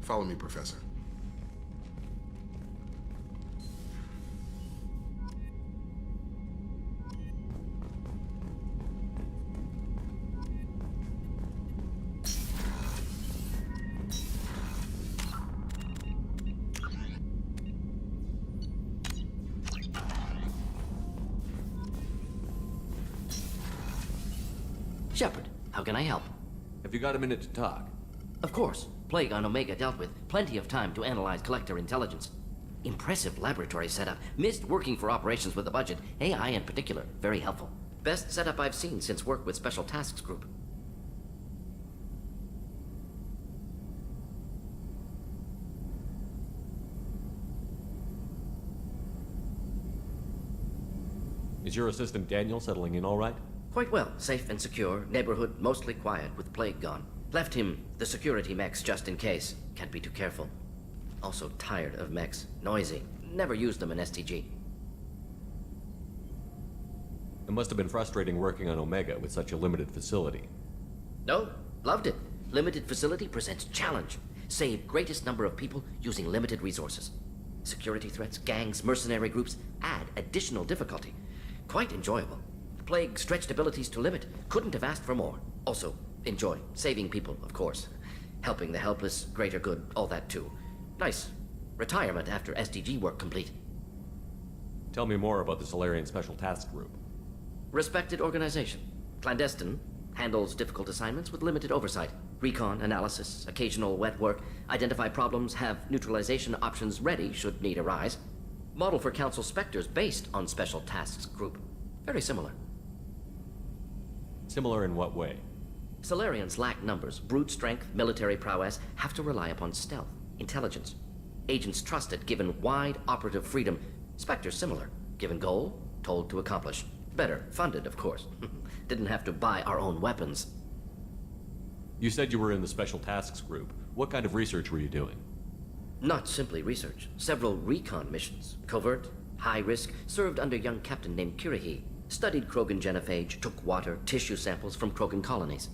S14: Follow me, Professor.
S17: Shepard, how can I help?
S2: Have you got a minute to talk?
S17: Of course. Plague on Omega dealt with. Plenty of time to analyze collector intelligence. Impressive laboratory setup. Missed working for operations with a budget. AI in particular. Very helpful. Best setup I've seen since work with Special Tasks Group.
S2: Is your assistant Daniel settling in all right?
S17: Quite well. Safe and secure. Neighborhood mostly quiet with Plague gone. Left him the security mechs just in case. Can't be too careful. Also tired of mechs. Noisy. Never used them in STG.
S2: It must have been frustrating working on Omega with such a limited facility.
S17: No, loved it. Limited facility presents challenge. Save greatest number of people using limited resources. Security threats, gangs, mercenary groups add additional difficulty. Quite enjoyable. Plague stretched abilities to limit. Couldn't have asked for more. Also, enjoy. Saving people, of course. Helping the helpless, greater good, all that too. Nice. Retirement after SDG work complete.
S2: Tell me more about the Solarian Special Task Group.
S17: Respected organization. Clandestine. Handles difficult assignments with limited oversight. Recon, analysis, occasional wet work. Identify problems, have neutralization options ready should need arise. Model for Council Spectres based on Special Tasks Group. Very similar.
S2: Similar in what way?
S17: Solarians lack numbers, brute strength, military prowess, have to rely upon stealth, intelligence. Agents trusted, given wide operative freedom. Spectres similar, given goal, told to accomplish. Better, funded, of course. Didn't have to buy our own weapons.
S2: You said you were in the Special Tasks Group. What kind of research were you doing?
S17: Not simply research. Several recon missions. Covert, high risk, served under young captain named Kirihi. Studied Krogan genophage, took water, tissue samples from Krogan colonies.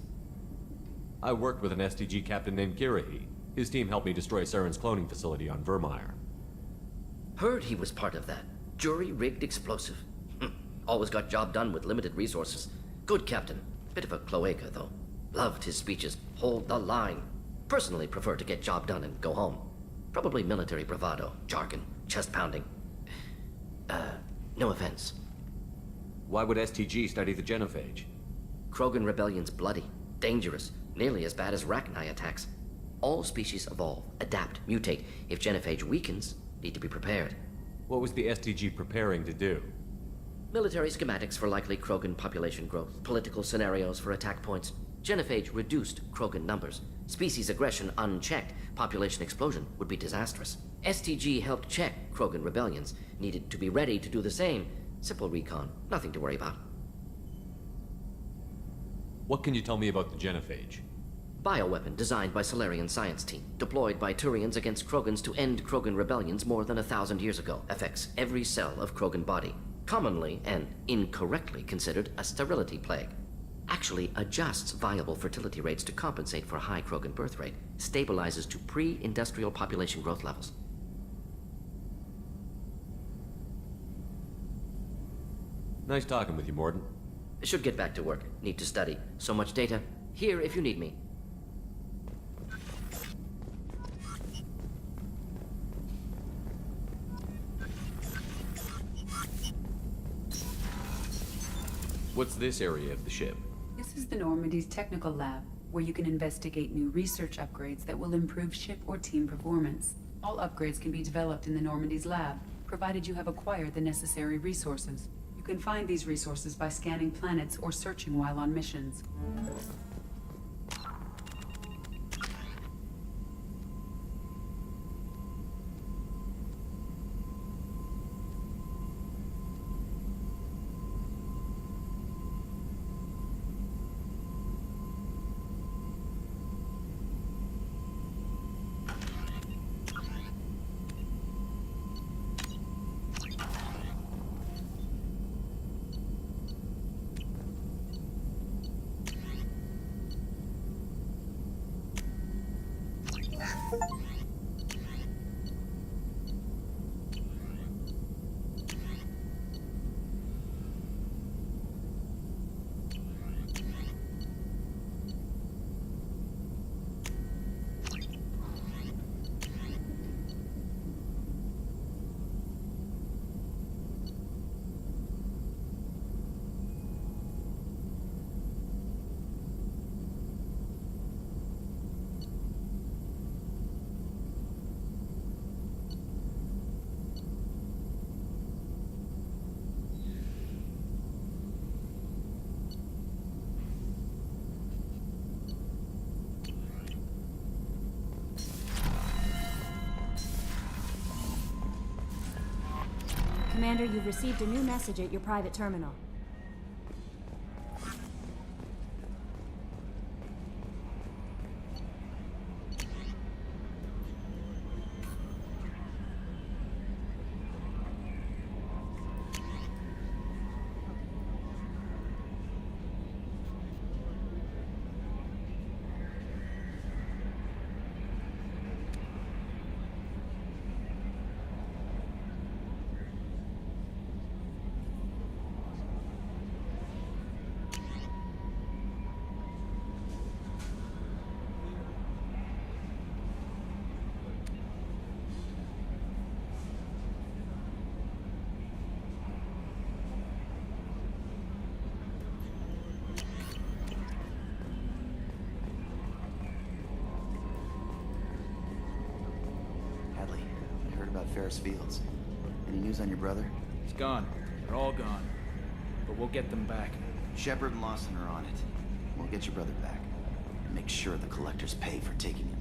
S2: I worked with an STG captain named Kirihi. His team helped me destroy Saren's cloning facility on Vermeer.
S17: Heard he was part of that. Jury-rigged explosive. Always got job done with limited resources. Good captain. Bit of a cloaca, though. Loved his speeches. Hold the line. Personally prefer to get job done and go home. Probably military bravado, jargon, chest pounding. No offense.
S2: Why would STG study the genophage?
S17: Krogan rebellion's bloody, dangerous, nearly as bad as Rachni attacks. All species evolve, adapt, mutate. If genophage weakens, need to be prepared.
S2: What was the STG preparing to do?
S17: Military schematics for likely Krogan population growth, political scenarios for attack points. Genophage reduced Krogan numbers. Species aggression unchecked, population explosion would be disastrous. STG helped check Krogan rebellions, needed to be ready to do the same. Simple recon, nothing to worry about.
S2: What can you tell me about the genophage?
S17: Bioweapon designed by Solarian science team, deployed by Turians against Krogans to end Krogan rebellions more than 1,000 years ago. Affects every cell of Krogan body. Commonly and incorrectly considered a sterility plague. Actually adjusts viable fertility rates to compensate for a high Krogan birth rate. Stabilizes to pre-industrial population growth levels.
S2: Nice talking with you, Morden.
S17: Should get back to work. Need to study. So much data. Here if you need me.
S2: What's this area of the ship?
S21: This is the Normandy's technical lab, where you can investigate new research upgrades that will improve ship or team performance. All upgrades can be developed in the Normandy's lab, provided you have acquired the necessary resources. You can find these resources by scanning planets or searching while on missions.
S10: Commander, you've received a new message at your private terminal.
S13: Ferris Fields. Any news on your brother?
S22: He's gone. They're all gone. But we'll get them back.
S13: Shepard and Lawson are on it. We'll get your brother back. And make sure the collectors pay for taking him.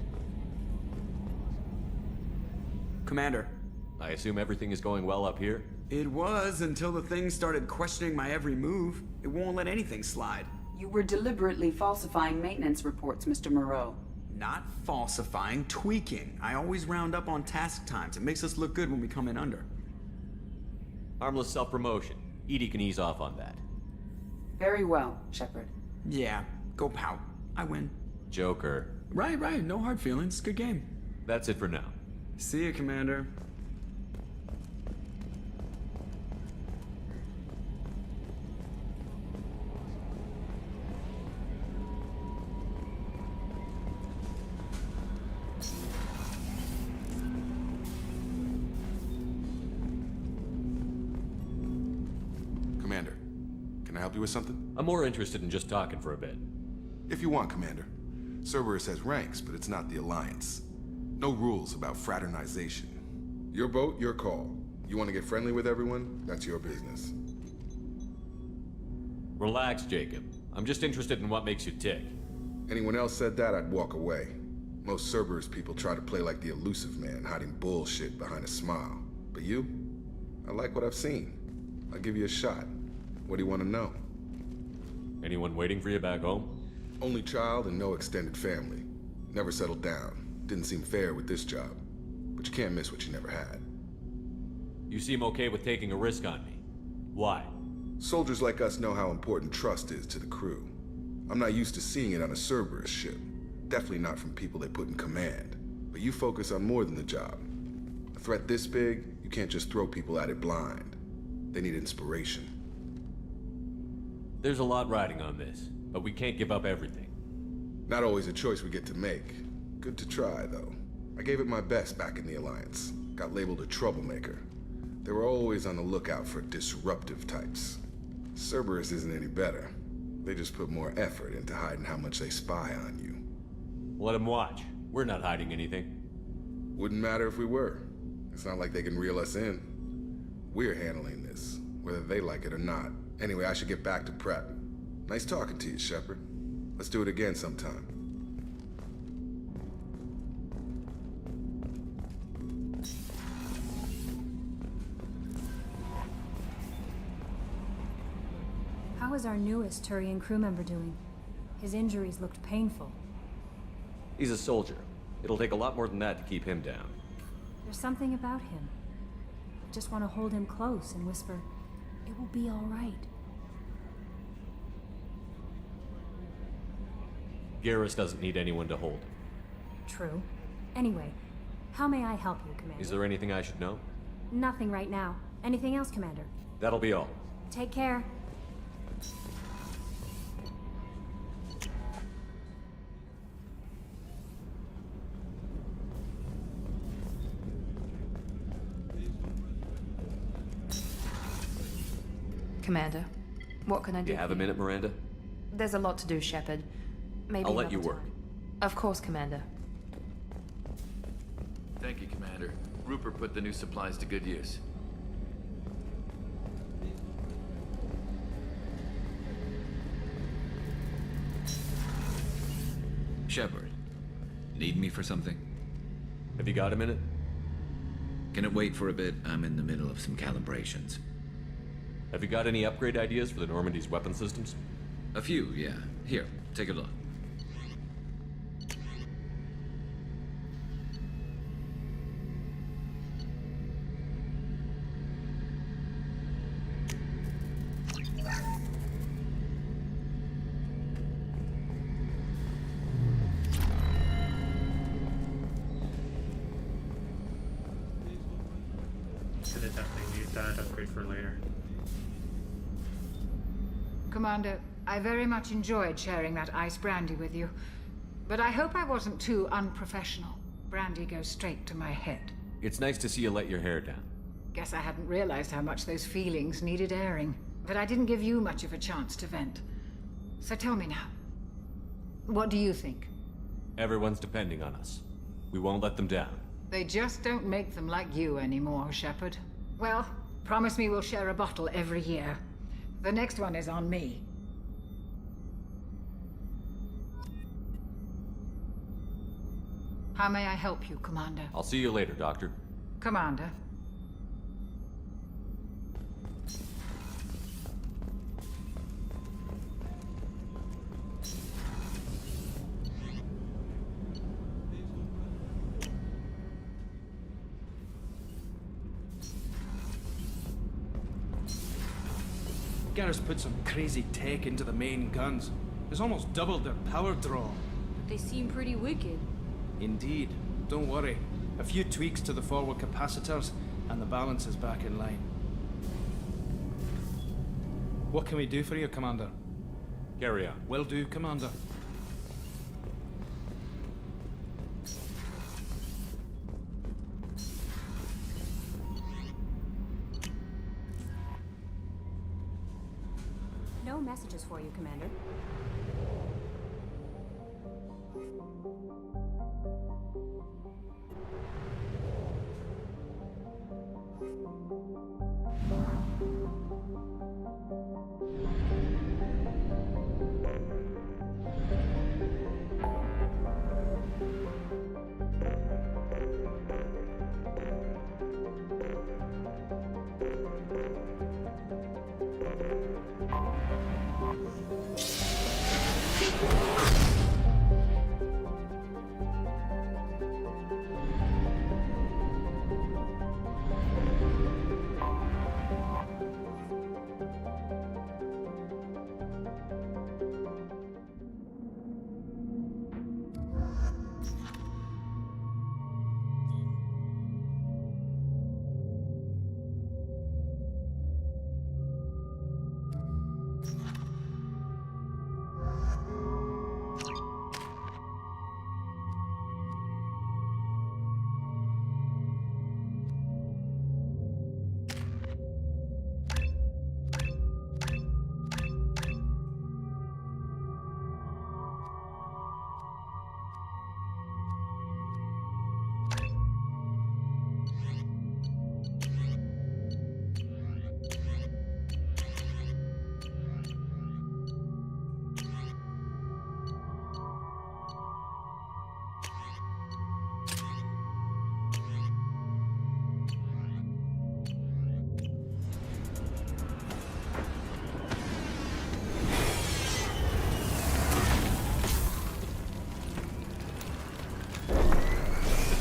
S24: Commander.
S2: I assume everything is going well up here?
S24: It was until the thing started questioning my every move. It won't let anything slide.
S21: You were deliberately falsifying maintenance reports, Mr. Moreau.
S24: Not falsifying, tweaking. I always round up on task times. It makes us look good when we come in under.
S2: Harmless self-promotion. Edie can ease off on that.
S21: Very well, Shepard.
S24: Yeah, go pout. I win.
S2: Joker.
S24: Right. No hard feelings. Good game.
S2: That's it for now.
S24: See you, Commander.
S14: Commander, can I help you with something?
S2: I'm more interested in just talking for a bit.
S14: If you want, Commander. Cerberus has ranks, but it's not the Alliance. No rules about fraternization. Your boat, your call. You want to get friendly with everyone? That's your business.
S2: Relax, Jacob. I'm just interested in what makes you tick.
S14: Anyone else said that, I'd walk away. Most Cerberus people try to play like the elusive man, hiding bullshit behind a smile. But you? I like what I've seen. I'll give you a shot. What do you want to know?
S2: Anyone waiting for you back home?
S14: Only child and no extended family. Never settled down. Didn't seem fair with this job. But you can't miss what you never had.
S2: You seem okay with taking a risk on me. Why?
S14: Soldiers like us know how important trust is to the crew. I'm not used to seeing it on a Cerberus ship. Definitely not from people they put in command. But you focus on more than the job. A threat this big, you can't just throw people at it blind. They need inspiration.
S2: There's a lot riding on this, but we can't give up everything.
S14: Not always a choice we get to make. Good to try, though. I gave it my best back in the Alliance. Got labeled a troublemaker. They were always on the lookout for disruptive types. Cerberus isn't any better. They just put more effort into hiding how much they spy on you.
S2: Let them watch. We're not hiding anything.
S14: Wouldn't matter if we were. It's not like they can reel us in. We're handling this, whether they like it or not. Anyway, I should get back to prep. Nice talking to you, Shepard. Let's do it again sometime.
S10: How is our newest Turian crew member doing? His injuries looked painful.
S2: He's a soldier. It'll take a lot more than that to keep him down.
S10: There's something about him. I just want to hold him close and whisper, "It will be all right."
S2: Garrus doesn't need anyone to hold him.
S10: True. Anyway, how may I help you, Commander?
S2: Is there anything I should know?
S10: Nothing right now. Anything else, Commander?
S2: That'll be all.
S10: Take care.
S25: Commander, what can I do?
S2: Do you have a minute, Miranda?
S25: There's a lot to do, Shepard. Maybe
S2: I'll let you
S25: another
S2: work.
S25: time. Of course, Commander.
S11: Thank you, Commander. Rupert put the new supplies to good use.
S12: Shepard, need me for something?
S2: Have you got a minute?
S12: Can it wait for a bit? I'm in the middle of some calibrations.
S2: Have you got any upgrade ideas for the Normandy's weapon systems?
S12: A few, yeah. Here, take a look.
S19: Gonna definitely need that upgrade for later.
S1: Commander, I very much enjoyed sharing that ice brandy with you. But I hope I wasn't too unprofessional. Brandy goes straight to my head.
S2: It's nice to see you let your hair down.
S1: Guess I hadn't realized how much those feelings needed airing. But I didn't give you much of a chance to vent. So tell me now. What do you think?
S2: Everyone's depending on us. We won't let them down.
S1: They just don't make them like you anymore, Shepard. Well, promise me we'll share a bottle every year. The next one is on me. How may I help you, Commander?
S2: I'll see you later, Doctor.
S1: Commander.
S22: Garrus put some crazy tech into the main guns. It's almost doubled their power draw.
S10: They seem pretty wicked.
S22: Indeed. Don't worry. A few tweaks to the forward capacitors, and the balance is back in line. What can we do for you, Commander?
S2: Carry on.
S22: Will do, Commander.
S10: No messages for you, Commander.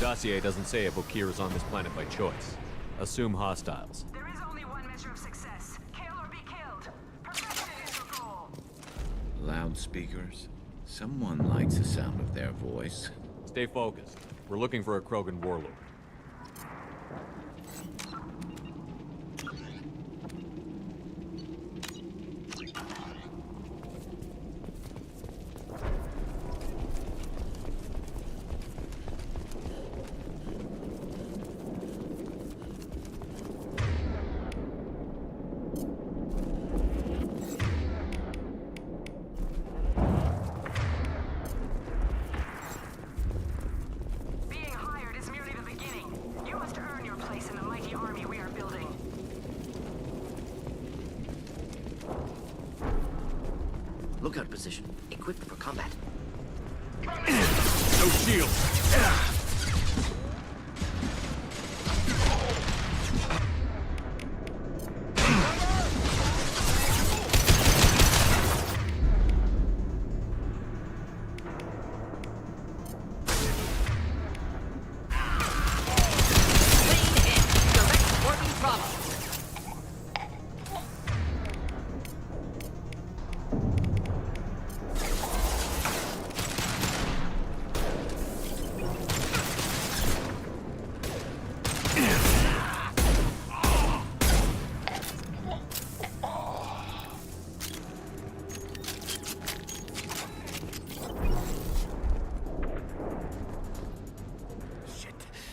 S2: The dossier doesn't say if Okir is on this planet by choice. Assume hostiles.
S3: There is only one measure of success. Kill or be killed. Perfection is your goal.
S12: Loudspeakers? Someone likes the sound of their voice.
S2: Stay focused. We're looking for a Krogan warlord.
S17: Lookout position. Equipped for combat.
S2: No shield.
S17: Bravo.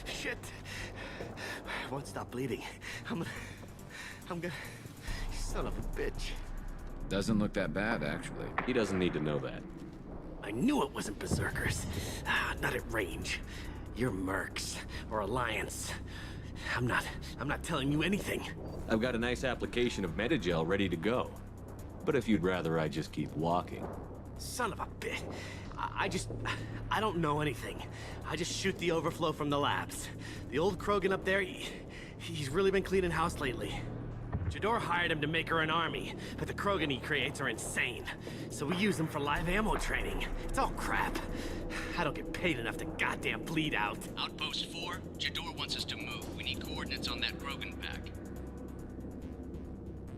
S4: Shit. I won't stop bleeding. I'm gonna... Son of a bitch.
S11: Doesn't look that bad, actually.
S2: He doesn't need to know that.
S4: I knew it wasn't Berserkers. Not at range. You're Mercs, or Alliance. I'm not telling you anything.
S2: I've got a nice application of Metagel ready to go. But if you'd rather I just keep walking...
S4: Son of a bitch. I don't know anything. I just shoot the overflow from the labs. The old Krogan up there, he's really been cleaning house lately. Jador hired him to make her an army, but the Krogan he creates are insane. So we use them for live ammo training. It's all crap. I don't get paid enough to goddamn bleed out.
S6: Outpost 4, Jador wants us to move. We need coordinates on that Krogan pack.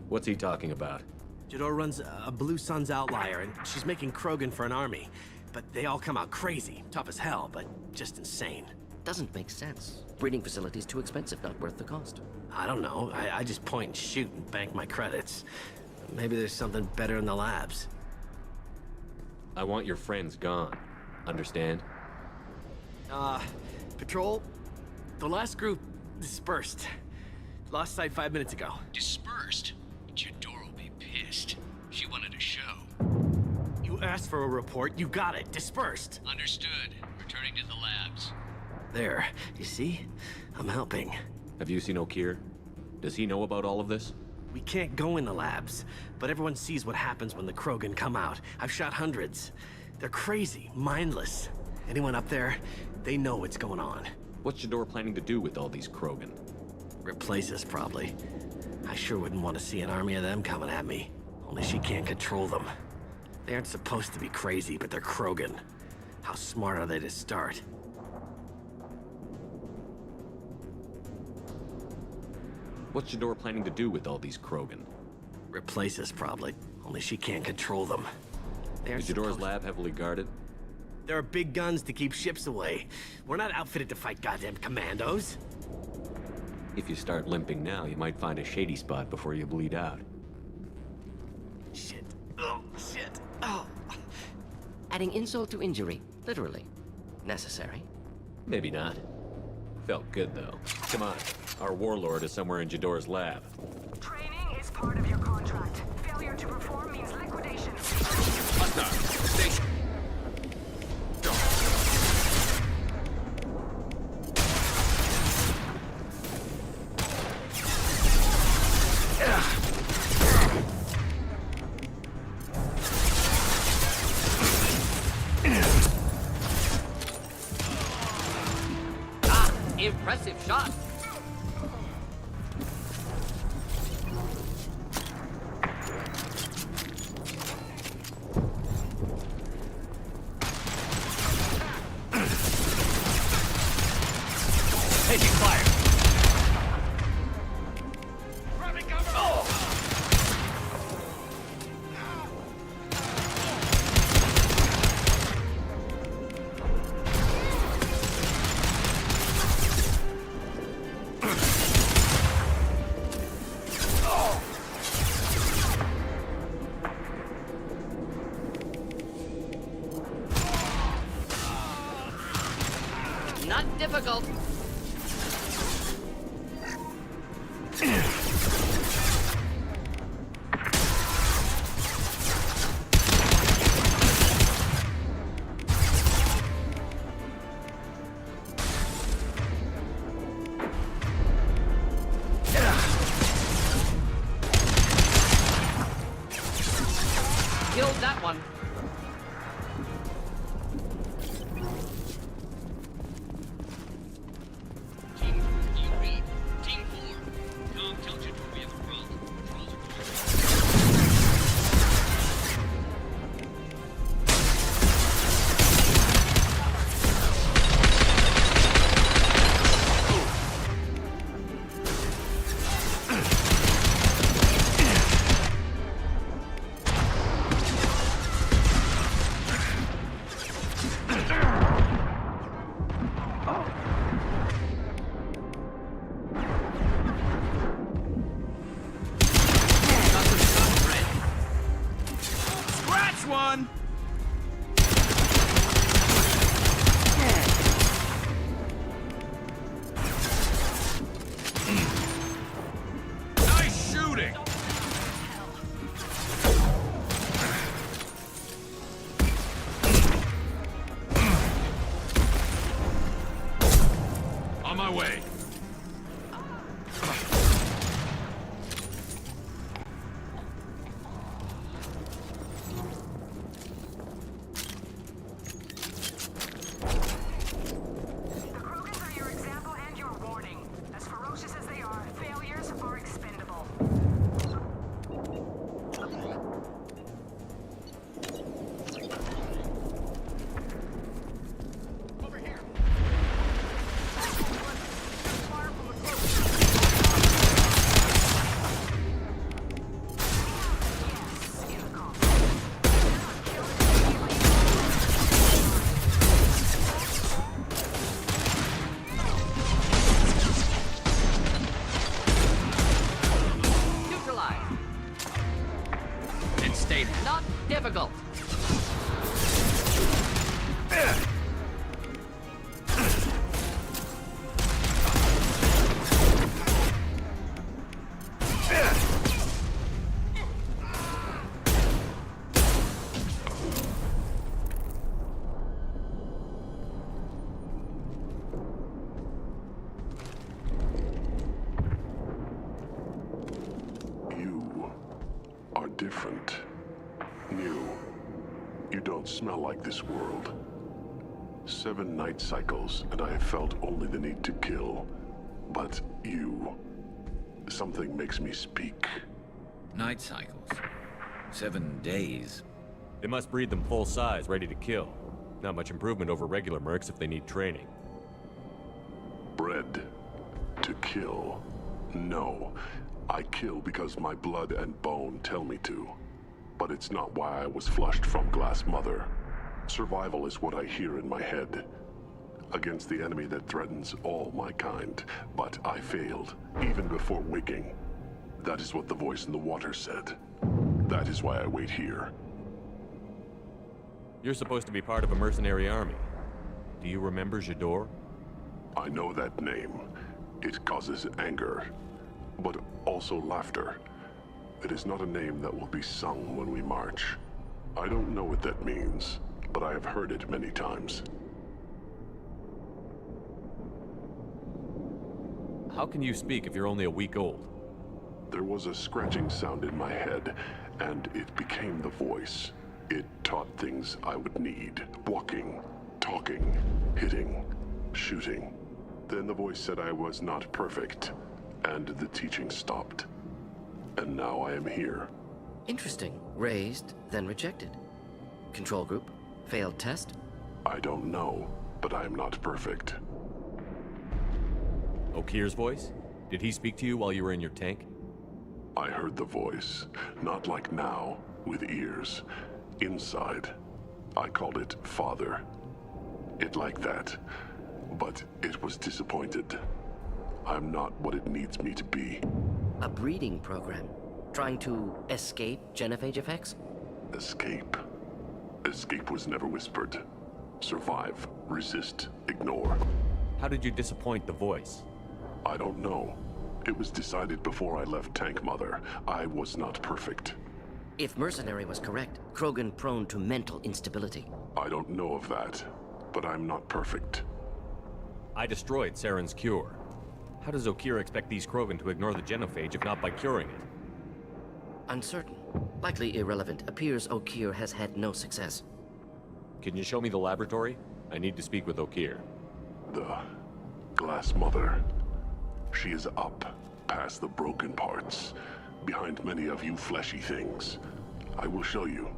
S2: What's he talking about?
S4: Jador runs a Blue Suns outlier, and she's making Krogan for an army. But they all come out crazy, tough as hell, but just insane.
S17: Doesn't make sense. Breeding facility's too expensive, not worth the cost.
S4: I don't know. I just point and shoot and bank my credits. Maybe there's something better in the labs.
S2: I want your friends gone. Understand?
S4: Patrol, the last group dispersed. Lost sight 5 minutes ago.
S6: Dispersed? Jador will be pissed. She wanted a show.
S4: You asked for a report, you got it. Dispersed.
S6: Understood. Returning to the labs.
S4: There. You see? I'm helping.
S2: Have you seen O'Keir? Does he know about all of this?
S4: We can't go in the labs, but everyone sees what happens when the Krogan come out. I've shot hundreds. They're crazy, mindless. Anyone up there, they know what's going on.
S2: What's Jador planning to do with all these Krogan?
S4: Replace us, probably. I sure wouldn't want to see an army of them coming at me. Only she can't control them. They aren't supposed to be crazy, but they're Krogan. How smart are they to start?
S2: What's Jador planning to do with all these Krogan?
S4: Replace us, probably. Only she can't control them.
S2: Is Jador's lab heavily guarded?
S4: There are big guns to keep ships away. We're not outfitted to fight goddamn commandos.
S2: If you start limping now, you might find a shady spot before you bleed out.
S4: Shit. Oh, shit. Oh.
S17: Adding insult to injury, literally. Necessary.
S2: Maybe not. Felt good, though. Come on. Our warlord is somewhere in Jador's lab.
S3: Training is part of your contract. Failure to perform means liquidation.
S6: Station.
S17: Impressive shot.
S6: Taking fire.
S18: Grabbing cover!
S6: Oh.
S17: Not difficult. Killed that one.
S6: Team 4, do you read? Team 4. Tom, tell Jador we have a problem. Patrols are
S24: run!
S2: Nice shooting! On my way.
S17: Not difficult.
S5: You are different. New. You don't smell like this world. 7 night cycles, and I have felt only the need to kill. But you... something makes me speak.
S12: Night cycles? 7 days?
S2: They must breed them full size, ready to kill. Not much improvement over regular mercs if they need training.
S5: Bred to kill. No. I kill because my blood and bone tell me to. But it's not why I was flushed from Glass Mother. Survival is what I hear in my head. Against the enemy that threatens all my kind. But I failed, even before waking. That is what the voice in the water said. That is why I wait here.
S2: You're supposed to be part of a mercenary army. Do you remember J'ador?
S5: I know that name. It causes anger, but also laughter. It is not a name that will be sung when we march. I don't know what that means, but I have heard it many times.
S2: How can you speak if you're only a week old?
S5: There was a scratching sound in my head, and it became the voice. It taught things I would need. Walking, talking, hitting, shooting. Then the voice said I was not perfect, and the teaching stopped. And now I am here.
S17: Interesting. Raised, then rejected. Control group? Failed test?
S5: I don't know, but I am not perfect.
S2: Okir's voice? Did he speak to you while you were in your tank?
S5: I heard the voice, not like now, with ears. Inside. I called it Father. It like that. But it was disappointed. I'm not what it needs me to be.
S17: A breeding program? Trying to escape genophage effects?
S5: Escape. Escape was never whispered. Survive, resist, ignore.
S2: How did you disappoint the voice?
S5: I don't know. It was decided before I left Tank Mother. I was not perfect.
S17: If Mercenary was correct, Krogan prone to mental instability.
S5: I don't know of that, but I'm not perfect.
S2: I destroyed Saren's cure. How does Okir expect these Krogan to ignore the genophage if not by curing it?
S17: Uncertain. Likely irrelevant. Appears Okir has had no success.
S2: Can you show me the laboratory? I need to speak with Okir.
S5: The Glass Mother. She is up, past the broken parts, behind many of you fleshy things. I will show you.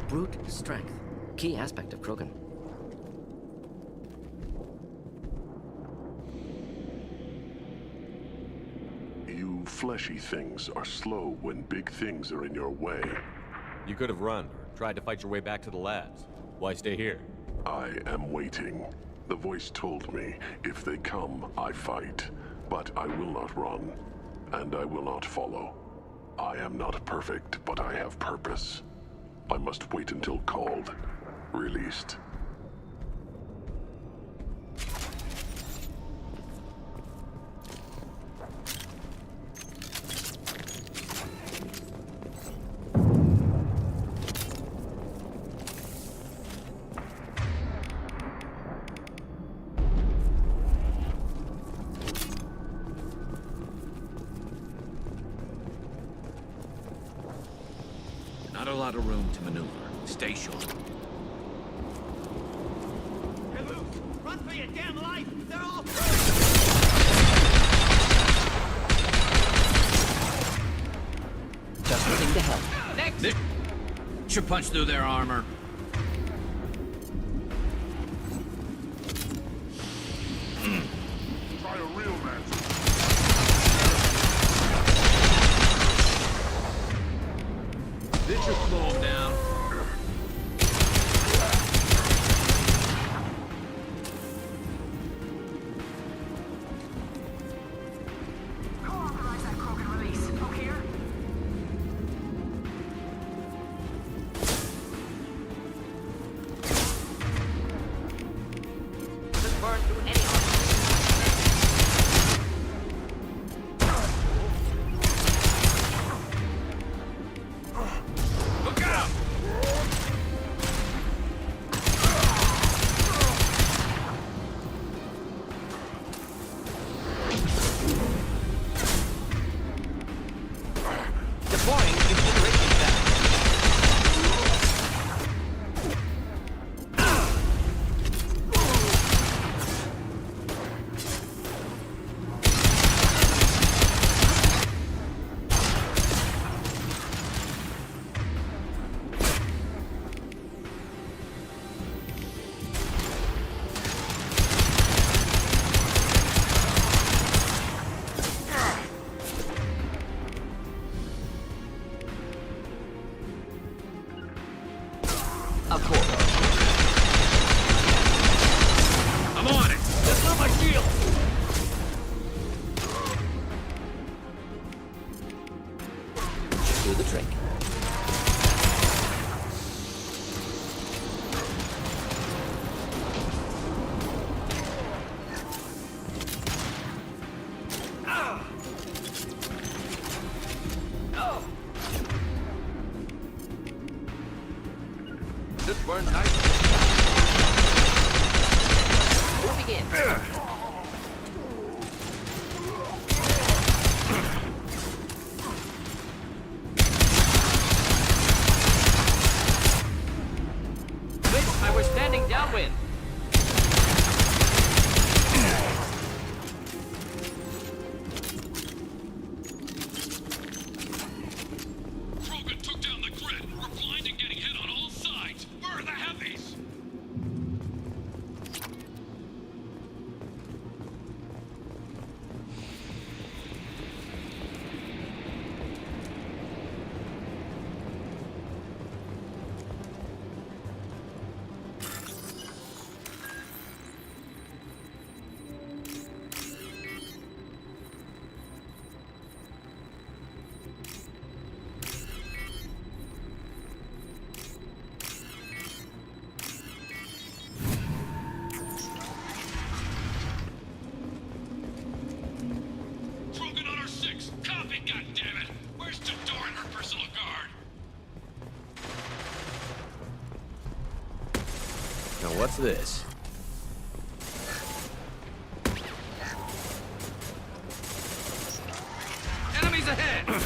S17: Brute strength. Key aspect of Krogan.
S5: You fleshy things are slow when big things are in your way.
S2: You could have run, or tried to fight your way back to the labs. Why stay here?
S5: I am waiting. The voice told me, if they come, I fight. But I will not run, and I will not follow. I am not perfect, but I have purpose. I must wait until called, released.
S12: Not a lot of room to maneuver. Stay short.
S4: Hey, Luke! Run for your damn life! They're all
S17: Just looking to help.
S12: Next! This should punch through their armor.
S18: Try a real match.
S12: This should slow them down.
S3: Who authorized that Krogan release? Who here?
S17: Just burn through any
S12: Look out!
S17: deploying incineration vest. Of course.
S12: I'm on it!
S17: That's not my shield! Do the trick.
S12: This burns nice.
S17: Moving in. Wish I were standing downwind.
S6: Krogan took down the grid. We're blind and getting hit on all sides. Where are the heavies? Krogan on our 6. Copy, goddammit. Where's Tador and her personal guard?
S2: Now what's this?
S12: Enemies ahead!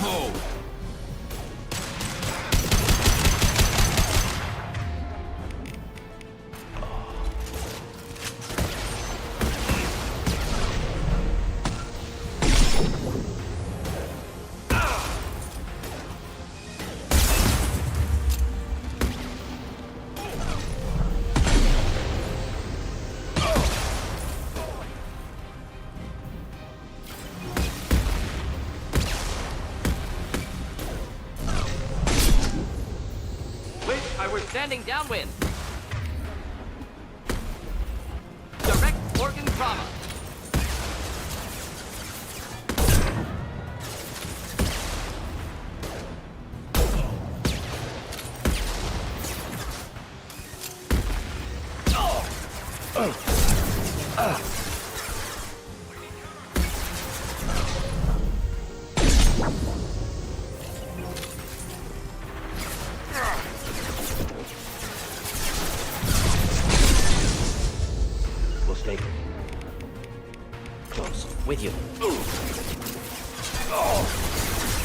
S11: Bravo!
S7: We're standing downwind. Direct organ trauma.
S17: Stay close. With you.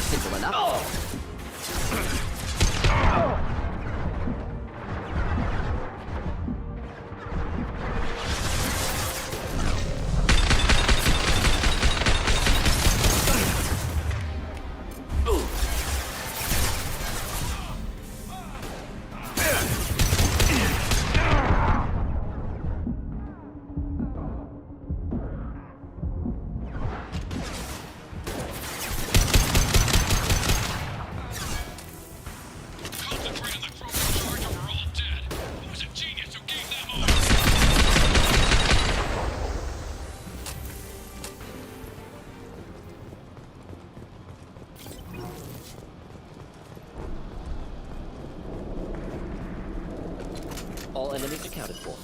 S17: Simple enough. All enemies accounted for.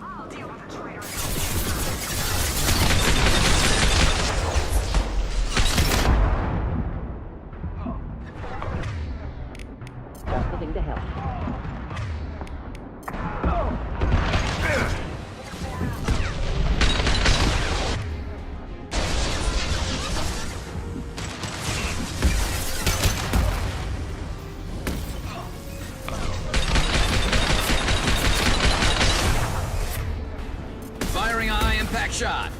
S3: I'll deal with the traitor.
S17: Just the thing to help.
S12: Firing a high-impact shot.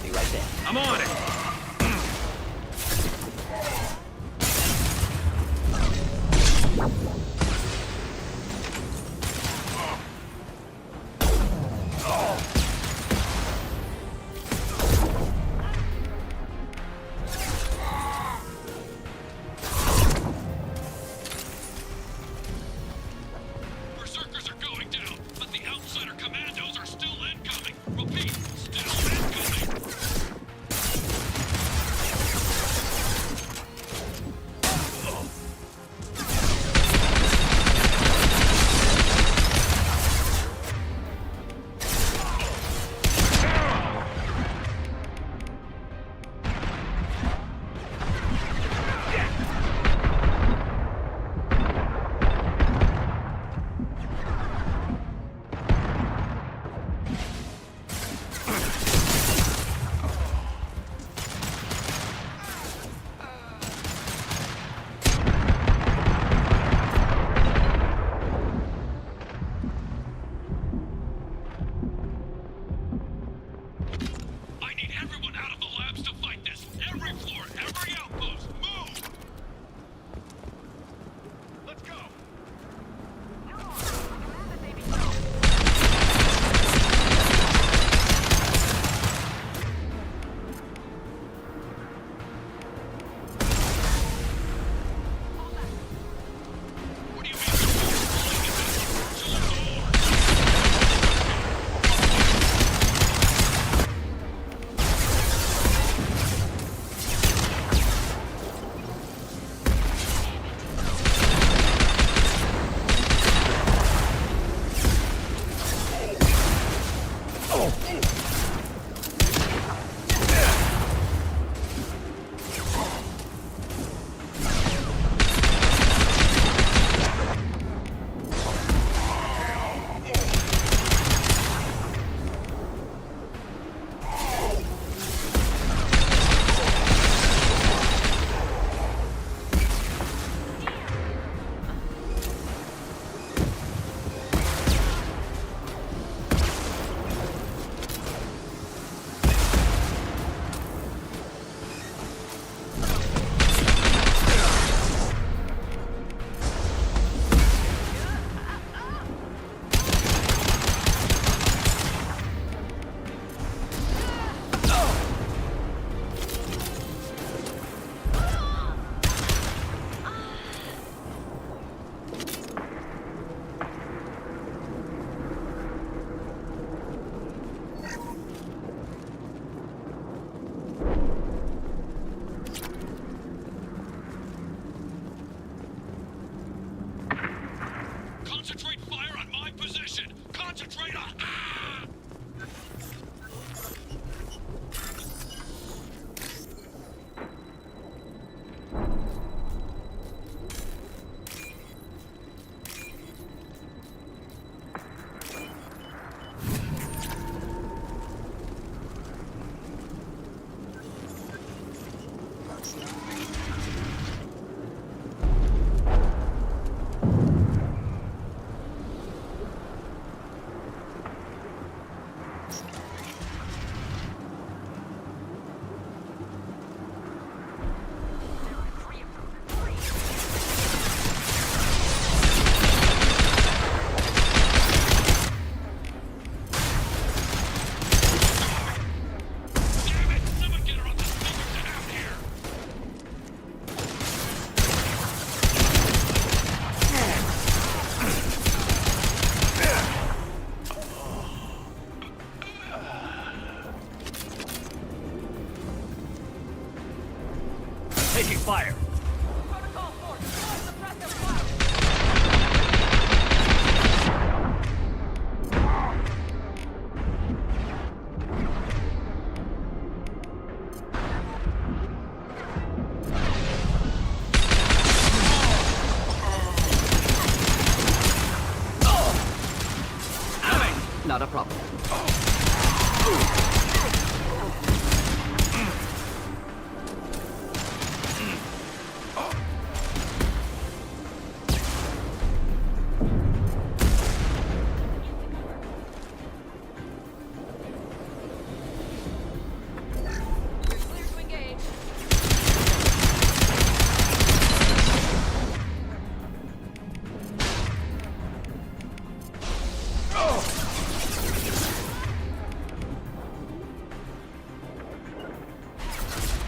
S17: Be right there.
S12: I'm on it.
S18: Berserkers are going down, but the outsider commandos are still incoming. Repeat, still incoming. Concentrate fire on my position! Concentrate on...
S7: Taking fire.
S17: Not a problem.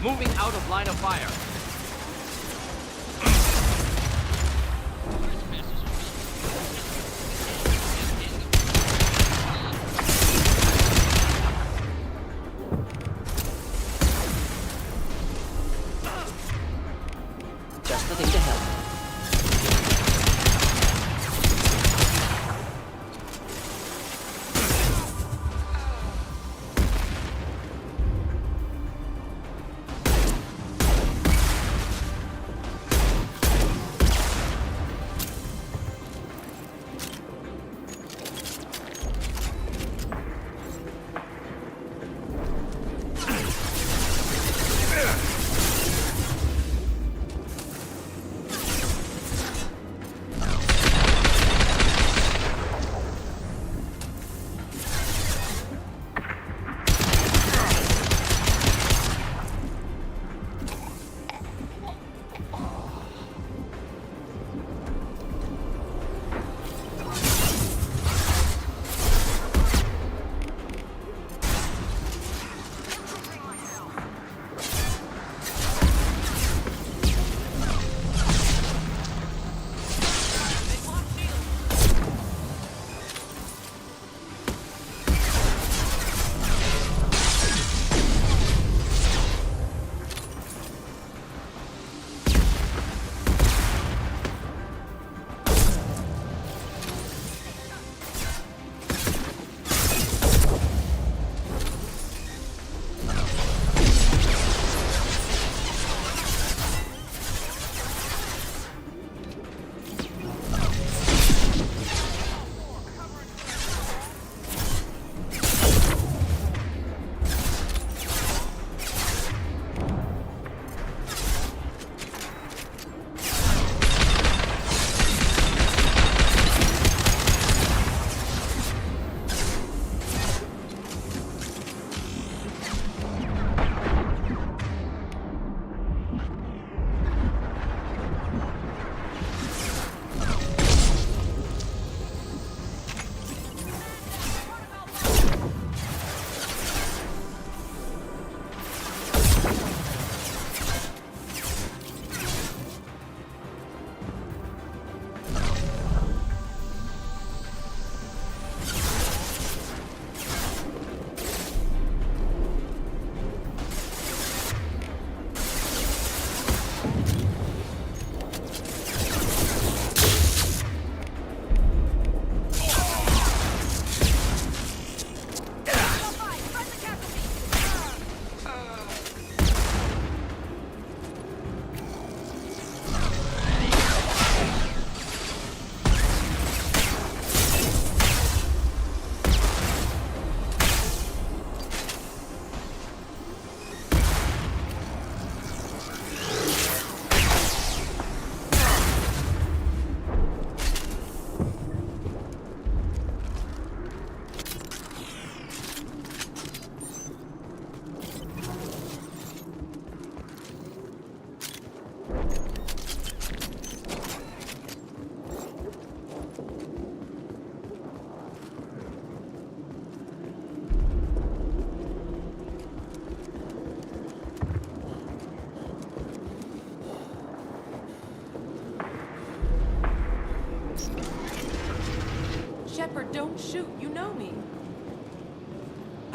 S7: Moving out of line of fire.
S17: Just the thing to help.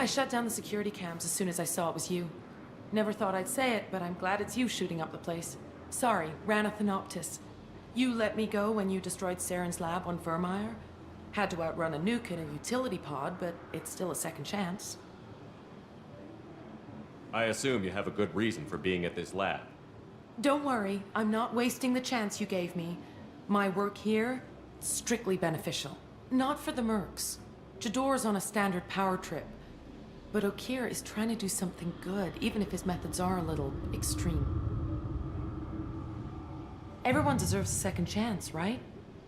S8: I shut down the security cams as soon as I saw it was you. Never thought I'd say it, but I'm glad it's you shooting up the place. Sorry, Ranathanoptis. You let me go when you destroyed Saren's lab on Vermeer. Had to outrun a nuke in a utility pod, but it's still a second chance.
S2: I assume you have a good reason for being at this lab.
S8: Don't worry, I'm not wasting the chance you gave me. My work here, strictly beneficial. Not for the mercs. Jador's on a standard power trip. But Okir is trying to do something good, even if his methods are a little extreme. Everyone deserves a second chance, right?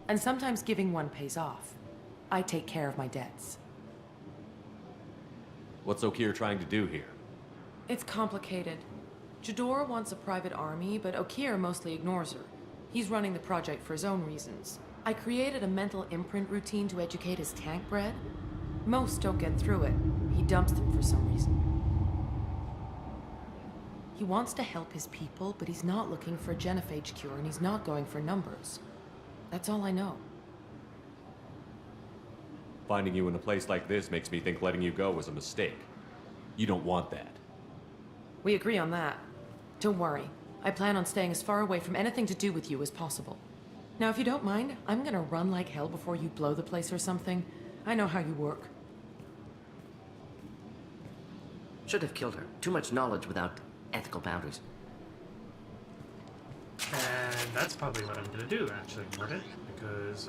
S8: And sometimes giving one pays off. I take care of my debts.
S2: What's Okir trying to do here?
S8: It's complicated. Jador wants a private army, but Okir mostly ignores her. He's running the project for his own reasons. I created a mental imprint routine to educate his tank bred. Most don't get through it. He dumps them for some reason. He wants to help his people, but he's not looking for a genophage cure, and he's not going for numbers. That's all I know.
S2: Finding you in a place like this makes me think letting you go was a mistake. You don't want that.
S8: We agree on that. Don't worry. I plan on staying as far away from anything to do with you as possible. Now, if you don't mind, I'm gonna run like hell before you blow the place or something. I know how you work.
S17: Should have killed her. Too much knowledge without ethical boundaries.
S19: And that's probably what I'm gonna do, actually, Mordin, because,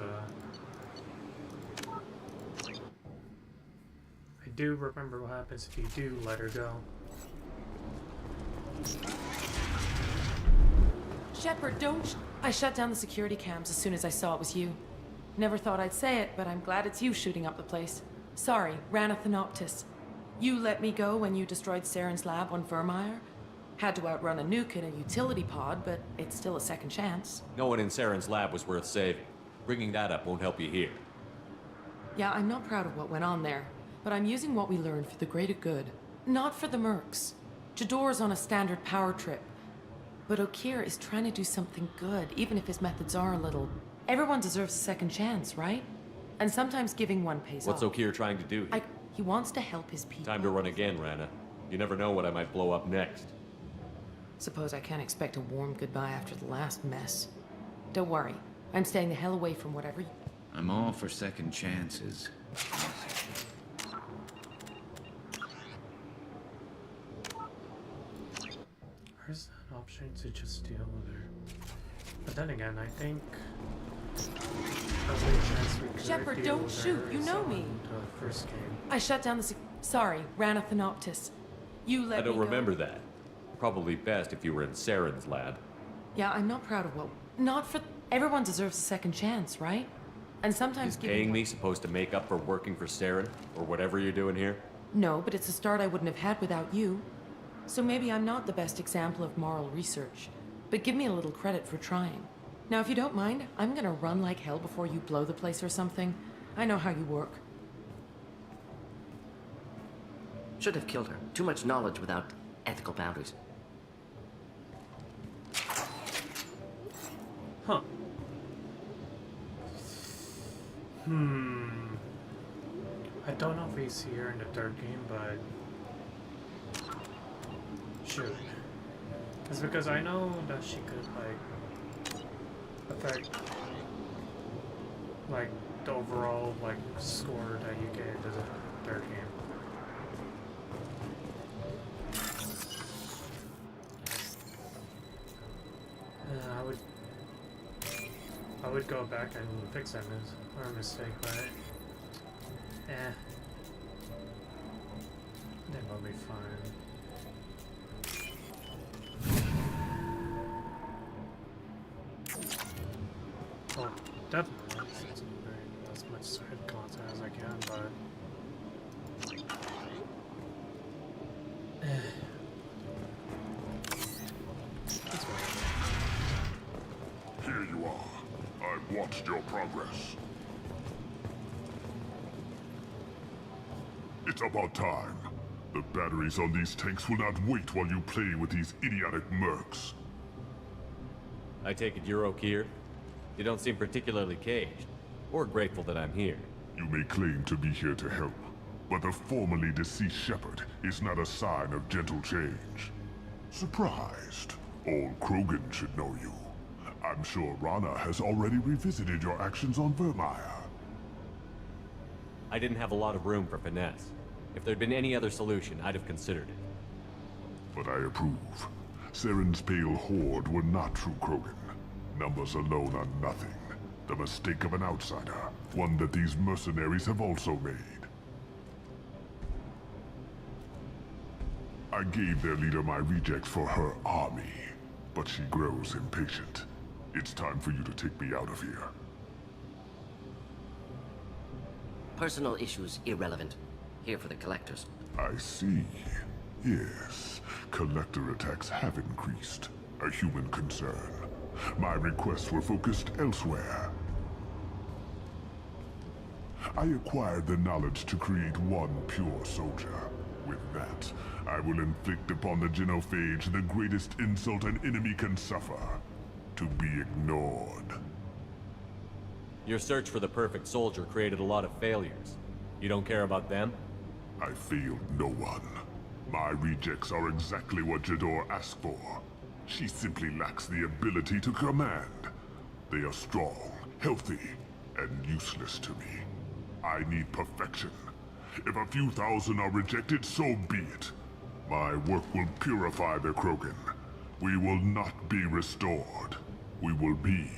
S19: I do remember what happens if you do let her go.
S8: Shepard, don't I shut down the security cams as soon as I saw it was you. Never thought I'd say it, but I'm glad it's you shooting up the place. Sorry, Ranathanoptis. You let me go when you destroyed Saren's lab on Vermeer. Had to outrun a nuke in a utility pod, but it's still a second chance.
S2: No one in Saren's lab was worth saving. Bringing that up won't help you here.
S8: Yeah, I'm not proud of what went on there, but I'm using what we learned for the greater good. Not for the mercs. Jador's on a standard power trip. But Okir is trying to do something good, even if his methods are a little... Everyone deserves a second chance, right? And sometimes giving one pays off.
S2: What's Okir trying to do here?
S8: He wants to help his people.
S2: Time to run again, Rana. You never know what I might blow up next.
S8: Suppose I can't expect a warm goodbye after the last mess. Don't worry. I'm staying the hell away from whatever you...
S12: I'm all for second chances.
S19: There's an option to just deal with her. But then again, I think...
S8: Shepard, don't shoot. You know me.
S19: First game.
S8: I shut down the... Sorry, Ranathanoptis. You let me go.
S2: I don't remember that. Probably best if you were in Saren's lab.
S8: Yeah, I'm not proud of what... Not for... Everyone deserves a second chance, right? And sometimes
S2: Is paying me supposed to make up for working for Saren? Or whatever you're doing here?
S8: No, but it's a start I wouldn't have had without you. So maybe I'm not the best example of moral research. But give me a little credit for trying. Now, if you don't mind, I'm gonna run like hell before you blow the place or something. I know how you work.
S17: Should have killed her. Too much knowledge without ethical boundaries.
S19: Huh. I don't know if we see her in the third game, but... Shoot. It's because I know that she could, like... affect... like, the overall, like, score that you get to the third game. I would go back and fix that mistake, but they will be fine. Well, definitely as much side content as I can, but
S5: Here you are. I've watched your progress. It's about time. The batteries on these tanks will not wait while you play with these idiotic mercs.
S2: I take it you're Okir? You don't seem particularly caged, or grateful that I'm here.
S5: You may claim to be here to help, but the formerly deceased shepherd is not a sign of gentle change. Surprised? Old Krogan should know you. I'm sure Rana has already revisited your actions on Vermeer.
S2: I didn't have a lot of room for finesse. If there'd been any other solution, I'd have considered it.
S5: But I approve. Saren's pale horde were not true Krogan. Numbers alone are nothing. The mistake of an outsider, one that these mercenaries have also made. I gave their leader my rejects for her army, but she grows impatient. It's time for you to take me out of here.
S17: Personal issues irrelevant. Here for the collectors.
S5: I see. Yes, collector attacks have increased. A human concern. My requests were focused elsewhere. I acquired the knowledge to create one pure soldier. With that, I will inflict upon the genophage the greatest insult an enemy can suffer. To be ignored.
S2: Your search for the perfect soldier created a lot of failures. You don't care about them?
S5: I failed no one. My rejects are exactly what Jador asked for. She simply lacks the ability to command. They are strong, healthy, and useless to me. I need perfection. If a few thousand are rejected, so be it. My work will purify the Krogan. We will not be restored. We will be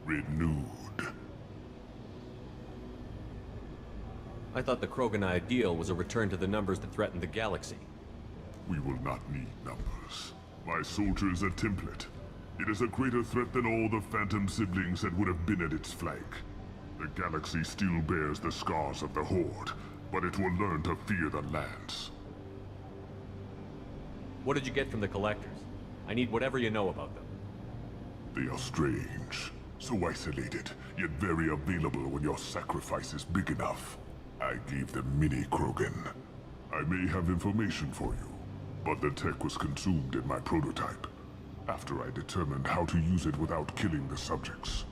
S5: renewed.
S2: I thought the Krogan ideal was a return to the numbers that threatened the galaxy.
S5: We will not need numbers. My soldier is a template. It is a greater threat than all the Phantom siblings that would have been at its flank. The galaxy still bears the scars of the Horde, but it will learn to fear the Lance.
S2: What did you get from the collectors? I need whatever you know about them.
S5: They are strange, so isolated, yet very available when your sacrifice is big enough. I gave them mini Krogan. I may have information for you, but the tech was consumed in my prototype, after I determined how to use it without killing the subjects.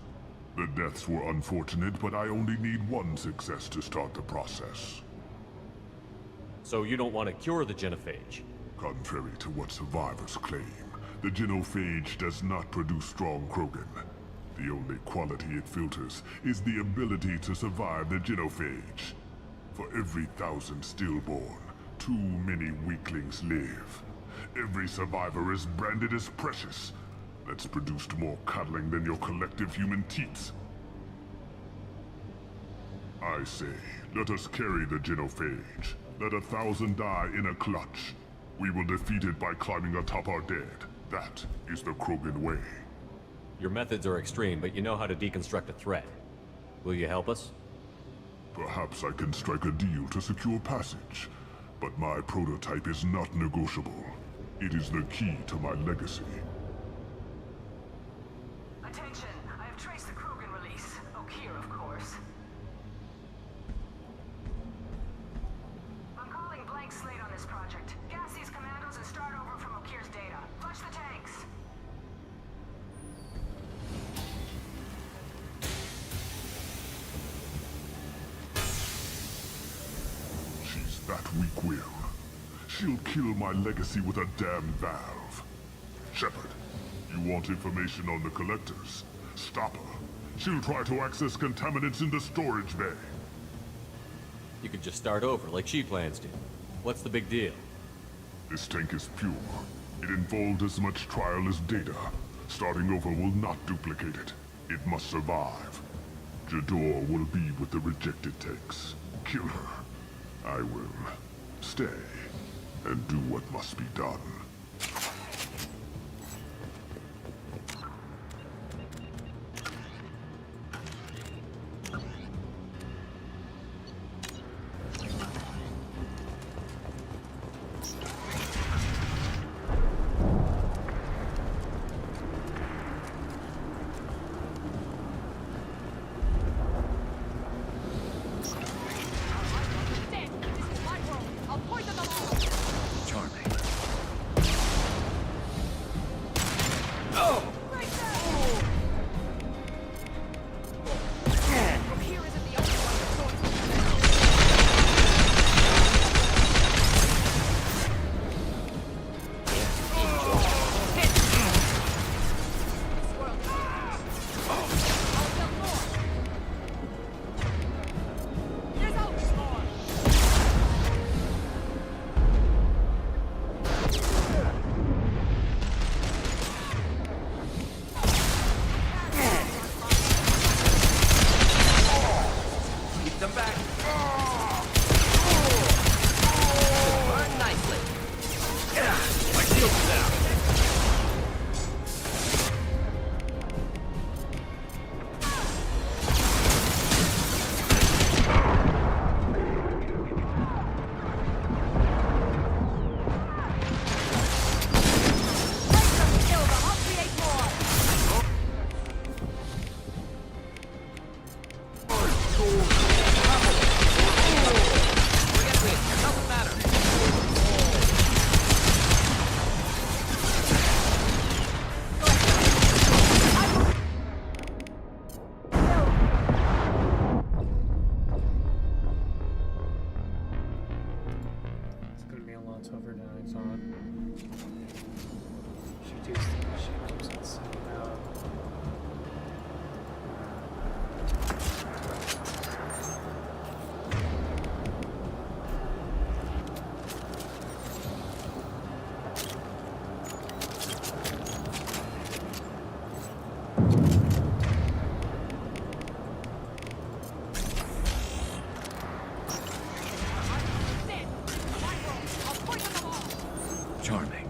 S5: The deaths were unfortunate, but I only need one success to start the process.
S2: So you don't want to cure the genophage?
S5: Contrary to what survivors claim, the genophage does not produce strong Krogan. The only quality it filters is the ability to survive the genophage. For every 1,000 stillborn, too many weaklings live. Every survivor is branded as precious. That's produced more cuddling than your collective human teats. I say, let us carry the genophage. Let 1,000 die in a clutch. We will defeat it by climbing atop our dead. That is the Krogan way.
S2: Your methods are extreme, but you know how to deconstruct a threat. Will you help us?
S5: Perhaps I can strike a deal to secure passage. But my prototype is not negotiable. It is the key to my legacy.
S3: Attention, I have traced the Krogan release. Okeer, of course. I'm calling blank slate on this project. Gas these commandos and start over from Okeer's data. Flush the tanks.
S5: She's that weak-willed. She'll kill my legacy with a damn valve. Shepard, you want information on the collectors? Stop her. She'll try to access contaminants in the storage bay.
S2: You could just start over, like she plans to. What's the big deal?
S5: This tank is pure. It involved as much trial as data. Starting over will not duplicate it. It must survive. Jador will be with the rejected tanks. Kill her. I will stay and do what must be done.
S19: it's over, then it's on. She keeps on sending out.
S12: Charming.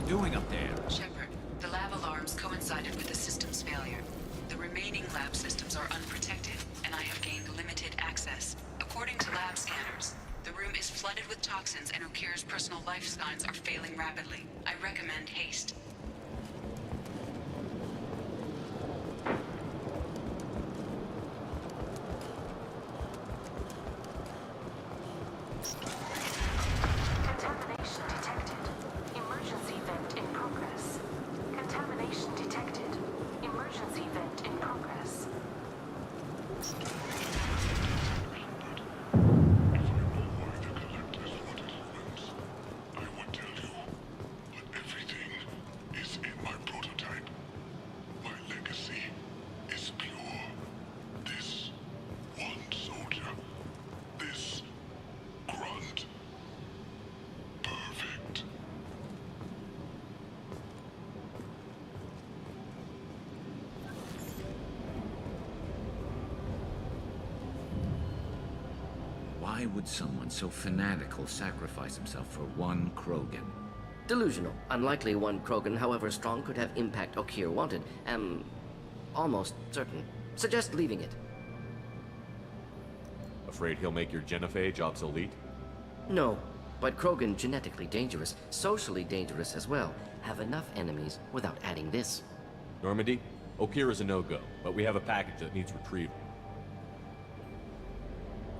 S12: Doing up there?
S21: Shepard, the lab alarms coincided with the system's failure. The remaining lab systems are unprotected, and I have gained limited access. According to lab scanners, the room is flooded with toxins and Okir's personal life signs are failing rapidly. I recommend haste.
S3: Contamination detected. Emergency vent in progress. Contamination detected. Emergency vent in progress.
S12: Why would someone so fanatical sacrifice himself for one Krogan?
S17: Delusional. Unlikely one Krogan, however strong, could have impact Okir wanted. Am almost certain. Suggest leaving it.
S2: Afraid he'll make your genophage obsolete?
S17: No, but Krogan genetically dangerous, socially dangerous as well. Have enough enemies without adding this.
S2: Normandy, Okir is a no-go, but we have a package that needs retrieval.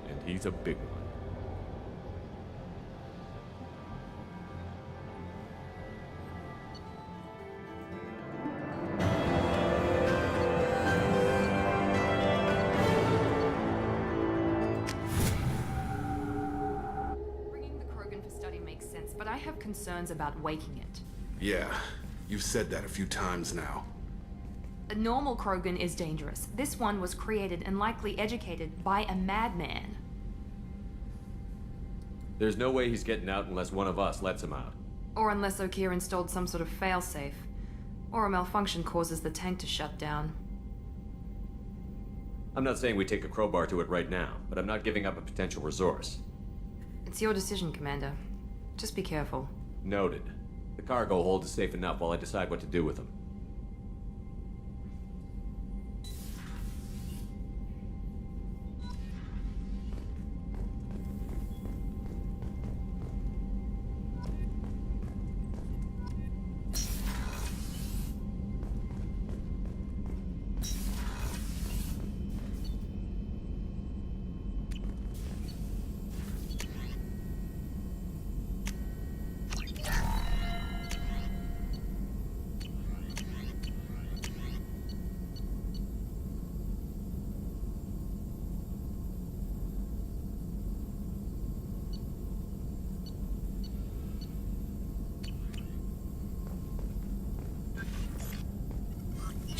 S2: And he's a big one.
S25: Bringing the Krogan for study makes sense, but I have concerns about waking it.
S14: Yeah, you've said that a few times now.
S25: A normal Krogan is dangerous. This one was created and likely educated by a madman.
S2: There's no way he's getting out unless one of us lets him out.
S25: Or unless Okeer installed some sort of failsafe. Or a malfunction causes the tank to shut down.
S2: I'm not saying we take a crowbar to it right now, but I'm not giving up a potential resource.
S25: It's your decision, Commander. Just be careful.
S2: Noted. The cargo hold is safe enough while I decide what to do with them.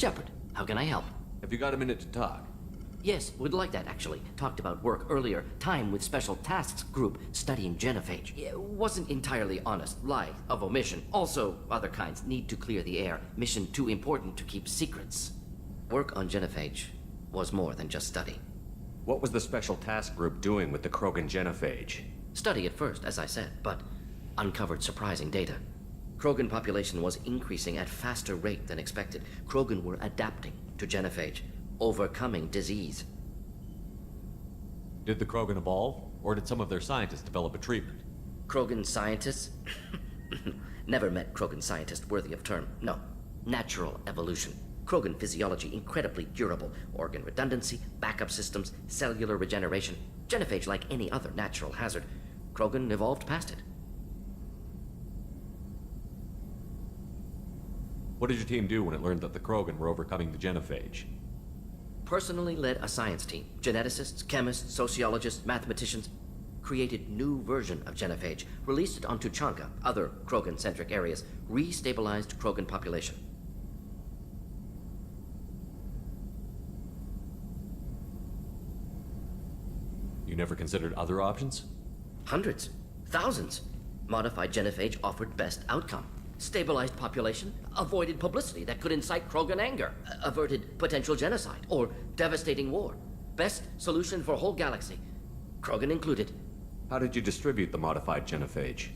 S17: Shepard, how can I help?
S2: Have you got a minute to talk?
S17: Yes, would like that, actually. Talked about work earlier. Time with Special Tasks Group studying genophage. Wasn't entirely honest. Lie of omission. Also, other kinds need to clear the air. Mission too important to keep secrets. Work on genophage was more than just study.
S2: What was the Special Task Group doing with the Krogan genophage?
S17: Study at first, as I said, but uncovered surprising data. Krogan population was increasing at faster rate than expected. Krogan were adapting to genophage, overcoming disease.
S2: Did the Krogan evolve, or did some of their scientists develop a treatment?
S17: Krogan scientists? Never met Krogan scientist worthy of term. No. Natural evolution. Krogan physiology incredibly durable. Organ redundancy, backup systems, cellular regeneration. Genophage like any other natural hazard. Krogan evolved past it.
S2: What did your team do when it learned that the Krogan were overcoming the genophage?
S17: Personally led a science team. Geneticists, chemists, sociologists, mathematicians. Created new version of genophage. Released it onto Chanka, other Krogan-centric areas. Restabilized Krogan population.
S2: You never considered other options?
S17: Hundreds. Thousands. Modified genophage offered best outcome. Stabilized population, avoided publicity that could incite Krogan anger, averted potential genocide, or devastating war. Best solution for whole galaxy. Krogan included.
S2: How did you distribute the modified genophage?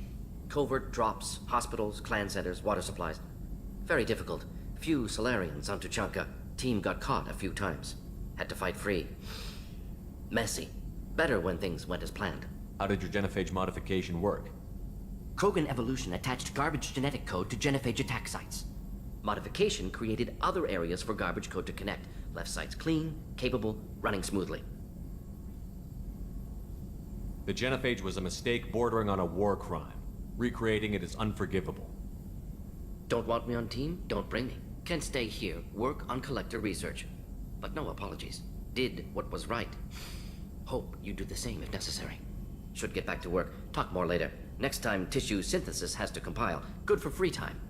S17: Covert drops, hospitals, clan centers, water supplies. Very difficult. Few Solarians onto Chanka. Team got caught a few times. Had to fight free. Messy. Better when things went as planned.
S2: How did your genophage modification work?
S17: Krogan evolution attached garbage genetic code to genophage attack sites. Modification created other areas for garbage code to connect. Left sites clean, capable, running smoothly.
S2: The genophage was a mistake bordering on a war crime. Recreating it is unforgivable.
S17: Don't want me on team? Don't bring me. Can stay here, work on collector research. But no apologies. Did what was right. Hope you do the same if necessary. Should get back to work. Talk more later. Next time, tissue synthesis has to compile. Good for free time.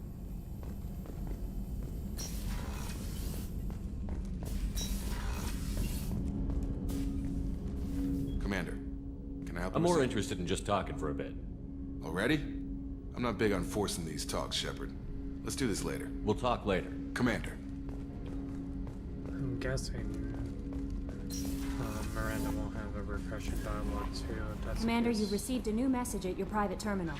S14: Commander, can I help you?
S2: I'm more interested in just talking for a bit.
S14: Already? I'm not big on forcing these talks, Shepard. Let's do this later.
S2: We'll talk later.
S14: Commander.
S19: I'm guessing Miranda won't have a refreshing dialogue too. If that's
S10: Commander,
S19: the case.
S10: you've received a new message at your private terminal.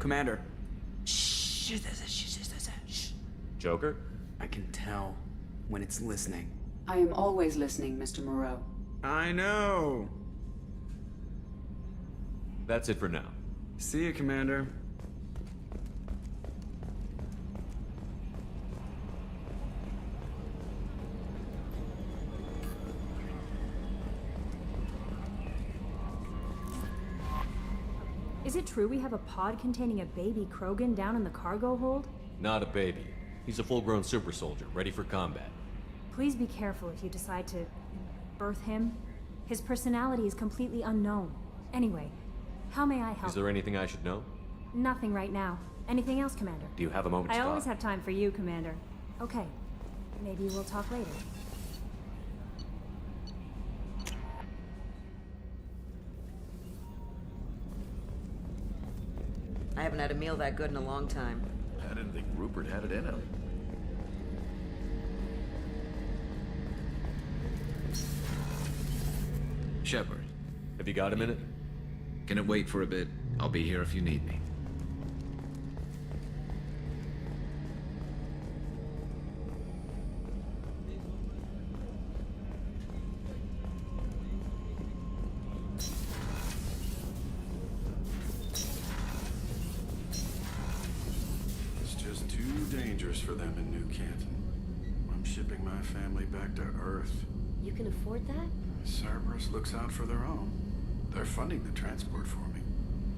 S24: Commander.
S2: Joker?
S24: I can tell when it's listening.
S21: I am always listening, Mr. Moreau.
S24: I know.
S2: That's it for now.
S24: See you, Commander.
S10: Is it true we have a pod containing a baby Krogan down in the cargo hold?
S2: Not a baby. He's a full-grown super soldier, ready for combat.
S10: Please be careful if you decide to birth him. His personality is completely unknown. Anyway, how may I help?
S2: Is there anything I should know?
S10: Nothing right now. Anything else, Commander?
S2: Do you have a moment to
S10: I
S2: talk?
S10: always have time for you, Commander. Okay. Maybe we'll talk later.
S9: I haven't had a meal that good in a long time.
S11: I didn't think Rupert had it in him.
S12: Shepard.
S2: Have you got a minute?
S12: Can it wait for a bit? I'll be here if you need me.
S15: It's just too dangerous for them in New Canton. I'm shipping my family back to Earth.
S16: You can afford that?
S15: Cerberus looks out for their own. They're funding the transport for me.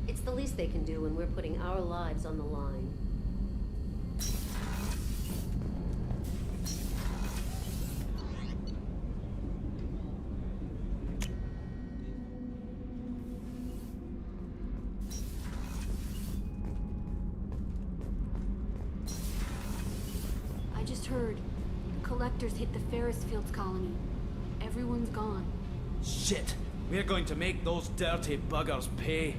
S16: It's the least they can do when we're putting our lives on the line.
S20: I just heard. The collectors hit the Ferris Fields colony. Everyone's gone.
S22: Shit! We're going to make those dirty buggers pay.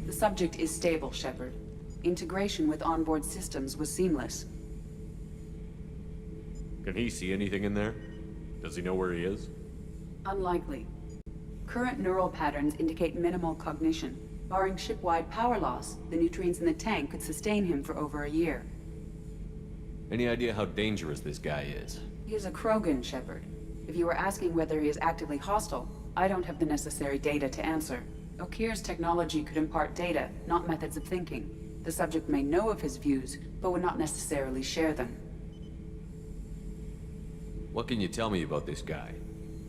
S21: The subject is stable, Shepard. Integration with onboard systems was seamless.
S2: Can he see anything in there? Does he know where he is?
S21: Unlikely. Current neural patterns indicate minimal cognition. Barring ship-wide power loss, the nutrients in the tank could sustain him for over a year.
S2: Any idea how dangerous this guy is?
S21: He is a Krogan, Shepard. If you were asking whether he is actively hostile, I don't have the necessary data to answer. Okeer's technology could impart data, not methods of thinking. The subject may know of his views, but would not necessarily share them.
S2: What can you tell me about this guy?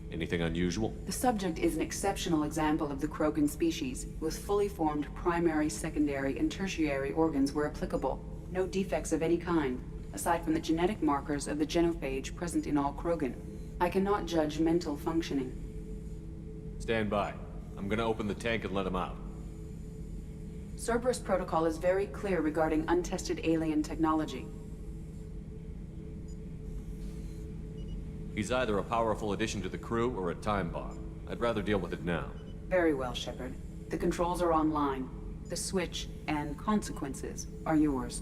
S2: Anything unusual?
S21: The subject is an exceptional example of the Krogan species, with fully formed primary, secondary, and tertiary organs where applicable. No defects of any kind, aside from the genetic markers of the genophage present in all Krogan. I cannot judge mental functioning.
S2: Stand by. I'm gonna open the tank and let him out.
S21: Cerberus protocol is very clear regarding untested alien technology.
S2: He's either a powerful addition to the crew or a time bomb. I'd rather deal with it now.
S21: Very well, Shepard. The controls are online. The switch and consequences are yours.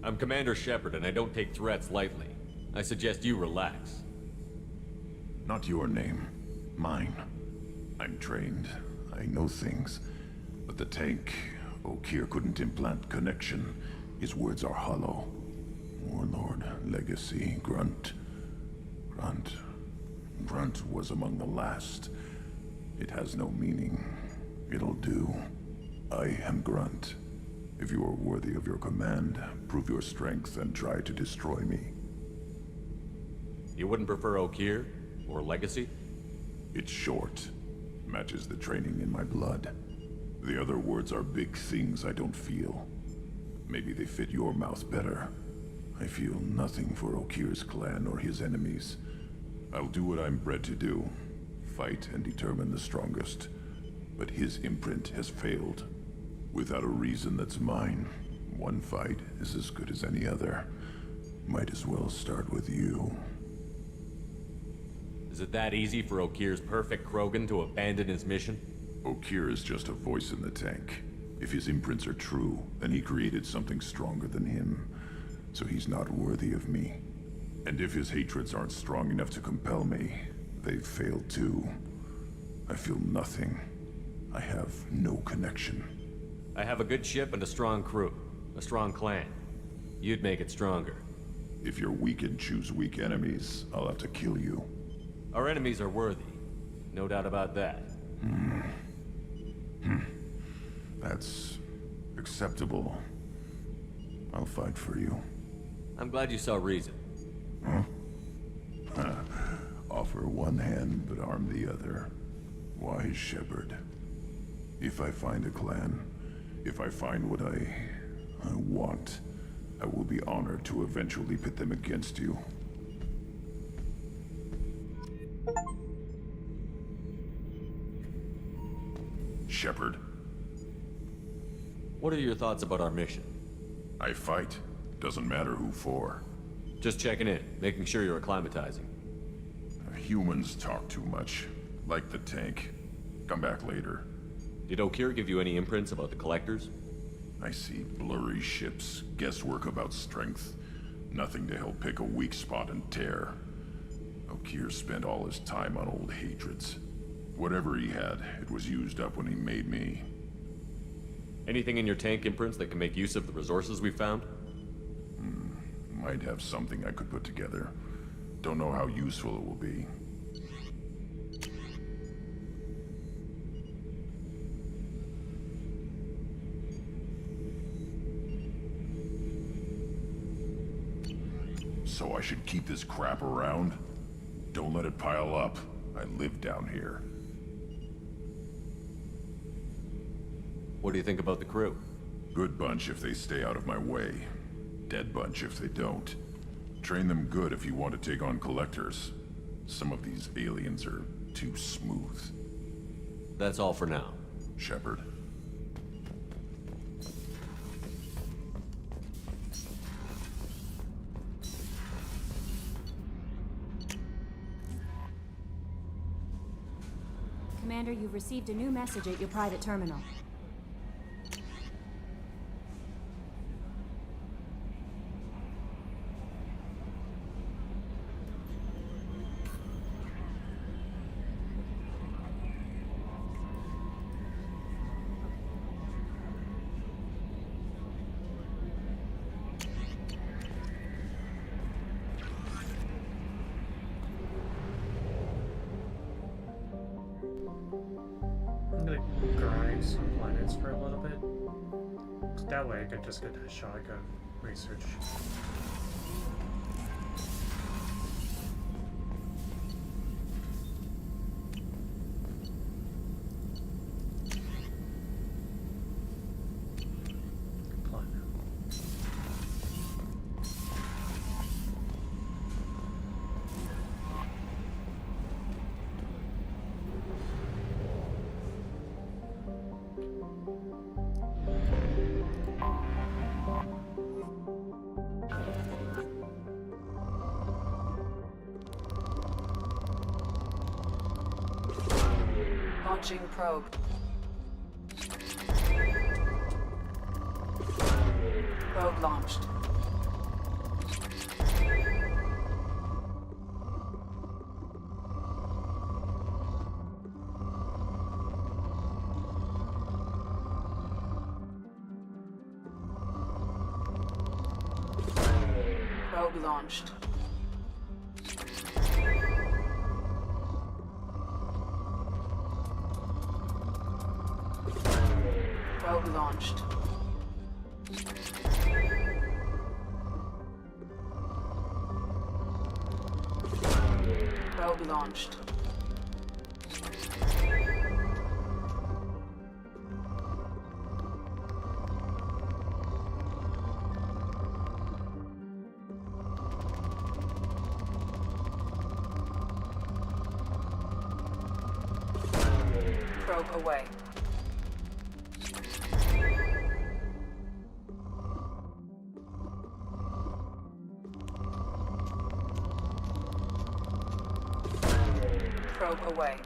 S2: I'm Commander Shepard, and I don't take threats lightly. I suggest you relax.
S5: Not your name. Mine. I'm trained. I know things. But the tank, Okeer couldn't implant connection. His words are hollow. Warlord, Legacy, Grunt. Grunt was among the last. It has no meaning. It'll do. I am Grunt. If you are worthy of your command, prove your strength and try to destroy me.
S2: You wouldn't prefer Okier? Or Legacy?
S1: It's short. Matches the training in my blood. The other words are big things I don't feel. Maybe they fit your mouth better. I feel nothing for Okir's clan or his enemies. I'll do what I'm bred to do. Fight and determine the strongest. But his imprint has failed. Without a reason that's mine. One fight is as good as any other. Might as well start with you.
S2: Is it that easy for Okir's perfect Krogan to abandon his mission?
S1: Okier is just a voice in the tank. If his imprints are true, then he created something stronger than him. So he's not worthy of me. And if his hatreds aren't strong enough to compel me, they've failed too. I feel nothing. I have no connection.
S2: I have a good ship and a strong crew. A strong clan. You'd make it stronger.
S1: If you're weak and choose weak enemies, I'll have to kill you.
S2: Our enemies are worthy. No doubt about that.
S1: That's acceptable. I'll fight for you.
S2: I'm glad you saw reason.
S1: Huh? Offer one hand, but arm the other. Wise shepherd. If I find a clan, if I find what I want, I will be honored to eventually pit them against you. Shepherd.
S2: What are your thoughts about our mission?
S1: I fight. Doesn't matter who for.
S2: Just checking in, making sure you're acclimatizing.
S1: Humans talk too much. Like the tank. Come back later.
S2: Did Okier give you any imprints about the Collectors?
S1: I see blurry ships, guesswork about strength. Nothing to help pick a weak spot and tear. Okier spent all his time on old hatreds. Whatever he had, it was used up when he made me.
S2: Anything in your tank imprints that can make use of the resources we found?
S1: Might have something I could put together. Don't know how useful it will be. So I should keep this crap around? Don't let it pile up. I live down here.
S2: What do you think about the crew?
S1: Good bunch if they stay out of my way. Dead bunch if they don't. Train them good if you want to take on Collectors. Some of these aliens are too smooth.
S2: That's all for now.
S1: Shepard.
S10: Commander, you've received a new message at your private terminal.
S19: I'm gonna grind some planets for a little bit. So that way I could just get a shotgun research.
S21: Launching probe. Probe launched. Probe launched. Probe launched. Probe launched. Probe away. Probe away.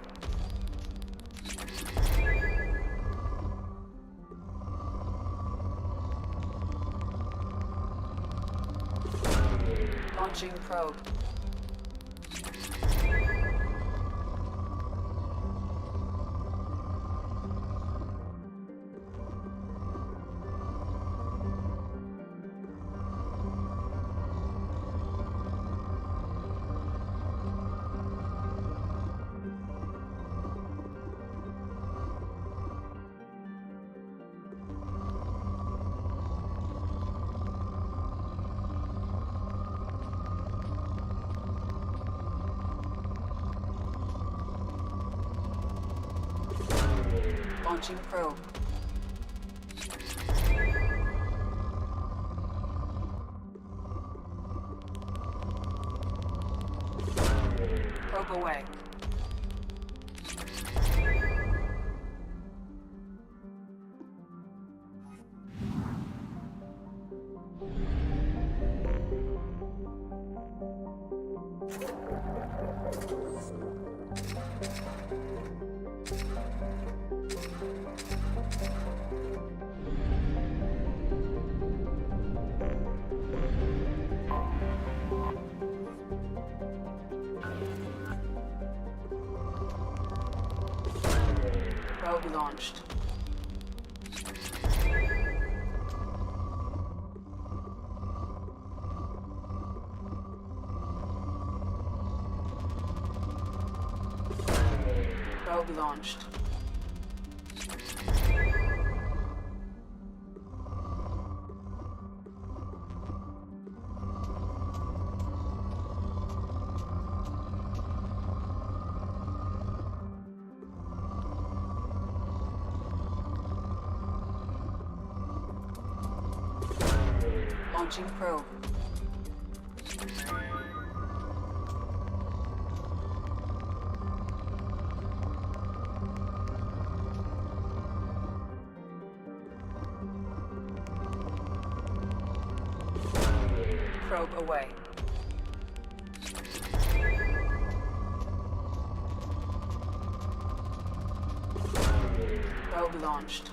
S21: Launching probe. Launching probe. Probe away. Probe launched. Probe launched. Launching probe. Probe away. Probe launched.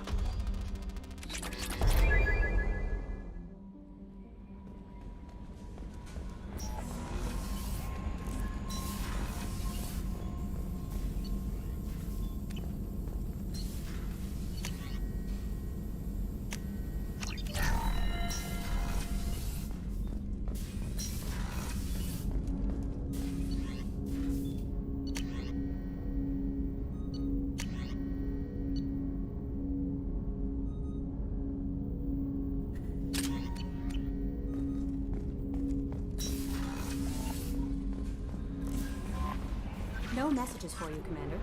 S20: No messages for you, Commander.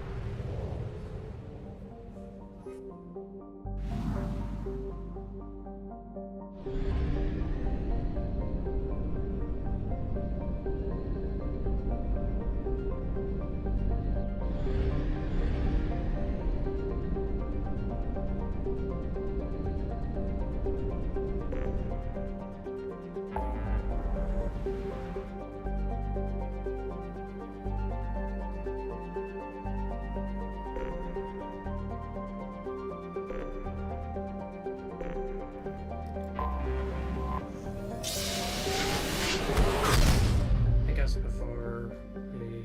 S19: I guess before we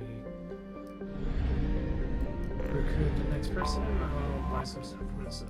S19: recruit the next person, I'll buy some stuff from this.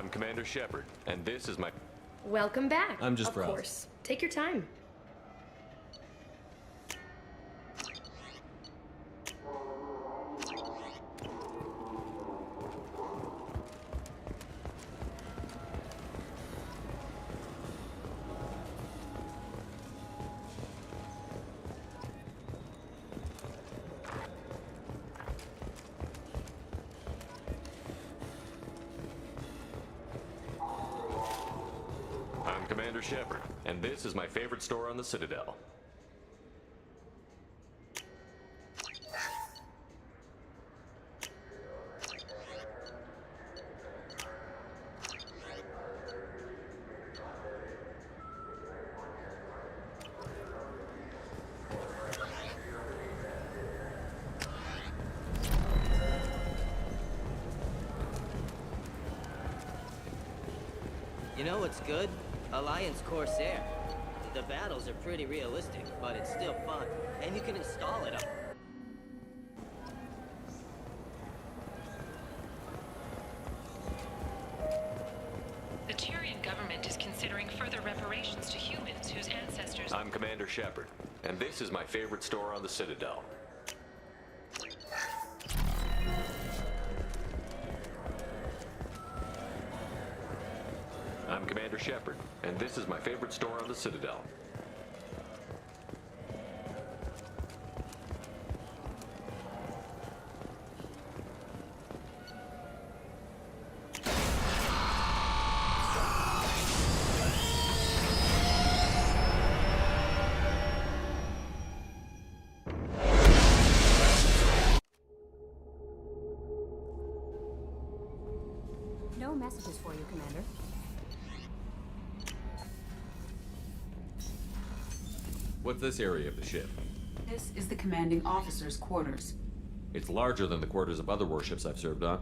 S2: I'm Commander Shepard, and this is my...
S4: Welcome back.
S2: I'm just
S4: of
S2: browsing.
S4: course. Take your time.
S2: I'm Commander Shepard, and this is my favorite store on the Citadel.
S6: You know what's good? Alliance Corsair. The battles are pretty realistic, but it's still fun. And you can install it up.
S3: The Tyrian government is considering further reparations to humans whose ancestors...
S2: I'm Commander Shepard, and this is my favorite store on the Citadel. I'm Commander Shepard, and this is my favorite store on the Citadel.
S10: No messages for you, Commander.
S2: What's this area of the ship?
S21: This is the commanding officer's quarters.
S2: It's larger than the quarters of other warships I've served on.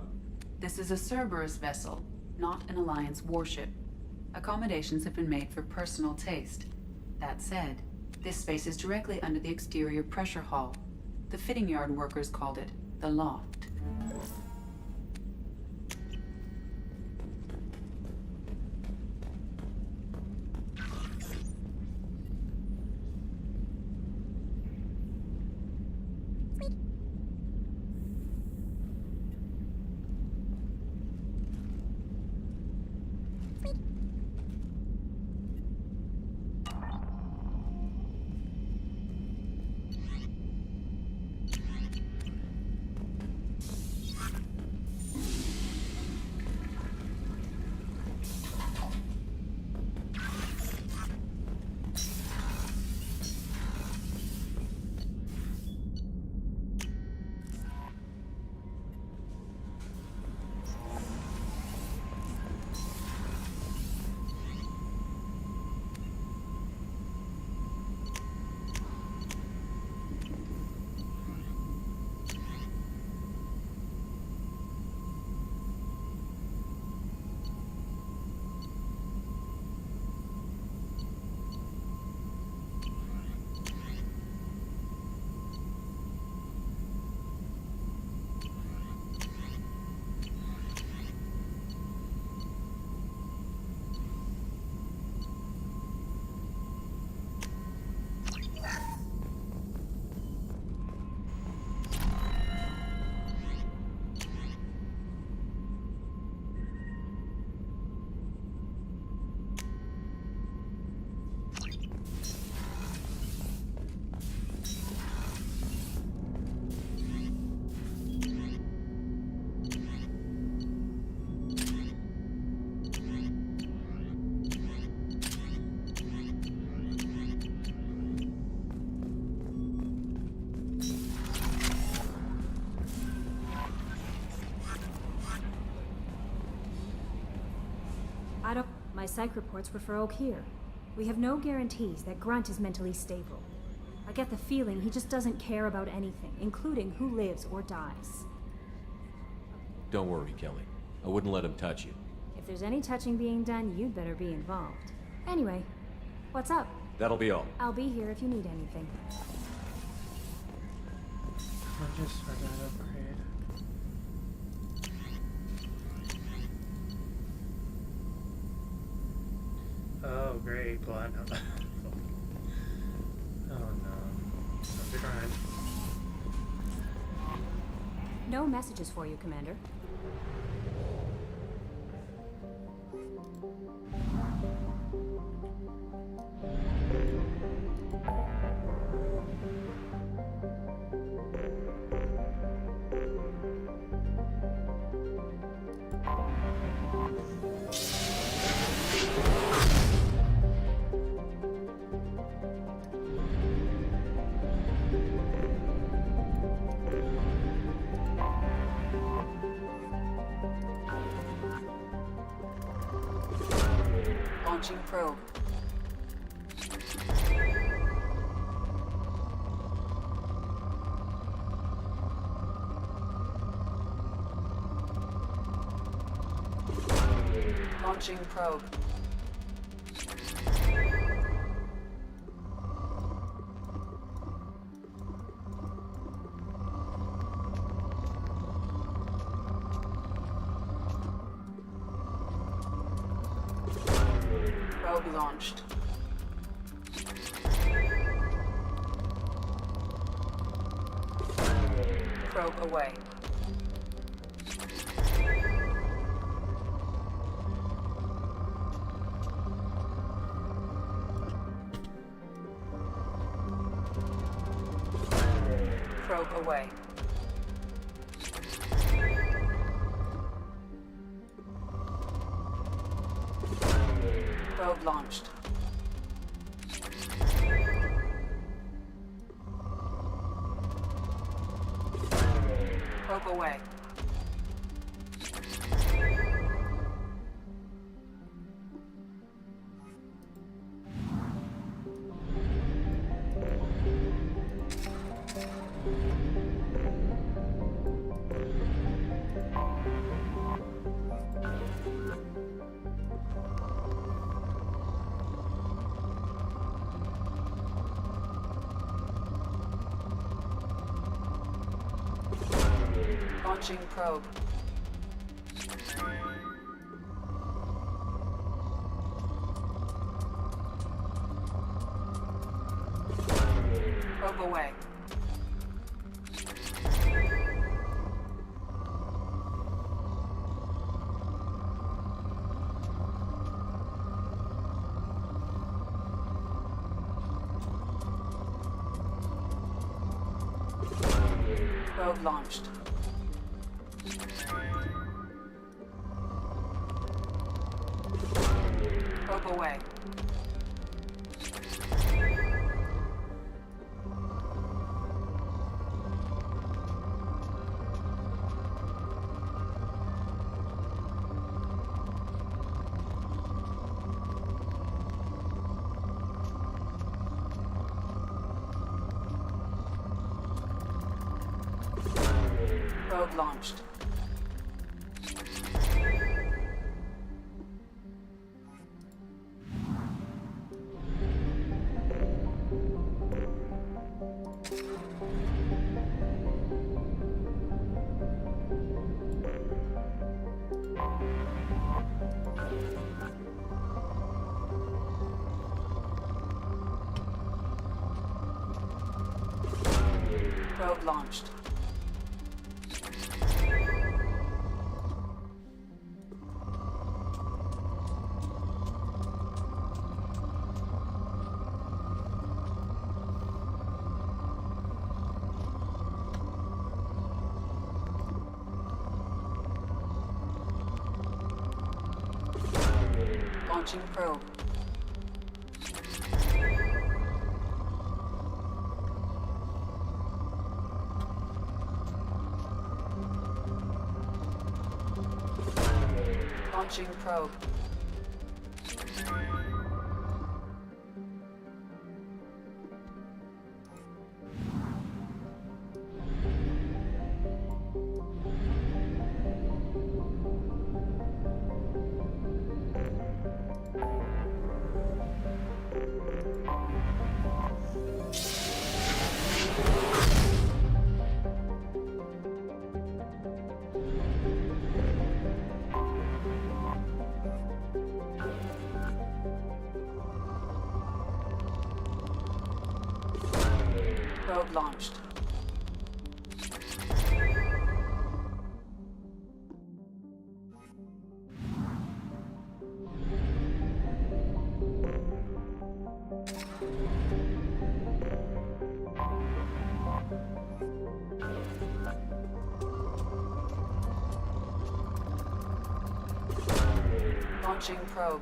S21: This is a Cerberus vessel, not an Alliance warship. Accommodations have been made for personal taste. That said, this space is directly under the exterior pressure hull. The fitting yard workers called it the loft.
S10: My psych reports were for Okier. We have no guarantees that Grunt is mentally stable. I get the feeling he just doesn't care about anything, including who lives or dies.
S2: Don't worry, Kelly. I wouldn't let him touch you.
S10: If there's any touching being done, you'd better be involved. Anyway, what's up?
S2: That'll be all.
S10: I'll be here if you need anything.
S19: I just for that upgrade. great, but oh no. Don't be crying.
S10: No messages for you, Commander.
S21: Launching probe. Launching probe. Probe launched. Probe away. Probe away. Probe launched. Probe away. Launching probe. Probe away. Probe launched. Probe away. Probe launched. Probe launched. Launching probe. Launching probe. Probe launched. Launching probe.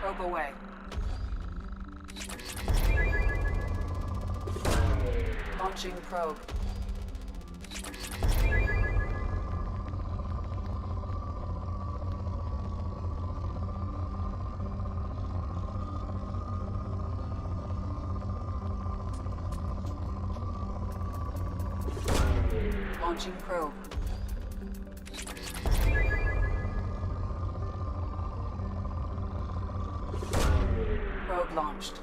S21: Probe away. Launching probe. Launching probe. Probe launched.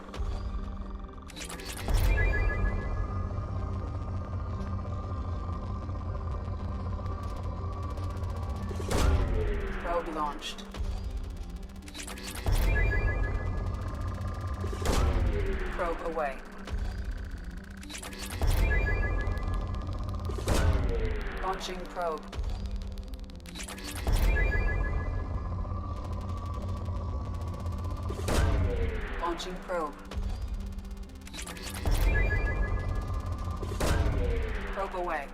S21: Probe launched. Probe away. Launching probe. Launching probe. Probe away.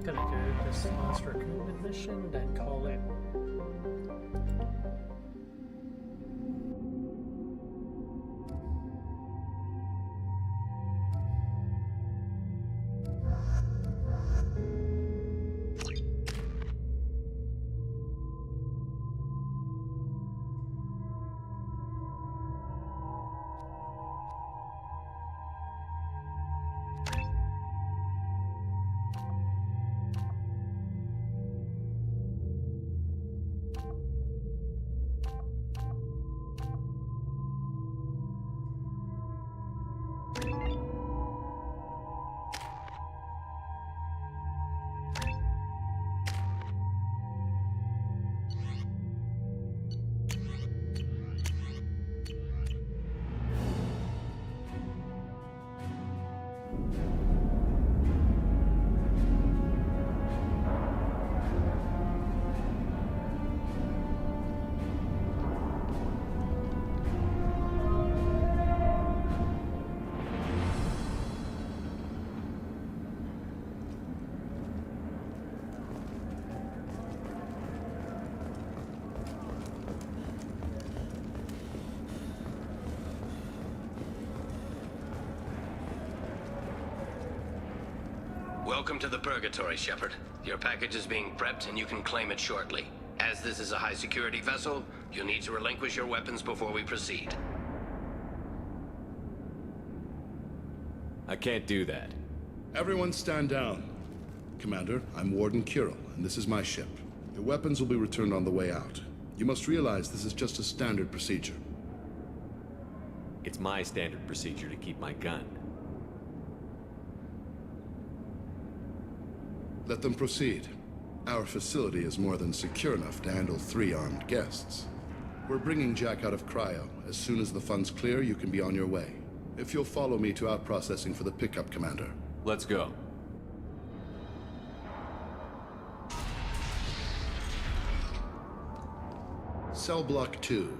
S19: Gonna do this last recruitment mission, then call it.
S7: Welcome to the Purgatory, Shepard. Your package is being prepped, and you can claim it shortly. As this is a high-security vessel, you'll need to relinquish your weapons before we proceed.
S2: I can't do that.
S8: Everyone stand down. Commander, I'm Warden Kirill, and this is my ship. Your weapons will be returned on the way out. You must realize this is just a standard procedure.
S2: It's my standard procedure to keep my gun.
S8: Let them proceed. Our facility is more than secure enough to handle 3 armed guests. We're bringing Jack out of cryo. As soon as the funds clear, you can be on your way. If you'll follow me to out-processing for the pickup, Commander.
S2: Let's go.
S8: Cell Block 2.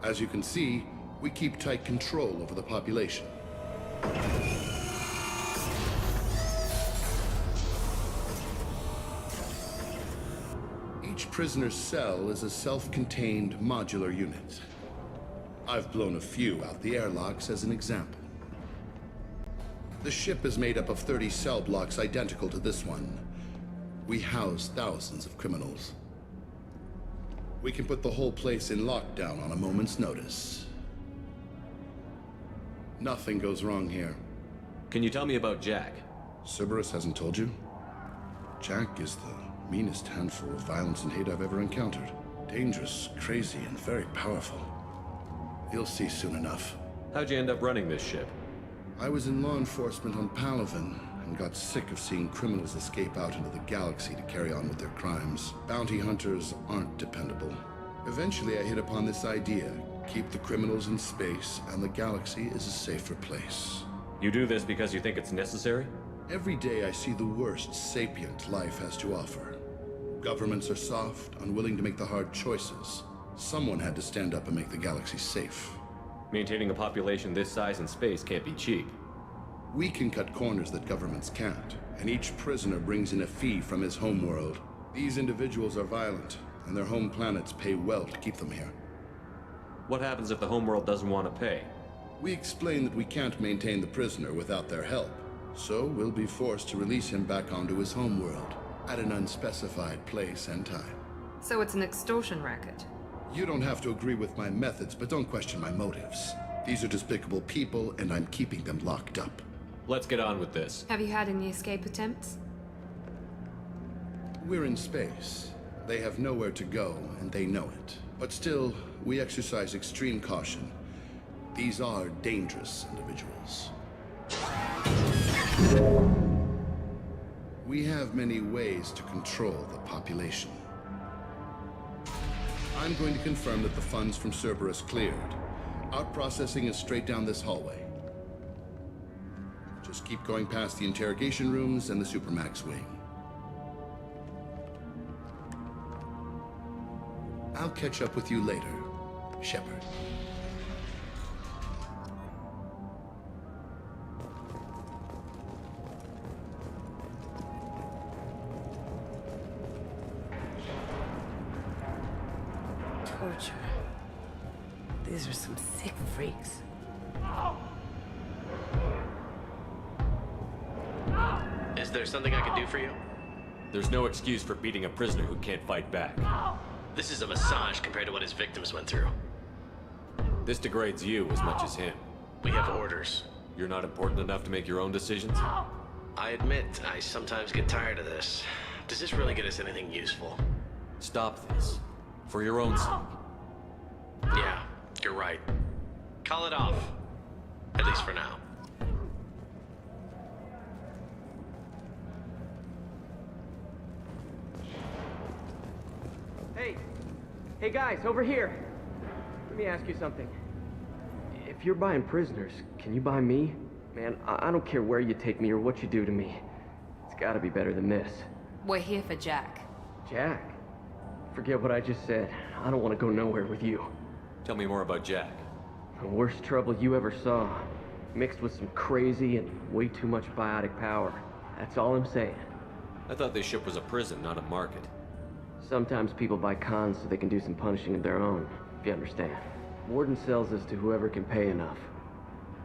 S8: As you can see, we keep tight control over the population. Each prisoner's cell is a self-contained modular unit. I've blown a few out the airlocks as an example. The ship is made up of 30 cell blocks identical to this one. We house thousands of criminals. We can put the whole place in lockdown on a moment's notice. Nothing goes wrong here.
S2: Can you tell me about Jack?
S8: Cerberus hasn't told you? Jack is the meanest handful of violence and hate I've ever encountered. Dangerous, crazy, and very powerful. You'll see soon enough.
S2: How'd you end up running this ship?
S8: I was in law enforcement on Palaven and got sick of seeing criminals escape out into the galaxy to carry on with their crimes. Bounty hunters aren't dependable. Eventually I hit upon this idea. Keep the criminals in space, and the galaxy is a safer place.
S2: You do this because you think it's necessary?
S8: Every day I see the worst sapient life has to offer. Governments are soft, unwilling to make the hard choices. Someone had to stand up and make the galaxy safe.
S2: Maintaining a population this size in space can't be cheap.
S8: We can cut corners that governments can't, and each prisoner brings in a fee from his homeworld. These individuals are violent, and their home planets pay well to keep them here.
S2: What happens if the homeworld doesn't want to pay?
S8: We explain that we can't maintain the prisoner without their help, so we'll be forced to release him back onto his homeworld, at an unspecified place and time.
S13: So it's an extortion racket.
S8: You don't have to agree with my methods, but don't question my motives. These are despicable people, and I'm keeping them locked up.
S2: Let's get on with this.
S13: Have you had any escape attempts?
S8: We're in space. They have nowhere to go, and they know it. But still, we exercise extreme caution. These are dangerous individuals. We have many ways to control the population. I'm going to confirm that the funds from Cerberus cleared. Out processing is straight down this hallway. Just keep going past the interrogation rooms and the Supermax wing. I'll catch up with you later, Shepard.
S17: Torture. These are some sick freaks.
S7: Is there something I can do for you?
S2: There's no excuse for beating a prisoner who can't fight back.
S7: This is a massage compared to what his victims went through.
S2: This degrades you as much as him.
S7: We have orders.
S2: You're not important enough to make your own decisions?
S7: I admit, I sometimes get tired of this. Does this really get us anything useful?
S2: Stop this. For your own sake.
S7: Yeah, you're right. Call it off. At least for now.
S18: Hey guys, over here. Let me ask you something. If you're buying prisoners, can you buy me? Man, I don't care where you take me or what you do to me. It's gotta be better than this.
S13: We're here for Jack.
S18: Jack? Forget what I just said. I don't want to go nowhere with you.
S2: Tell me more about Jack.
S18: The worst trouble you ever saw. Mixed with some crazy and way too much biotic power. That's all I'm saying.
S2: I thought this ship was a prison, not a market.
S18: Sometimes people buy cons so they can do some punishing of their own, if you understand. Warden sells this to whoever can pay enough.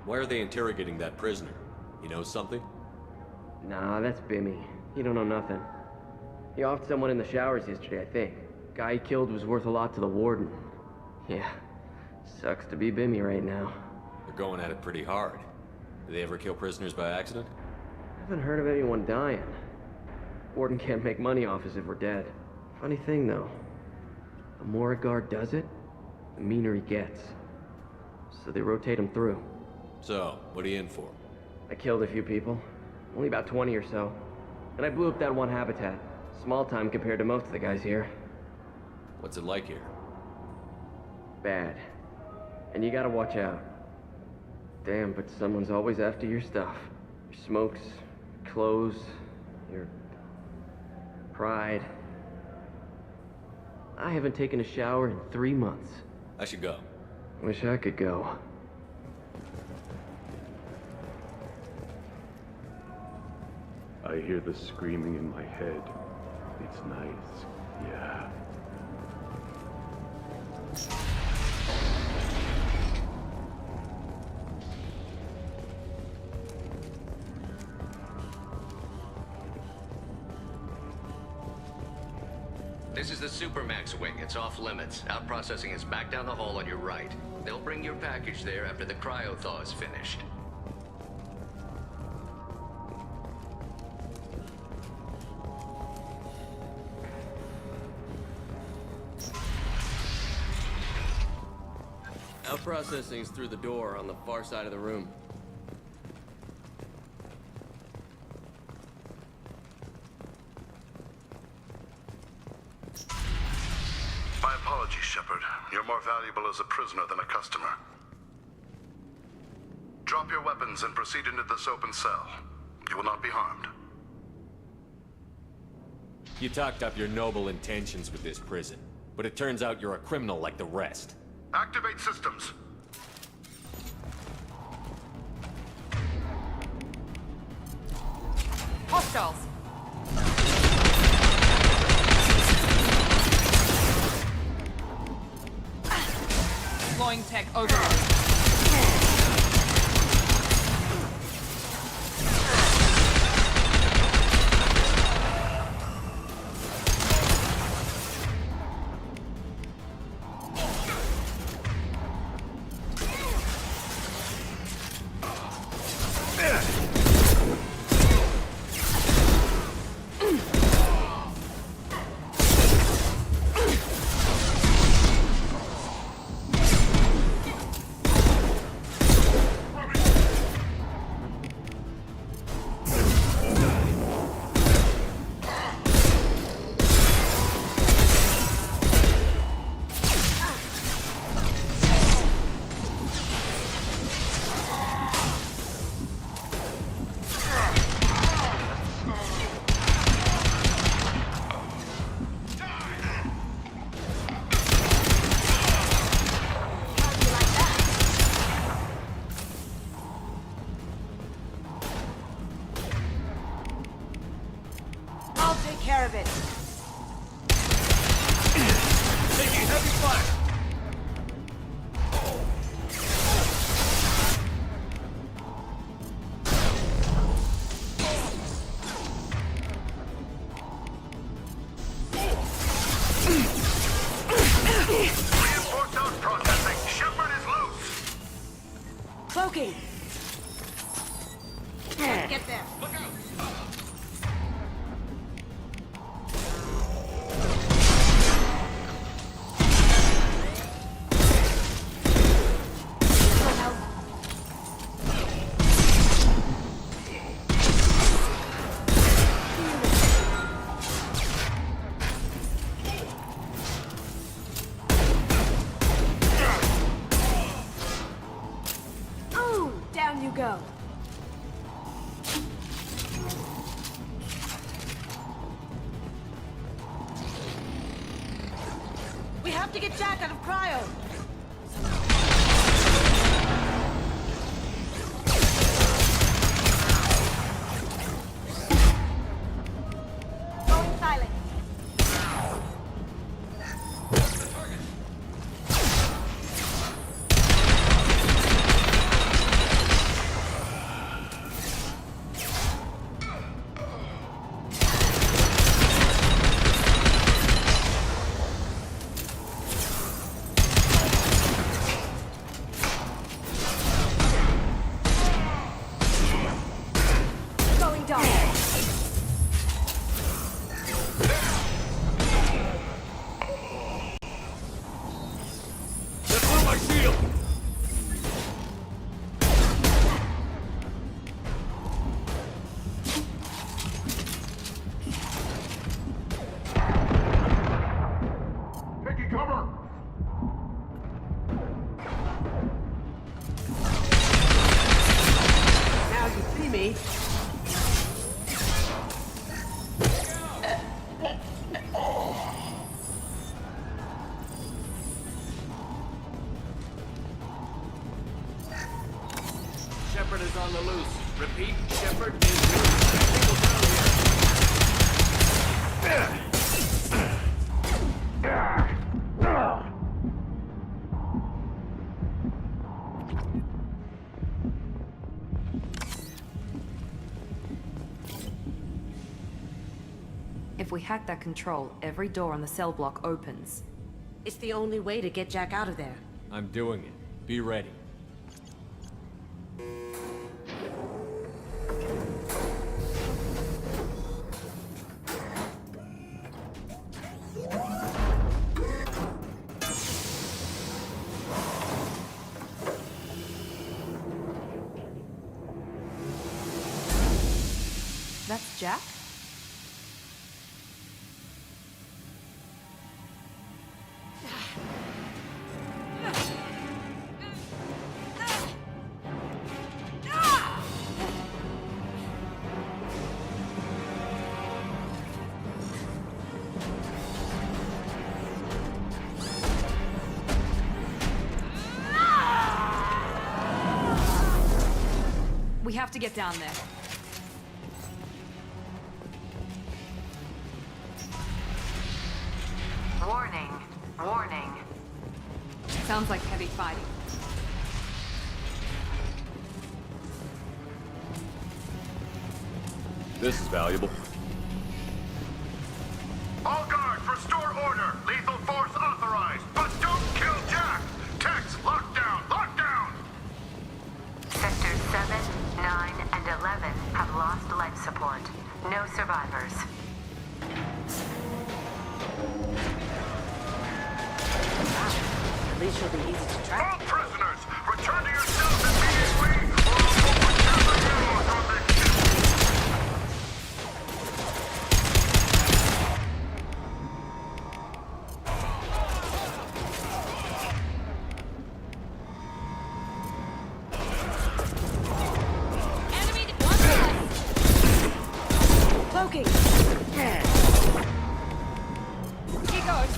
S2: Why are they interrogating that prisoner? He knows something?
S18: Nah, that's Bimmy. He don't know nothing. He offed someone in the showers yesterday, I think. Guy he killed was worth a lot to the warden. Yeah, sucks to be Bimmy right now.
S2: They're going at it pretty hard. Do they ever kill prisoners by accident?
S18: I haven't heard of anyone dying. Warden can't make money off us if we're dead. Funny thing, though. The more a guard does it, the meaner he gets. So they rotate him through.
S2: So, what are you in for?
S18: I killed a few people. Only about 20 or so. And I blew up that one habitat. Small time compared to most of the guys here.
S2: What's it like here?
S18: Bad. And you gotta watch out. Damn, but someone's always after your stuff. Your smokes, clothes, your pride. I haven't taken a shower in 3 months.
S2: I should go.
S18: Wish I could go.
S23: I hear the screaming in my head. It's nice, yeah.
S7: This is the Supermax wing. It's off limits. Out processing is back down the hall on your right. They'll bring your package there after the cryo-thaw is finished.
S18: Out processing is through the door on the far side of the room.
S8: My apologies, Shepard. You're more valuable as a prisoner than a customer. Drop your weapons and proceed into this open cell. You will not be harmed.
S2: You talked up your noble intentions with this prison, but it turns out you're a criminal like the rest.
S8: Activate systems.
S13: Hostiles! Deploying tech overload.
S17: Care of it.
S22: Taking heavy fire.
S8: Reinforced out processing. Shepard is loose.
S17: Cloaking. Get there.
S22: Look out.
S17: Down you go. We have to get Jack out of cryo. Going silent.
S9: If we hack that control, every door on the cell block opens.
S17: It's the only way to get Jack out of there.
S2: I'm doing it. Be ready.
S9: That's Jack? We have to get down there.
S3: Warning. Warning.
S9: Sounds like heavy fighting.
S2: This is valuable.
S11: All guards, restore order. Lethal force authorized, but don't kill Jack. Tex, lockdown, lockdown.
S3: Sectors 7, 9, and 11 have lost life support. No survivors.
S17: At least she'll be easy to track.
S11: All prisoners, return to your cells immediately, or I'll put whatever you want on this ship.
S17: Cloaking!
S9: He goes.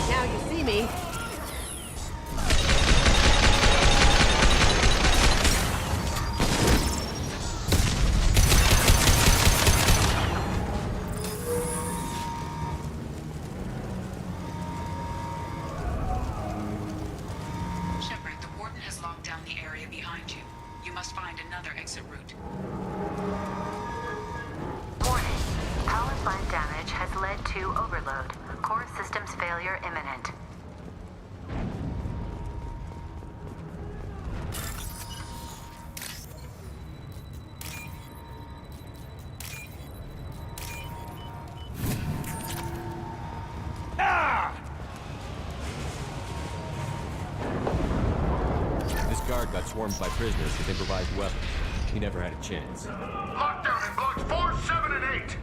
S17: Now you see me.
S21: Shepard, the Warden has locked down the area behind you. You must find another exit route.
S3: Warning. Power plant damage has led to overload. Core systems failure imminent.
S2: This guard got swarmed by prisoners with improvised weapons. He never had a chance.
S11: Lockdown in blocks 4, 7, and 8.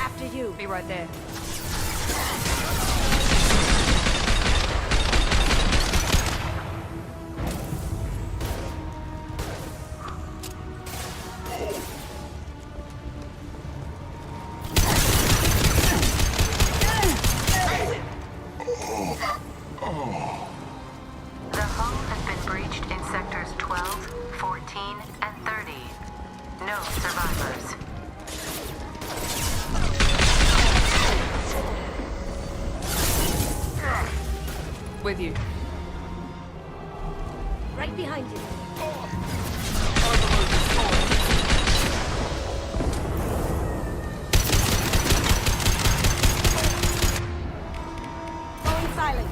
S17: After you.
S9: Be right there.
S3: The hull has been breached in sectors 12, 14, and 30. No survivors.
S9: With you.
S17: Right behind you. Going silent.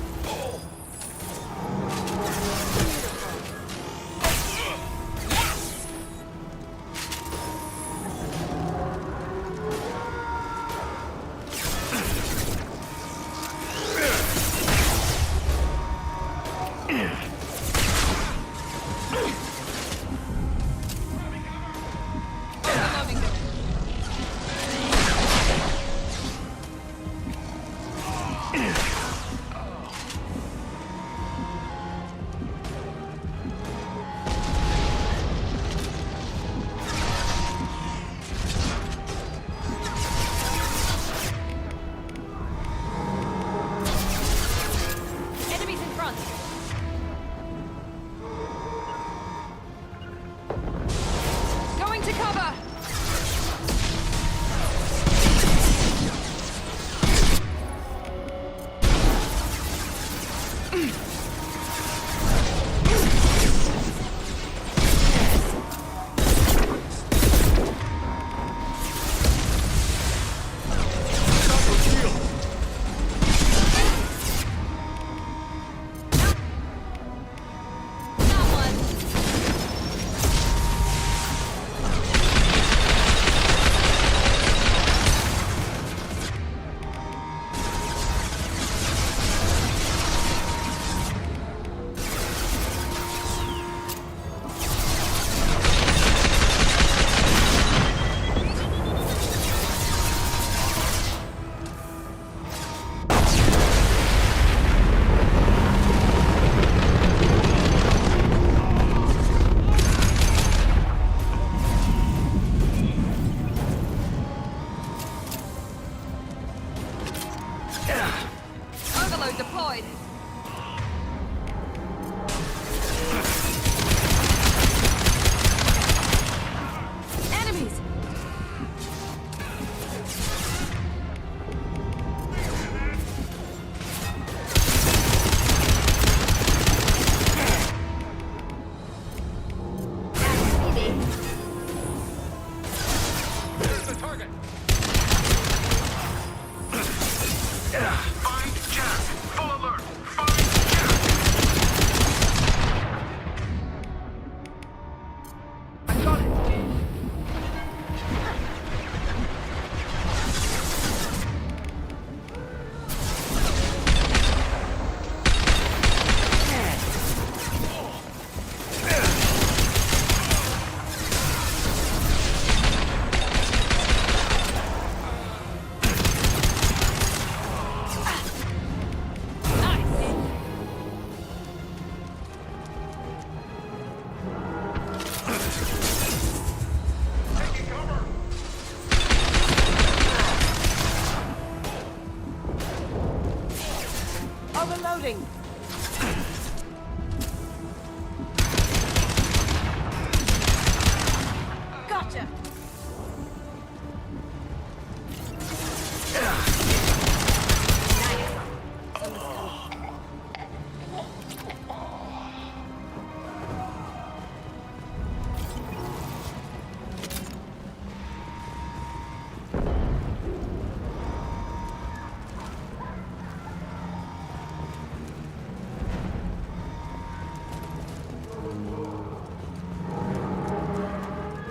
S17: reloading. Gotcha.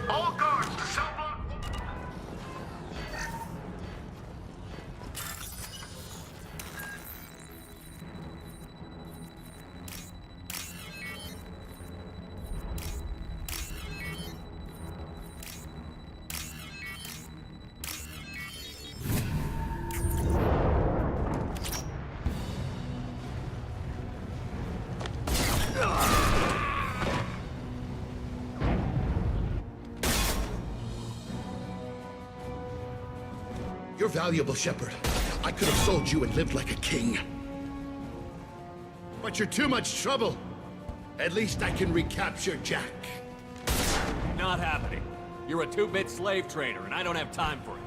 S11: All guards, the cell block.
S8: You're valuable, Shepard. I could have sold you and lived like a king. But you're too much trouble. At least I can recapture Jack.
S2: Not happening. You're a two-bit slave trader, and I don't have time for it.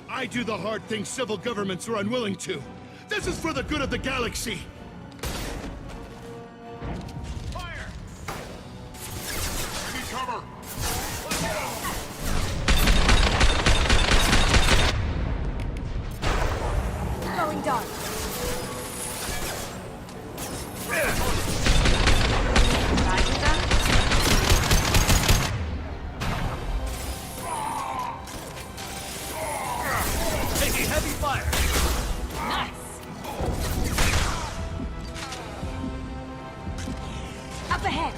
S8: I do the hard things civil governments are unwilling to. This is for the good of the galaxy.
S11: Fire! I need cover.
S20: Going dark.
S2: Taking heavy fire.
S20: Nice. Up ahead.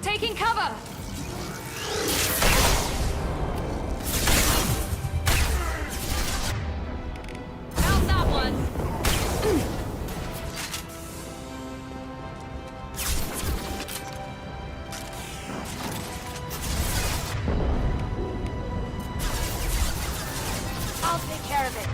S20: Taking cover! Found that one! I'll take care of it.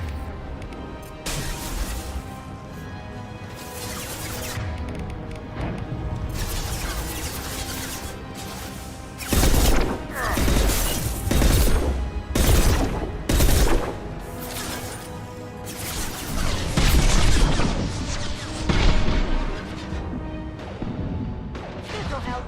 S20: This'll help.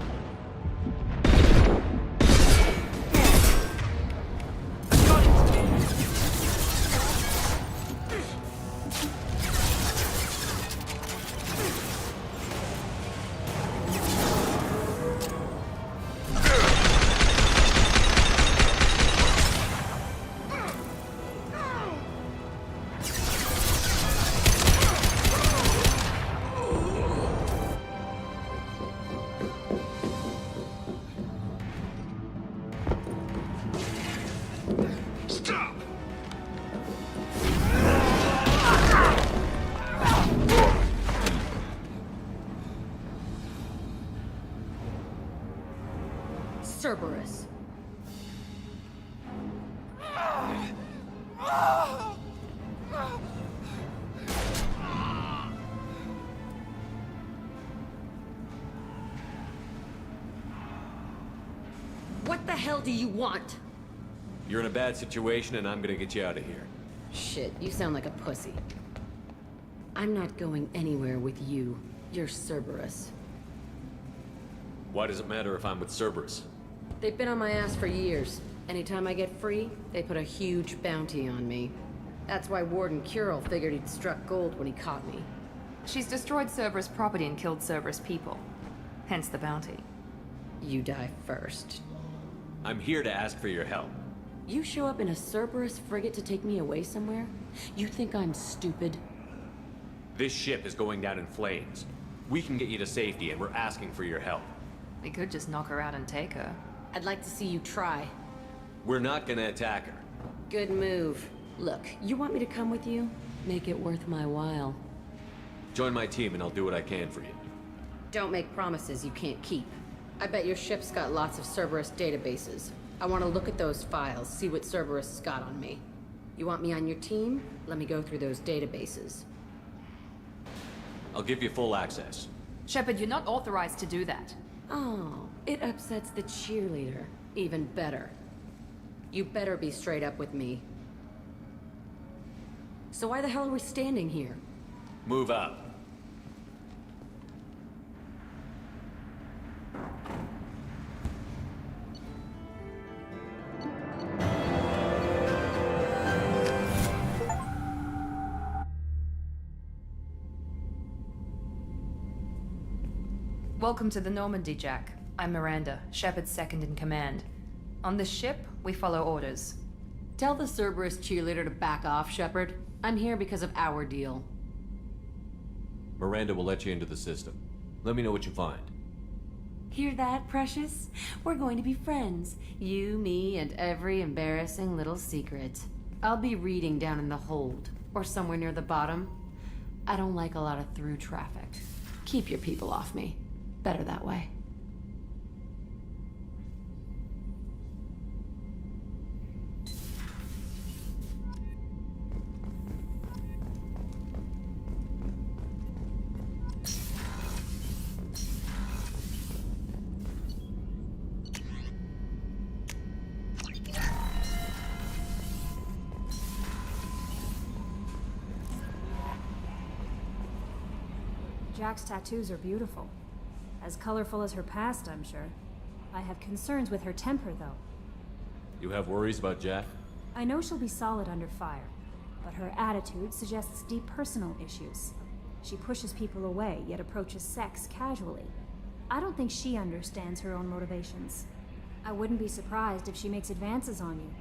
S11: Stop!
S16: Cerberus. What the hell do you want?
S2: You're in a bad situation, and I'm gonna get you out of here.
S16: Shit, you sound like a pussy. I'm not going anywhere with you. You're Cerberus.
S2: Why does it matter if I'm with Cerberus?
S16: They've been on my ass for years. Anytime I get free, they put a huge bounty on me. That's why Warden Curel figured he'd struck gold when he caught me.
S9: She's destroyed Cerberus property and killed Cerberus people. Hence the bounty.
S16: You die first.
S2: I'm here to ask for your help.
S16: You show up in a Cerberus frigate to take me away somewhere? You think I'm stupid?
S2: This ship is going down in flames. We can get you to safety, and we're asking for your help.
S9: We could just knock her out and take her.
S16: I'd like to see you try.
S2: We're not gonna attack her.
S16: Good move. Look, you want me to come with you? Make it worth my while.
S2: Join my team, and I'll do what I can for you.
S16: Don't make promises you can't keep. I bet your ship's got lots of Cerberus databases. I want to look at those files, see what Cerberus has got on me. You want me on your team? Let me go through those databases.
S2: I'll give you full access.
S9: Shepard, you're not authorized to do that.
S16: Oh, it upsets the cheerleader. Even better. You better be straight up with me. So why the hell are we standing here?
S2: Move up.
S9: Welcome to the Normandy, Jack. I'm Miranda, Shepard's second in command. On this ship, we follow orders.
S16: Tell the Cerberus cheerleader to back off, Shepard. I'm here because of our deal.
S2: Miranda will let you into the system. Let me know what you find.
S16: Hear that, Precious? We're going to be friends. You, me, and every embarrassing little secret. I'll be reading down in the hold, or somewhere near the bottom. I don't like a lot of through traffic. Keep your people off me. Better that way.
S10: Jack's tattoos are beautiful. As colorful as her past, I'm sure. I have concerns with her temper, though.
S2: You have worries about Jack?
S10: I know she'll be solid under fire, but her attitude suggests deep personal issues. She pushes people away, yet approaches sex casually. I don't think she understands her own motivations. I wouldn't be surprised if she makes advances on you.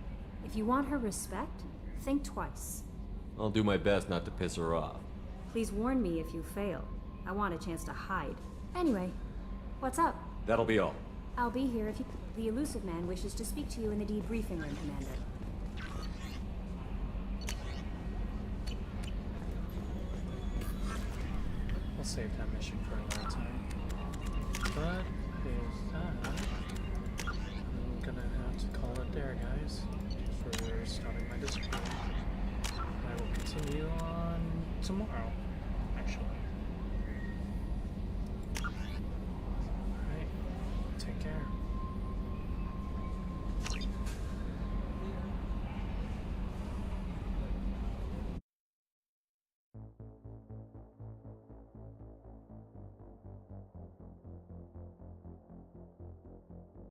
S10: If you want her respect, Think twice.
S2: I'll do my best not to piss her off.
S10: Please warn me if you fail. I want a chance to hide. Anyway, what's up?
S2: That'll be all.
S10: I'll be here if you... The elusive man wishes to speak to you in the debriefing room, Commander.
S19: We'll save that mission for another time. But with that, I'm gonna have to call it there, guys, for starting my discipline. I will continue on tomorrow.